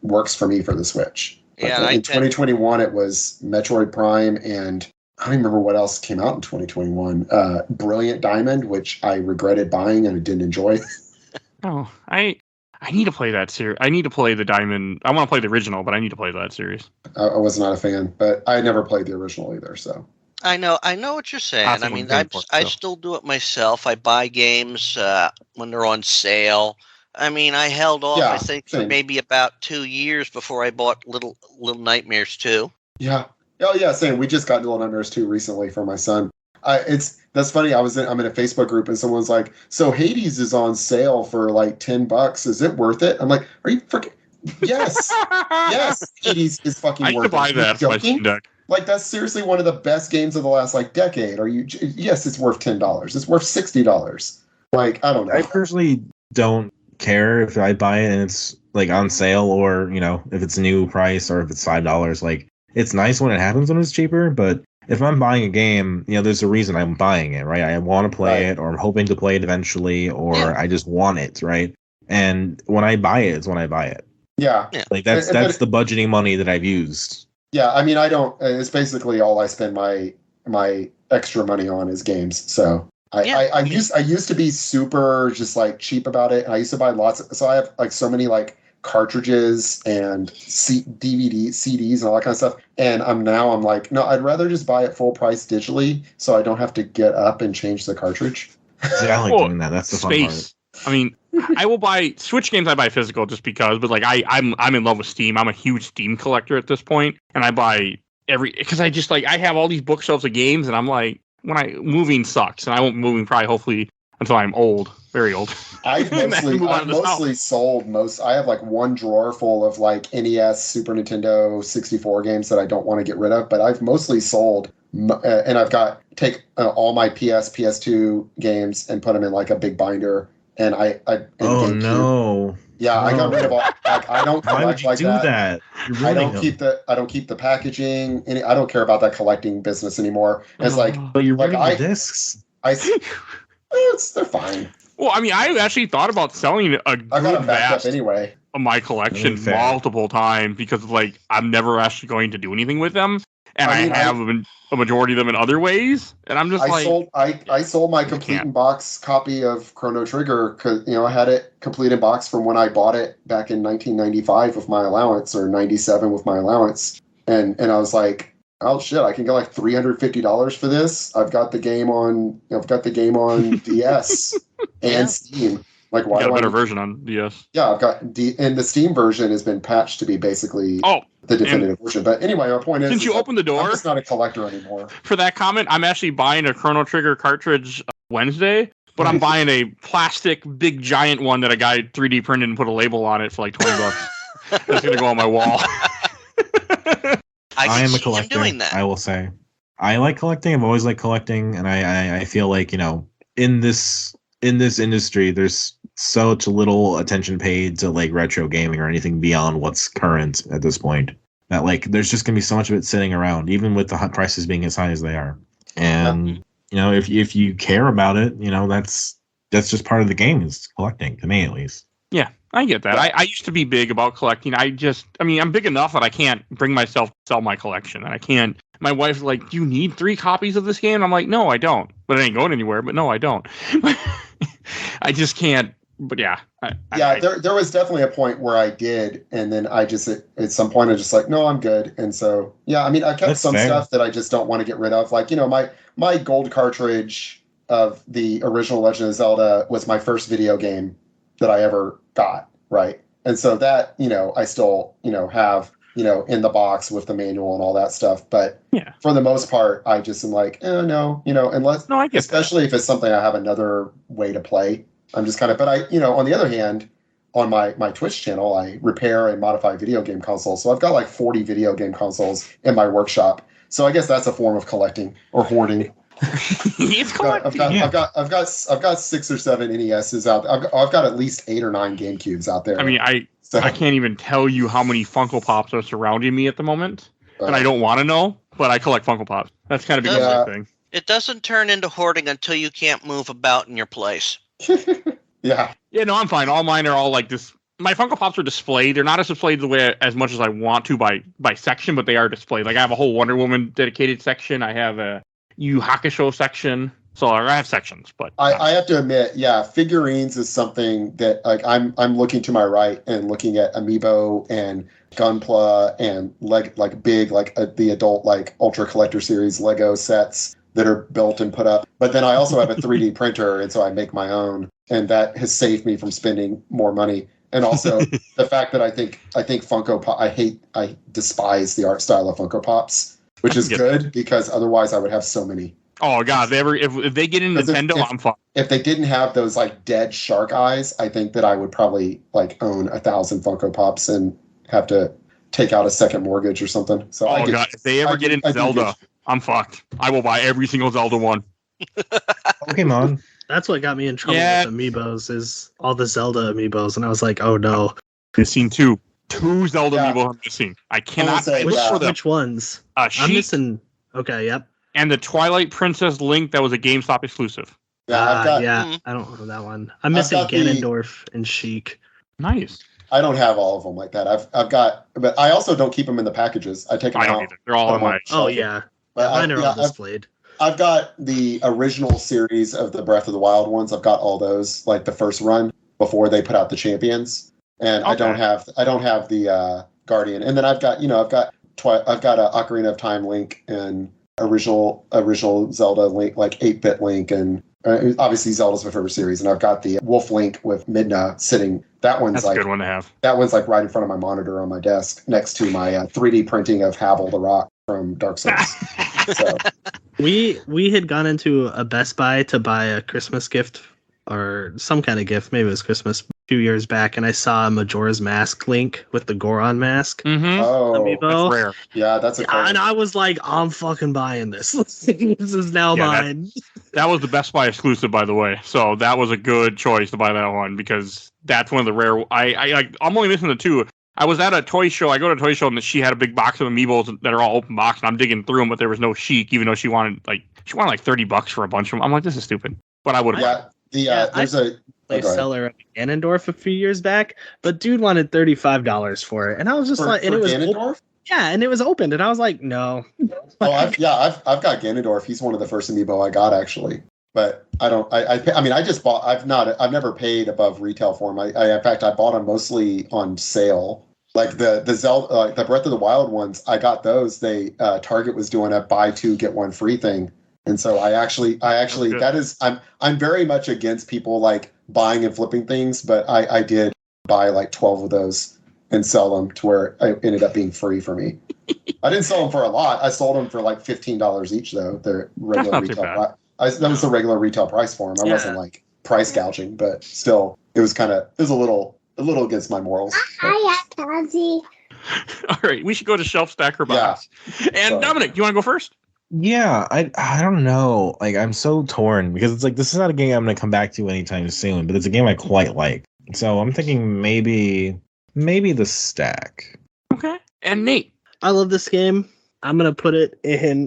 works for me for the Switch. Yeah, in 2021 it was Metroid Prime and I don't remember what else came out in 2021. Brilliant Diamond, which I regretted buying and I didn't enjoy. Oh, I need to play that series. I need to play the Diamond. I want to play the original, but I need to play that series. I was not a fan, but I never played the original either. So I know what you're saying. I mean, I still do it myself. I buy games when they're on sale. I mean, I held off, I think, for maybe about 2 years before I bought Little Nightmares 2. Yeah. Oh yeah, same. We just got Little Nightmares 2 recently for my son. That's funny. I'm in a Facebook group and someone's like, "So Hades is on sale for like $10. Is it worth it?" I'm like, "Are you freaking Yes. Yes, Hades is fucking I used worth to buy it. that for my Steam Deck. Like that's seriously one of the best games of the last like decade. Yes, it's worth $10. It's worth $60. Like, I don't know. I personally don't care if I buy it and it's like on sale or, if it's a new price or if it's $5. Like, it's nice when it happens when it's cheaper, but if I'm buying a game, there's a reason I'm buying it, right? I want to play it, or I'm hoping to play it eventually, or I just want it, right? And when I buy it, it's when I buy it. Yeah. Like that's the budgeting money that I've used. Yeah, I mean, I don't. It's basically all I spend my extra money on is games. So I used to be super just like cheap about it, and I used to buy so I have like so many like cartridges and DVD, CDs, and all that kind of stuff. And I'm like, no, I'd rather just buy it full price digitally, so I don't have to get up and change the cartridge. See, I like doing that. That's the fun part. I mean, I will buy Switch games. I buy physical just because, but like I'm in love with Steam. I'm a huge Steam collector at this point, and I buy because I just like I have all these bookshelves of games, and I'm like, moving sucks, and I won't be moving probably hopefully until I'm old, very old. I've mostly sold most. I have like one drawer full of like NES, Super Nintendo, 64 games that I don't want to get rid of, but I've mostly sold, and I've take all my PS2 games and put them in like a big binder. And oh no! Yeah, I got rid of all. Like, I don't. Why would you do that? I don't keep the packaging. I don't care about that collecting business anymore. It's like, but you're running the discs. They're fine. Well, I mean, I actually thought about selling a good vast anyway of my collection multiple times because like I'm never actually going to do anything with them, and I have a majority of them in other ways, and I'm just I sold my complete in box copy of Chrono Trigger because I had it complete in box from when I bought it back in 1995 with my allowance, or 97 with my allowance, and I was like, oh shit, I can get like $350 for this. I've got the game on DS and Steam. Like, why? Got a better version on DS. Yeah, I've got and the Steam version has been patched to be basically the definitive version. But anyway, our point is, since you opened the door, I'm just not a collector anymore. For that comment, I'm actually buying a Chrono Trigger cartridge Wednesday, but I'm buying a plastic big giant one that a guy 3D printed and put a label on it for like $20. That's gonna go on my wall. I am a collector. Doing that. I will say, I like collecting. I've always liked collecting, and I feel like in this industry, there's such little attention paid to like retro gaming or anything beyond what's current at this point. That like there's just gonna be so much of it sitting around, even with the prices being as high as they are. And if you care about it, that's just part of the game is collecting, to me at least. Yeah, I get that. I used to be big about collecting. I'm big enough that I can't bring myself to sell my collection. And I can't. My wife's like, "Do you need 3 copies of this game?" I'm like, "No, I don't." But it ain't going anywhere. But no, I don't. I just can't. But yeah. There was definitely a point where I did, and then I just at some point I just like, no, I'm good. And so I mean, I kept some stuff that I just don't want to get rid of. Like my gold cartridge of the original Legend of Zelda was my first video game that I ever got, right? And so that, I still, have, in the box with the manual and all that stuff. But for the most part, I just am like, no, unless, I get especially if it's something I have another way to play. I'm just kind of, but I, on the other hand, on my Twitch channel, I repair and modify video game consoles. So I've got like 40 video game consoles in my workshop. So I guess that's a form of collecting or hoarding. He's collecting. I've got 6 or 7 NESs out there. I've got at least 8 or 9 GameCubes out there. I mean, I can't even tell you how many Funko Pops are surrounding me at the moment, and I don't want to know. But I collect Funko Pops. That's kind of become my thing. It doesn't turn into hoarding until you can't move about in your place. Yeah. Yeah, no, I'm fine. All mine are all like this. My Funko Pops are displayed. They're not as displayed the way as much as I want to by section, but they are displayed. Like I have a whole Wonder Woman dedicated section. I have a Yu Hakusho section. So I have sections, but I have to admit, figurines is something that like I'm looking to my right and looking at Amiibo and Gunpla and the adult like Ultra Collector Series Lego sets that are built and put up. But then I also have a 3D printer, and so I make my own, and that has saved me from spending more money. And also the fact that I think Funko Pop, I despise the art style of Funko Pops, which is good because otherwise I would have so many. Oh god, if they get in Nintendo, I'm fucked. If they didn't have those like dead shark eyes, I think that I would probably like own 1,000 Funko Pops and have to take out a second mortgage or something. So god, if they ever get into Zelda, I'm fucked. I will buy every single Zelda one. Pokemon. That's what got me in trouble with amiibos, is all the Zelda amiibos, and I was like, oh no. Missing two Zelda amiibos I'm missing. I cannot look for them. Which ones? I'm missing. Okay, yep. And the Twilight Princess Link that was a GameStop exclusive. I don't know that one. I'm missing Ganondorf and Sheik. Nice. I don't have all of them like that. I've got, but I also don't keep them in the packages. I take them out. Either. They're all in my. Oh yeah, mine are all displayed. I've got the original series of the Breath of the Wild ones. I've got all those, like the first run before they put out the Champions, and I don't have the Guardian. And then I've got a Ocarina of Time Link and original Zelda Link, like 8-bit Link, and obviously Zelda's my favorite series. And I've got the Wolf Link with Midna sitting. That's like a good one to have. That one's like right in front of my monitor on my desk, next to my 3D printing of Havel the Rock from Dark Souls. So. We had gone into a Best Buy to buy a Christmas gift or some kind of gift. Maybe it was Christmas a few years back, and I saw a Majora's Mask Link with the Goron mask. Mm-hmm. Oh, that's rare. Yeah, that's a and I was like, I'm fucking buying this. This is now mine. That was the Best Buy exclusive, by the way. So that was a good choice to buy that one because that's one of the rare. I'm only missing the two. I was at a toy show. I go to a toy show and she had a big box of amiibos that are all open box, and I'm digging through them, but there was no Sheik, even though she wanted like $30 for a bunch of them. I'm like, this is stupid. But I would have. There's a seller of Ganondorf a few years back, but dude wanted $35 for it, and I was just and it was Ganondorf? and it was opened, and I was like, no. I've got Ganondorf. He's one of the first amiibo I got actually. But I don't. I mean, I just bought. I've never paid above retail for them. In fact, I bought them mostly on sale. Like the Zelda, the Breath of the Wild ones, I got those. Target was doing a buy two get one free thing, and so I actually that is I'm very much against people like buying and flipping things, but I did buy like 12 of those and sell them to where it ended up being free for me. I didn't sell them for a lot. I sold them for like $15 each though. They're regular retail. That was the regular retail price for them. I wasn't like price gouging, but still, it was a little against my morals. All right, we should go to Shelf Stacker Box. Yeah. And Dominic, you want to go first? Yeah, I don't know. Like, I'm so torn because it's like this is not a game I'm going to come back to anytime soon, but it's a game I quite like. So I'm thinking maybe the Stack. Okay. And Nate, I love this game. I'm going to put it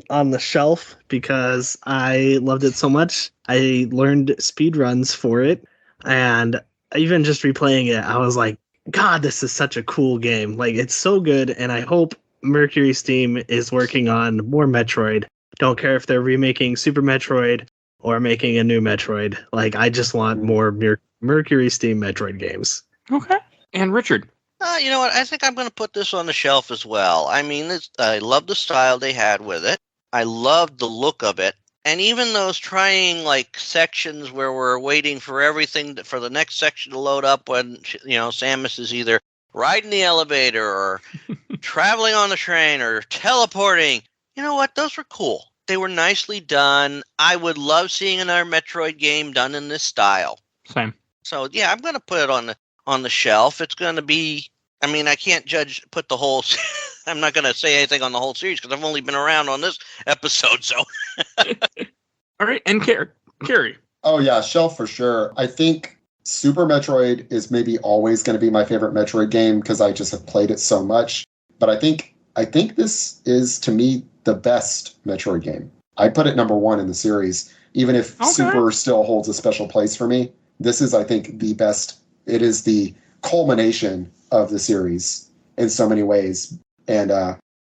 on the shelf because I loved it so much. I learned speedruns for it, and even just replaying it, I was like, God, this is such a cool game. Like, it's so good, and I hope Mercury Steam is working on more Metroid. Don't care if they're remaking Super Metroid or making a new Metroid. Like, I just want more Mercury Steam Metroid games. Okay. And Richard? You know what? I think I'm going to put this on the shelf as well. I mean, I love the style they had with it. I loved the look of it. And even those trying like sections where we're waiting for everything for the next section to load up when, Samus is either riding the elevator or traveling on the train or teleporting. You know what? Those were cool. They were nicely done. I would love seeing another Metroid game done in this style. Same. So, yeah, I'm going to put it on the shelf. It's going to be, I mean, I can't put the whole, I'm not going to say anything on the whole series because I've only been around on this episode, so. All right, and Kerry. Oh, yeah, shelf for sure. I think Super Metroid is maybe always going to be my favorite Metroid game because I just have played it so much. But I think this is, to me, the best Metroid game. I put it number one in the series, even if Super still holds a special place for me. This is, I think, the best. It is the culmination of the series in so many ways. And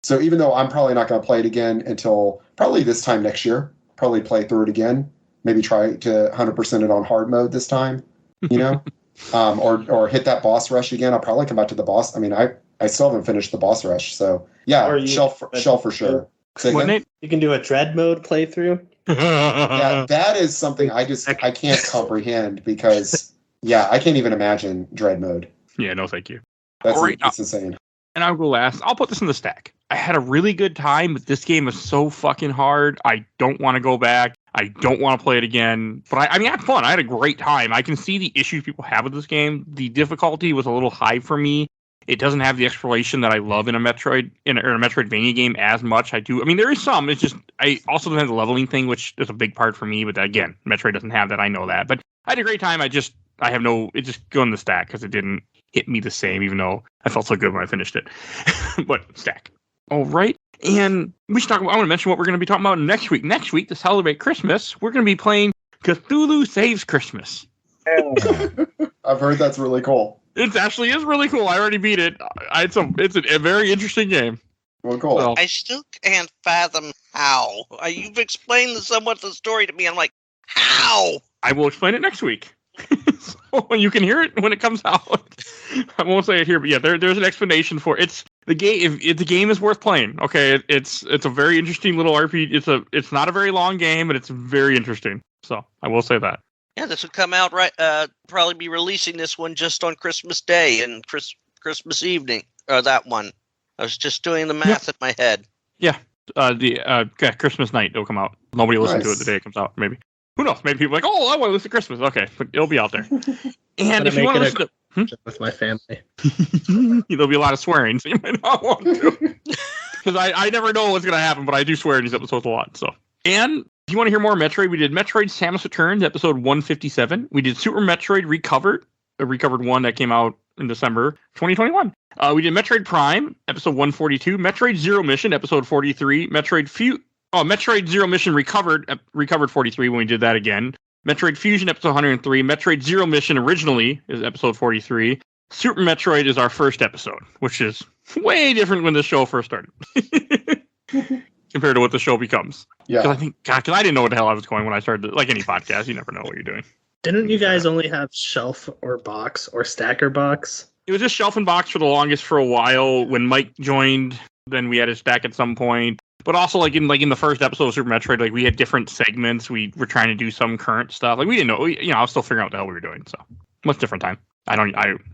so even though I'm probably not going to play it again until probably this time next year, probably play through it again, maybe try to 100% it on hard mode this time, or hit that boss rush again. I'll probably come back to the boss. I mean, I still haven't finished the boss rush. So yeah, shelf for sure. You can do a dread mode playthrough. Yeah, that is something I can't comprehend because I can't even imagine dread mode. Yeah, no, thank you. That's insane. And I'll go last. I'll put this in the stack. I had a really good time, but this game is so fucking hard. I don't want to go back. I don't want to play it again. But I mean, I had fun. I had a great time. I can see the issues people have with this game. The difficulty was a little high for me. It doesn't have the exploration that I love in a Metroidvania game as much. I do. I mean, there is some. It's just I also don't have the leveling thing, which is a big part for me. But again, Metroid doesn't have that. I know that. But I had a great time. It just go in the stack because it didn't hit me the same, even though I felt so good when I finished it. But stack. All right. And we should talk about, I want to mention what we're going to be talking about next week. Next week, to celebrate Christmas, we're going to be playing Cthulhu Saves Christmas. I've heard that's really cool. It actually is really cool. I already beat it. It's a very interesting game. Well, cool. So, I still can't fathom how. You've explained somewhat the story to me. I'm like, how? I will explain it next week. So you can hear it when it comes out. I won't say it here, but yeah, there's an explanation for it. It's the game. If the game is worth playing, okay, it's a very interesting little RPG. It's not a very long game, but it's very interesting. So I will say that. Yeah, this would come out right. Probably be releasing this one just on Christmas Day and Christmas evening. Or that one. I was just doing the math in my head. Yeah, Christmas night it'll come out. Nobody will listen to it the day it comes out. Maybe. Who knows? Maybe people are like, oh, I want to listen to Christmas. Okay, but it'll be out there. And if you want to listen to with my family, there'll be a lot of swearing, so you might not want to. Because I never know what's going to happen, but I do swear in these episodes a lot. So, and if you want to hear more Metroid, we did Metroid Samus Returns, episode 157. We did Super Metroid Recovered, a Recovered 1 that came out in December 2021. We did Metroid Prime, episode 142. Metroid Zero Mission, episode 43. Metroid Zero Mission Recovered 43 when we did that again. Metroid Fusion, episode 103. Metroid Zero Mission originally is episode 43. Super Metroid is our first episode, which is way different when the show first started compared to what the show becomes. Yeah. Because I didn't know what the hell I was going when I started. Like any podcast, you never know what you're doing. Didn't you guys only have shelf or box or stacker box? It was just shelf and box for the longest for a while. When Mike joined, then we had a stack at some point. But also, like in the first episode of Super Metroid, like we had different segments. We were trying to do some current stuff. Like we didn't know. I was still figuring out what the hell we were doing. So much different time. I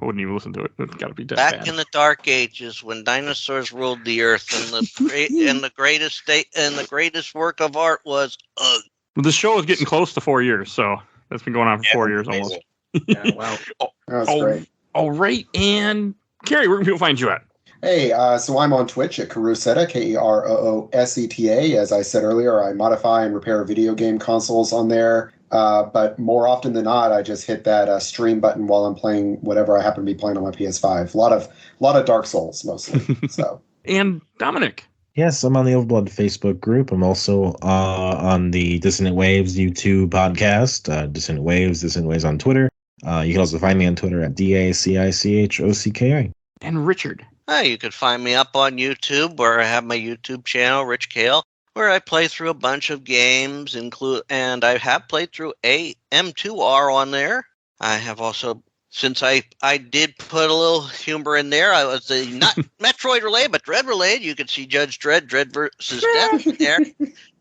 wouldn't even listen to it. It's got to be back bad. in the Dark Ages when dinosaurs ruled the earth, and the greatest work of art was ugh. The show is getting close to 4 years, so that's been going on for 4 years almost. Yeah, wow. That's great. All right, and Kerry, where can people find you at? Hey, so I'm on Twitch at Karooseta, Kerooseta. As I said earlier, I modify and repair video game consoles on there. But more often than not, I just hit that stream button while I'm playing whatever I happen to be playing on my PS5. A lot of Dark Souls mostly. So. And Dominic. Yes, I'm on the Overblood Facebook group. I'm also on the Dissonant Waves YouTube podcast, Dissonant Waves on Twitter. You can also find me on Twitter at DACICHOCKI. And Richard. You could find me up on YouTube, where I have my YouTube channel, Rich Kale, where I play through a bunch of games, and I have played through a M2R on there. I have also, since I did put a little humor in there, I was not Metroid related, but Dread related. You could see Judge Dredd versus Death in there,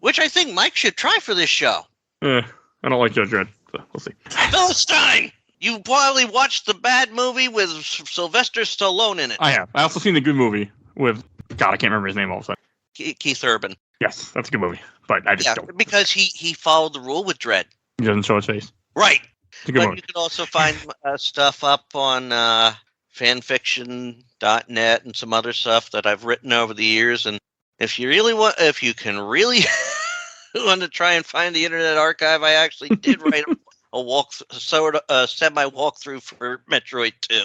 which I think Mike should try for this show. I don't like Judge Dredd, so we'll see. Philistine! You probably watched the bad movie with Sylvester Stallone in it. I have. I also seen the good movie with, God, I can't remember his name all of a sudden. Keith Urban. Yes, that's a good movie, but I just don't. Because he followed the rule with Dredd. He doesn't show his face. Right. It's a good But movie. you can also find stuff up on fanfiction.net and some other stuff that I've written over the years. And if you can really want to try and find the Internet Archive, I actually did write a semi walkthrough for Metroid 2.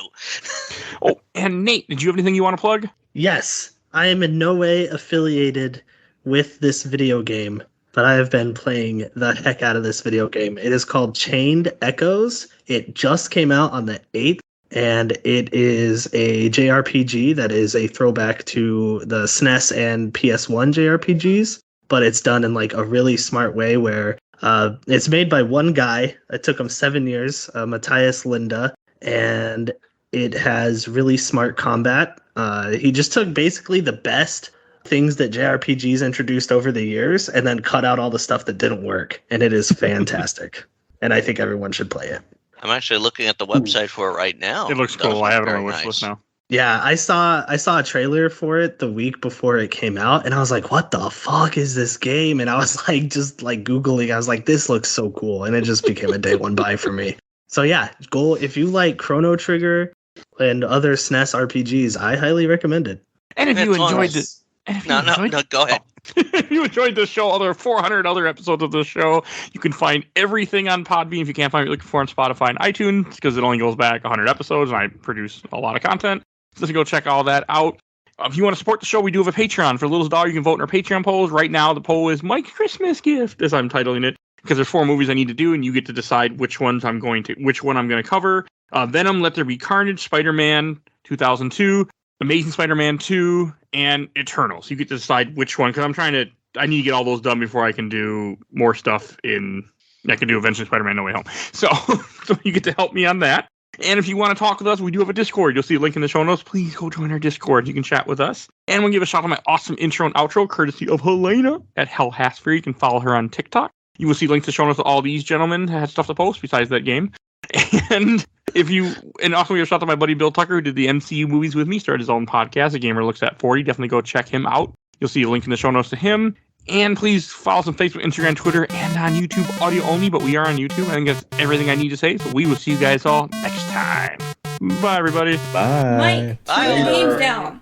Oh, and Nate, did you have anything you want to plug? Yes, I am in no way affiliated with this video game, but I have been playing the heck out of this video game. It is called Chained Echoes. It just came out on the 8th, and it is a JRPG that is a throwback to the SNES and PS1 JRPGs, but it's done in like a really smart way where it's made by one guy. It took him 7 years, Matthias Linda, and it has really smart combat. He just took basically the best things that JRPGs introduced over the years and then cut out all the stuff that didn't work. And it is fantastic. And I think everyone should play it. I'm actually looking at the website for it right now. It looks cool. I have it on my wish list now. Yeah, I saw a trailer for it the week before it came out, and I was like, "What the fuck is this game?" And I was like, just like Googling. I was like, "This looks so cool," and it just became a day one buy for me. So yeah, go if you like Chrono Trigger and other SNES RPGs. I highly recommend it. And if you enjoyed this, no, go ahead. If you enjoyed this show, there are 400 other episodes of this show. You can find everything on Podbean if you can't find what you're looking for on Spotify and iTunes, because it only goes back 100 episodes, and I produce a lot of content. So go check all that out. If you want to support the show, we do have a Patreon. For a little dollar, you can vote in our Patreon polls. Right now, the poll is my Christmas gift, as I'm titling it, because there's 4 movies I need to do, and you get to decide which one I'm going to cover. Venom, Let There Be Carnage, Spider-Man 2002, Amazing Spider-Man 2, and Eternals. You get to decide which one, because I need to get all those done before I can do more stuff I can do Avenging Spider-Man No Way Home. So you get to help me on that. And if you want to talk with us, we do have a Discord. You'll see a link in the show notes. Please go join our Discord. You can chat with us. And we'll give a shout out to my awesome intro and outro, courtesy of Helena at Hell Hasfer. You can follow her on TikTok. You will see links to show notes to all these gentlemen that had stuff to post besides that game. And also we have a shout out to my buddy Bill Tucker, who did the MCU movies with me, started his own podcast, A Gamer Looks at 40. Definitely go check him out. You'll see a link in the show notes to him. And please follow us on Facebook, Instagram, Twitter, and on YouTube, audio only, but we are on YouTube. I think that's everything I need to say. So we will see you guys all next time. Bye, everybody. Bye. Mike, turn your games down.